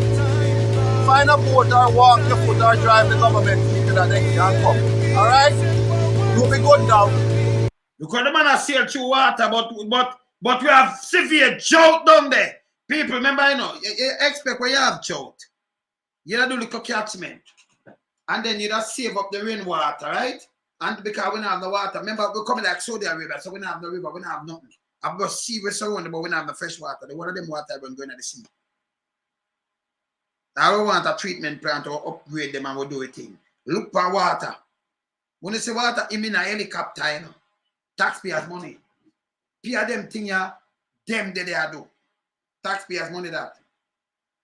Find a boat or walk your foot or drive the government vehicle and then you can come. Alright? You'll be good now. Because the man has sailed through water, but we have severe drought down there. People, remember, you know, you expect when you have drought, you do little catchment. And then you just save up the rainwater, right? And because we don't have no water, remember, we're coming like Saudi Arabia, so we don't have no river, we don't have nothing. I've got sea we're surrounded, but we don't have no fresh water. The one of them water going to the sea. I don't want a treatment plant or upgrade them and we'll do a thing. Look for water. When you say water, you mean a helicopter, you know. Taxpayers' money. Pay them thing, yeah, them they do. Taxpayers' money that.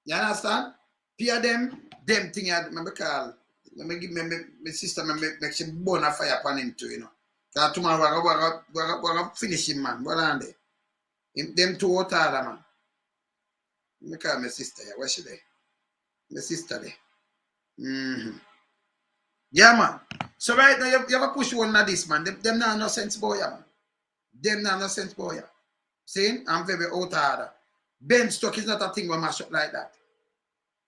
You understand? Pay them thing, yeah, remember Carl. Let me give my sister, make she burn a fire upon him too, you know. Because tomorrow we're going to finish him, man. What are they? Them two water, man. Let me call my sister here. Where's she there? My sister there. Yeah, man. So right now, you have to push one of this, man. Them not no sense boy, man. Them not no sense boy. See? I'm very out order. Ben stock is not a thing when mash up like that.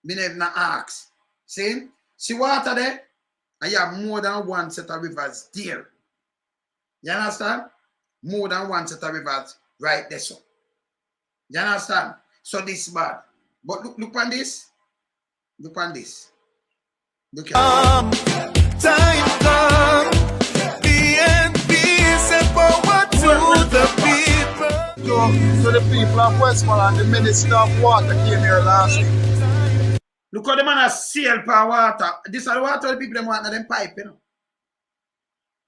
Me never not ask. See? See water there? And you have more than one set of rivers there. You understand? More than one set of rivers right there. So. You understand? So this is bad. But look on this. Look on this. Look at Time come. BNB said forward to the people. To the people of Westland, the Minister of Water came here last week. Look how the man has sailed for water. This is the water the people them want in them pipe, you know.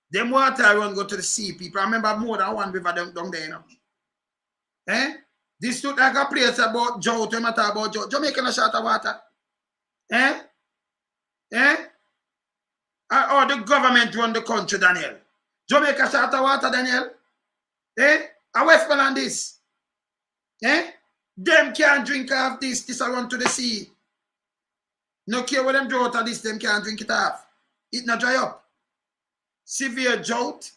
Them water run go to the sea, people. I remember more than one river down there, you know. Eh? This look like a place about drought. We matter about drought. Jamaica no short of water. Eh? Eh? Or the government run the country, Daniel. Jamaica short of water, Daniel. Eh? A Westland this. Eh? Them can't drink off this. This I run to the sea. No care what them drought or this, them can't drink it off. It not dry up. Severe drought.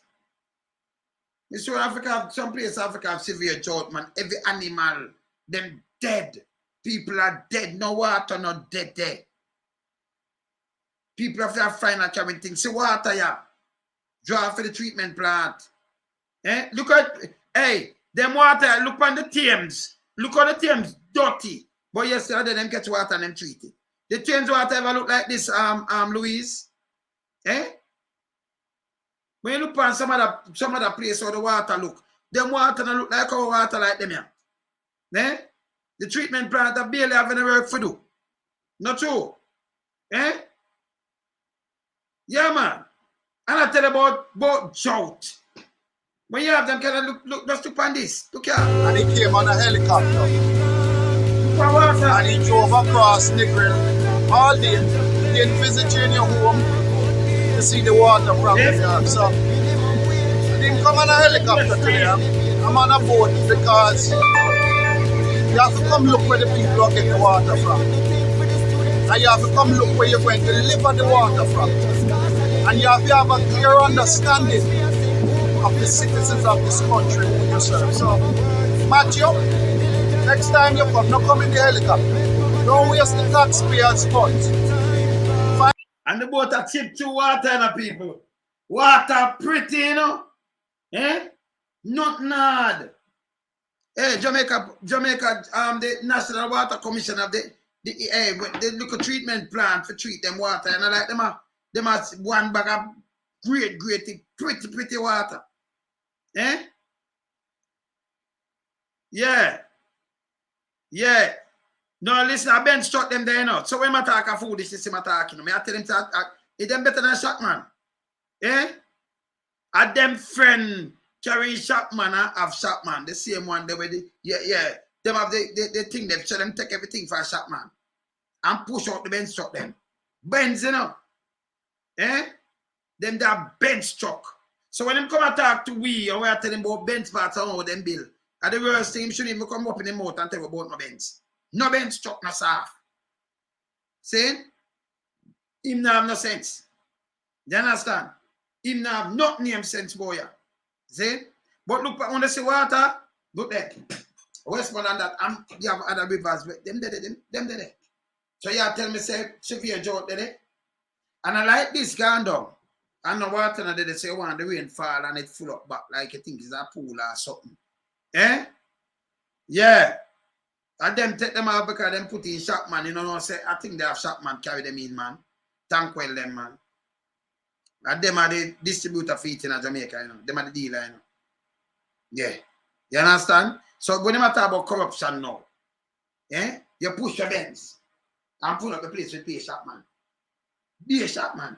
In South Africa, some places Africa have severe drought, man. Every animal, them dead. People are dead. No water, not dead there. People have to find a carrying things. See water, yeah. Draw for the treatment plant. Eh? Look at, hey, them water, look on the Thames. Look how the Thames dirty. But yesterday, them catch water and them treat it. The Thames water ever look like this, Louise? Eh? When you look on some other place where the water look, them water don't look like our water like them here. Eh? The treatment plant are barely having a work for do. Not true. Eh? Yeah, man. And I tell you about drought. When you have them kind of look, just look on this. Look here. And he came on a helicopter. Look on water. And he drove across Negril all day. He didn't visit you in your home to see the water problem you have. So I didn't come on a helicopter today. I'm on a boat because you have to come look where the people are getting the water from. And you have to come look where you're going to deliver the water from. And you have to have a clear understanding of the citizens of this country who you serve. So, Matthew, next time you come, don't come in the helicopter. Don't waste the taxpayers' funds. And the boat are cheap to water, you know, people. Water pretty, you know. Eh? Not hard. Hey, Jamaica, the National Water Commission of the local treatment plant for treat them water. And I like them are one bag of great Pretty water. Eh? Yeah. Yeah. No, listen, I been shot them there, you know. So when I talk of food, this is him talking. I tell him to it them better than shot man. Eh? And them friend carry shot man have shot man. The same one they were yeah. Them have the thing they show them take everything for a shot man. And push out the bench truck them. Benz, you know. Eh? Them that bench truck. So when them come and talk to we, and we are telling about bench parts and how them build. And the worst thing, him shouldn't even come up in the mouth and tell about no bench. No bench truck, no soft. See? Him not have no sense. You understand? Him not have not name sense, boy. See? But look on the sea water, look there. Westland and that, you have other rivers, them there. So you tell me, say, severe drought there. And I like this going down. And the water, and they say, when the rain fall and it full up back, like you think it's a pool or something. Eh? Yeah. And them take them out because them put in shop man, you know, say, I think they have shop man carry them in, man. Tank well them, man. And them are the distributor feet in Jamaica, you know. Them are the dealer, you know. Yeah. You understand? So when you talk about corruption now, eh? You push your bends and pull up the place with pay shop man. Be a shop man.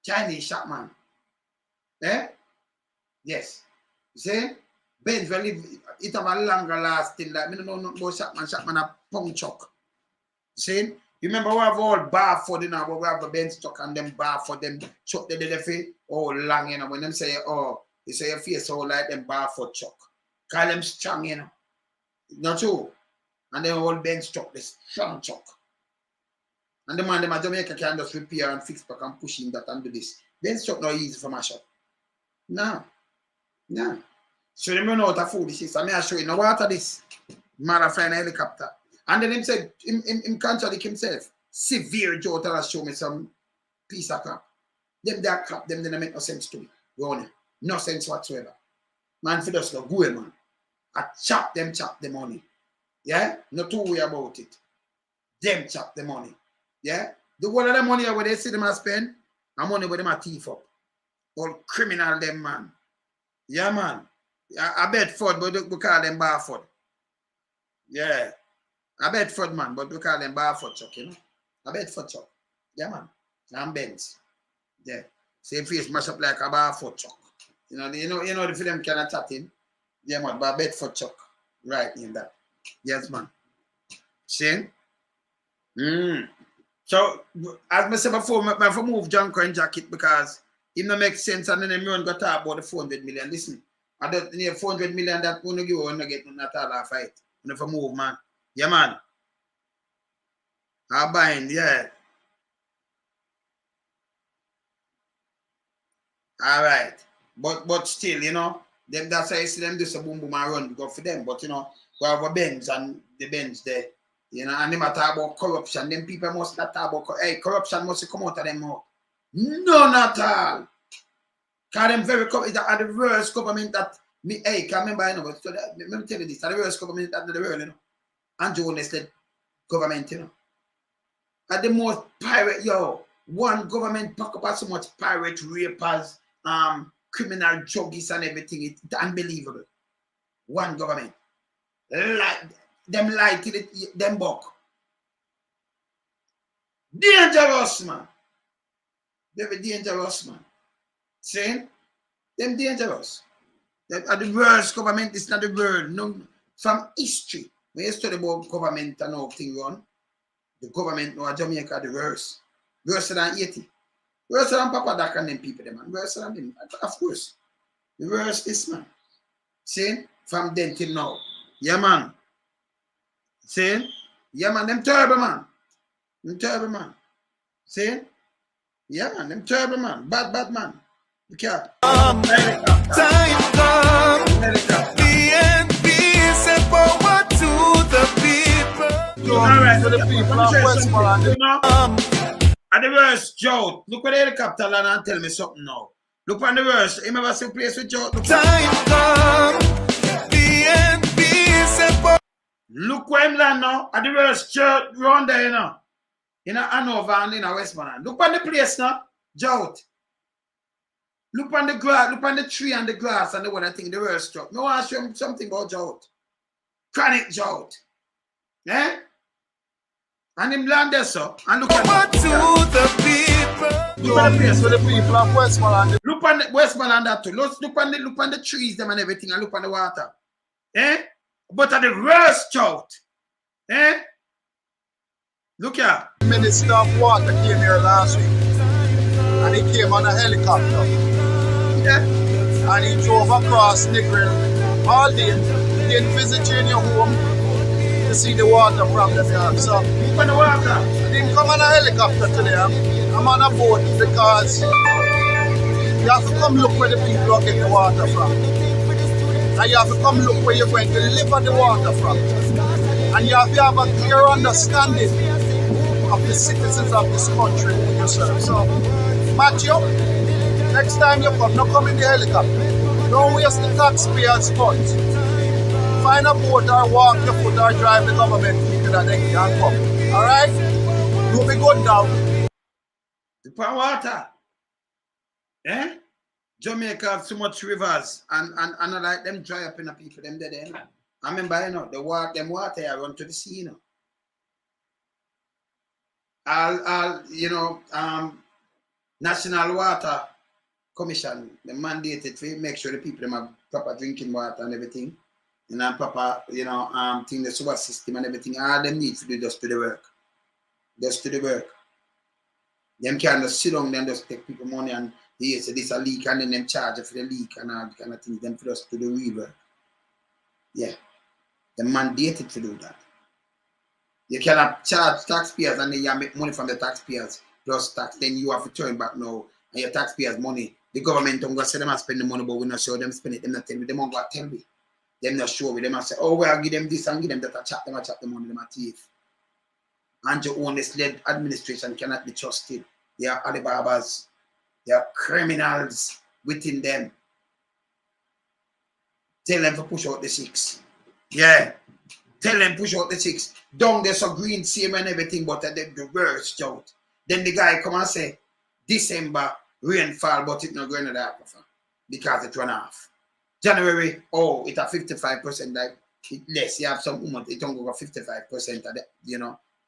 Chinese shop man. Eh? Yes. You see? Benz will live, it have a longer lasting, like, I don't know about shop man a punk chuck. See? You remember we have all bar for you know, where we have the Benz truck and them bar for them chuck the face all long, you know, when them say, oh, you say your face all like them bar for chuck. Call them strong, you know. Not true. And then all Benz truck, this strong chuck. And the man, them at Jamaica can just repair and fix back and push in that and do this. Benz truck not easy for mash up. No. No. So them run out of food, this is. I mean, I show you, no water this. Man, flying a helicopter. And then him said, him contradict himself. Severe drought and show me some piece of crap. Them that crap, them didn't make no sense to me. Go no sense whatsoever. Man, for us, go man. I chop the money. Yeah? No two way about it. Them chop the money. Yeah? The whole of the money where they see them spend, and money where them a thief up. All criminal them, man. Yeah, man. I Bedford, but we call them Barford. Yeah. I Bedford, man, but we call them Barford chuck, you know. I Bedford chuck. Yeah, man. I'm Benz. Yeah. Same face mash up like a Barford chuck. You know the film kind of chatting. Yeah, man, but Bedford chuck. Right in that. Yes, man. See? So, as I said before, I move John Coin jacket because it don't make sense and then everyone got to talk about the 400 million. Listen, I don't need 400 million that we don't give you and get not all our fight. You know, for move, man. Yeah, man. I bind, yeah. All right. But still, you know, them that's why I see them do some boom boom and run go for them. But you know, we have a Benz and the Benz there. You know, and they talk about corruption. Them people must not talk about corruption must come out of them mouth. None at all. Because them very are the worst government that me can remember, you know, so let me tell you this, are the worst government that the world, you know. And Jonas led government, you know. At the most pirate, one government pack up so much pirate rapers, criminal druggies and everything. It's unbelievable. One government. Them lie till them buck. Dangerous, man. Very dangerous, man. See? Them dangerous. Them are the worst government. It's not the world. No, from history. When you study about government and how things run, the government in Jamaica the worst. Worse than 80. Worse than Papa Dak and them people, man. Worse than them. Of course. The worst is, man. See? From then till now. Yeah, man. See? Yeah, man. Them terrible, man. Them terrible, man. See? Yeah, man. Them terrible, man. Bad, man. You can't. Time come. BNB said forward to the people. All right. To the people of Westland. You know? At the worst, Joe. Look at the helicopter land and tell me something now. Look on the worst. You remember some place with Joe? Time come. BNB said forward. Look where him land now. At the worst church round there, you know. In Hanover and in Westmoreland. Look on the place now. Drought. Look on the grass, look on the tree and the grass and the one I think the worst struck. No, I show him something about drought. Chronic drought. Eh? And him land there, so. And look at the people. Look at the place where the people of Westland. Look on the Westland that too. Look on the trees them and everything and look on the water. Eh? But at the worst drought. Eh? Look here. The Minister of Water came here last week. And he came on a helicopter. Yeah. And he drove across Negril all day. He didn't visit you in your home to see the water problem you have. So, look on the water. I didn't come on a helicopter today. I'm on a boat because you have to come look where the people are getting the water from. And you have to come look where you're going to deliver the water from. And you have to have a clear understanding of the citizens of this country yourself. So, Matthew, next time you come, don't come in the helicopter. Don't waste the taxpayers' funds. Find a boat or walk your foot or drive the government vehicle that they can come. Alright? You'll be good now. The power water. Eh? Jamaica have so much rivers and I like them dry up in the people, them there. I remember, you know, them water here run to the sea, you know. National Water Commission, they mandated to make sure the people them have proper drinking water and everything. And proper, thing the sewer system and everything. All them need to do just to the work. Just to the work. Them can't just sit down and just take people money and they say this a leak and then them charge for the leak and all kind of things. Them for us to do rework. Yeah. They're mandated to do that. You cannot charge taxpayers and then you make money from the taxpayers plus tax. Then you have to turn back now and your taxpayers' money. The government don't go say them spend the money, but we not show them spend it. Them not tell me. Them won't go tell me. Them not show me. Them say, oh, well, give them this and give them that. I chop the money, them a thief. And your honest-led administration cannot be trusted. They are Alibabas. They are criminals within them. Tell them to push out the 6. Yeah. Tell them push out the 6. Down there's a green same and everything, but the worst out. Then the guy come and say, December, rainfall, but it's not going to that because it run off. January, oh, it's a 55%, like less. You have some month, it don't go 55% of the,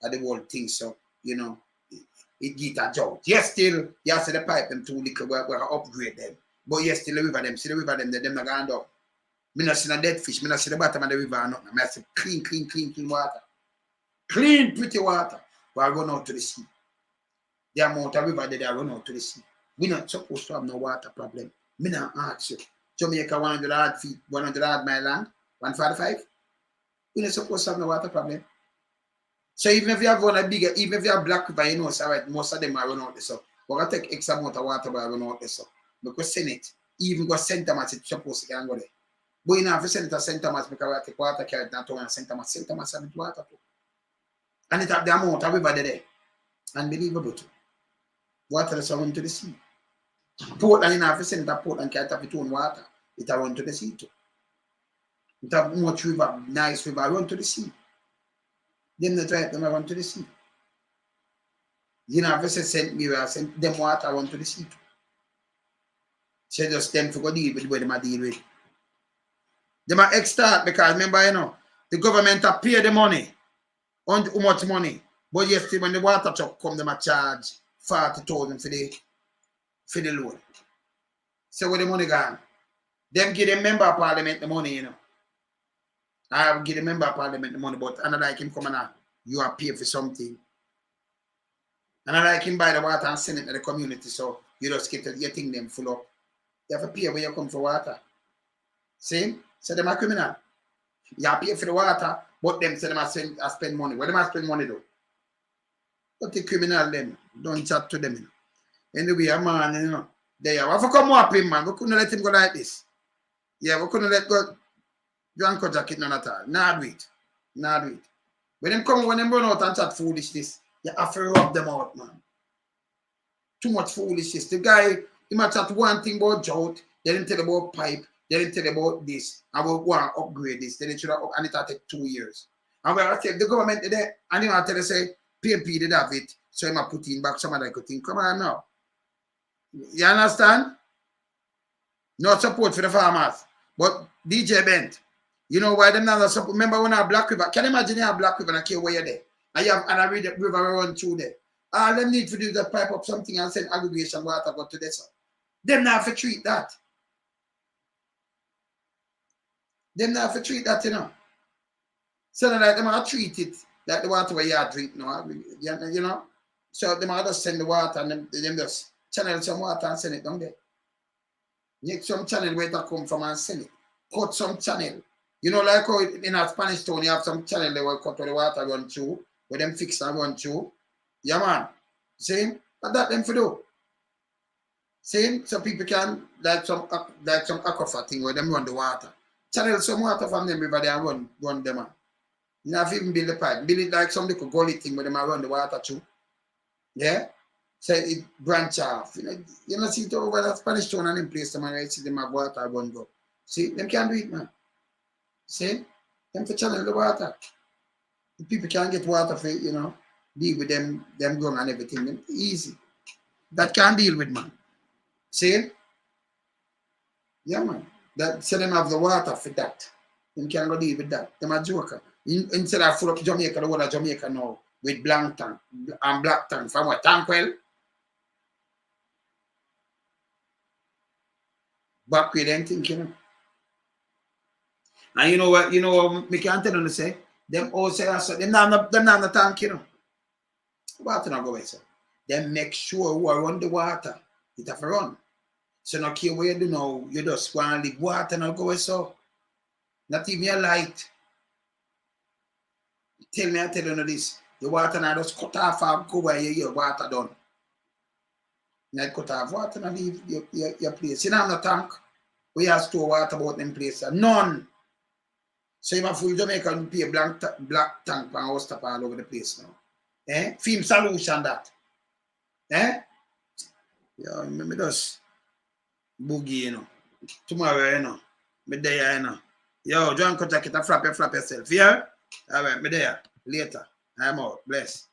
of the whole thing. So, it get a drought. Yes, still, you have to the pipe them too little, we're upgrade them. But yes, still the river them, see the river them, them not going down. I not see no dead fish, I not see the bottom of the river or nothing. I see clean water. Clean, pretty water. But I run out to the sea. The amount of river that I run out to the sea. We're not supposed to have no water problem. Me not ask you. Jamaica 100 odd feet, 100 odd mile land, 145. We're not supposed to have no water problem. So even if you have one a bigger, even if you have black river, so right, most of them are run out there. So we're gonna take X amount of water by run out there. So because Senate, even go St. Thomas, it's supposed to go there. But you know, if you send it to St. Thomas, because we take water carried down to St. Thomas have it water too. And it have the amount of river there. Unbelievable too. Water is run to the sea. Portland, you know, if you send it to Portland, can't have its own water. It run to the sea too. It have much river, nice river, run to the sea. Them not right, them run to the sea. You know, if you send me where I send them water run to the sea too. So just them to go deal with where they might deal with. They might extort because remember, the government have paid the money. On how much money? But yesterday when the water truck come, they might charge 40,000 for the load. So where the money gone? Them give the member of parliament the money, I will give the member of parliament the money, but I like him coming out, you are paid for something. And I like him buy the water and send it to the community, so you just get your thing them full up. You have to pay when you come for water. See? So them are criminal. You have to pay for the water, but them say them are spend money. Where them are spend money though? But the criminal them, don't chat to them. Anyway, a man, they have to come up him, man. We couldn't let him go like this. Yeah, we couldn't let go. Janko jacket none at all. Nah, do it. When them come, when them run out and chat foolishness, you have to rub them out, man. Too much foolishness. The guy, he might chat one thing about drought, then him tell about pipe, then him tell about this, and we want to upgrade this, then it should have, and it will take 2 years. And when I say the government did that, and he want to tell us, say, PMP did have it, so he might put in back some other good thing. Come on now. You understand? No support for the farmers. But DJ Bent, you know why them not support? Remember when I Black River? Can you imagine you have Black River and I care where you're there? And you have and I read the river run through there. All them need to do is to pipe up something and send aggregation water go to this. Them not have to treat that. Them not have to treat that, you know. So like them have to treat it like the water where you drink now, you know. So them have to send the water and them just channel some water and send it down there. Make some channel where it come from and send it. Cut some channel. You know, like how in a Spanish town you have some channel they will cut where the water run through, where them fix and run through. Yeah, man. See? But that them for do. See? So people can like some aquifer thing where them run the water. Channel some water from them river there and run them. You know, if you even build the pipe, build it like some little gully thing where them run the water through. Yeah? So it branch off. You know, see it over that Spanish town and in place them and I see them have water run go. See, them can't do it, man. See? Them to channel the water. The people can get water for, you know, deal with them ground and everything. Them easy. That can't deal with, man. See? Yeah, man. That so them have the water for that. Them can't go deal with that. Them a joker. Instead of full up Jamaica, the whole of Jamaica now with blank tank and black tank. From what? Tankwell? Back with them think, you know. And you know what me can't tell them to say? Them all say them not the tank, you know. Water not go away, sir. Them make sure who are run the water, it have to run. So no care where you do now, you just want to leave water not go away, so. Not even a light. Tell you this. The water now just cut off and go where your water done. Not cut off water and leave your place. You don't have no tank. We have store water about them place. None. So you have full Jamaica and pay black tank and house tap all over the place now. Eh? Film solution that. Eh? Yeah, me just boogie, you know. Tomorrow, you know. Me there, you know. Yo, John Kojak, flap yourself. Yeah? All right, me there. Later. I'm out. Bless.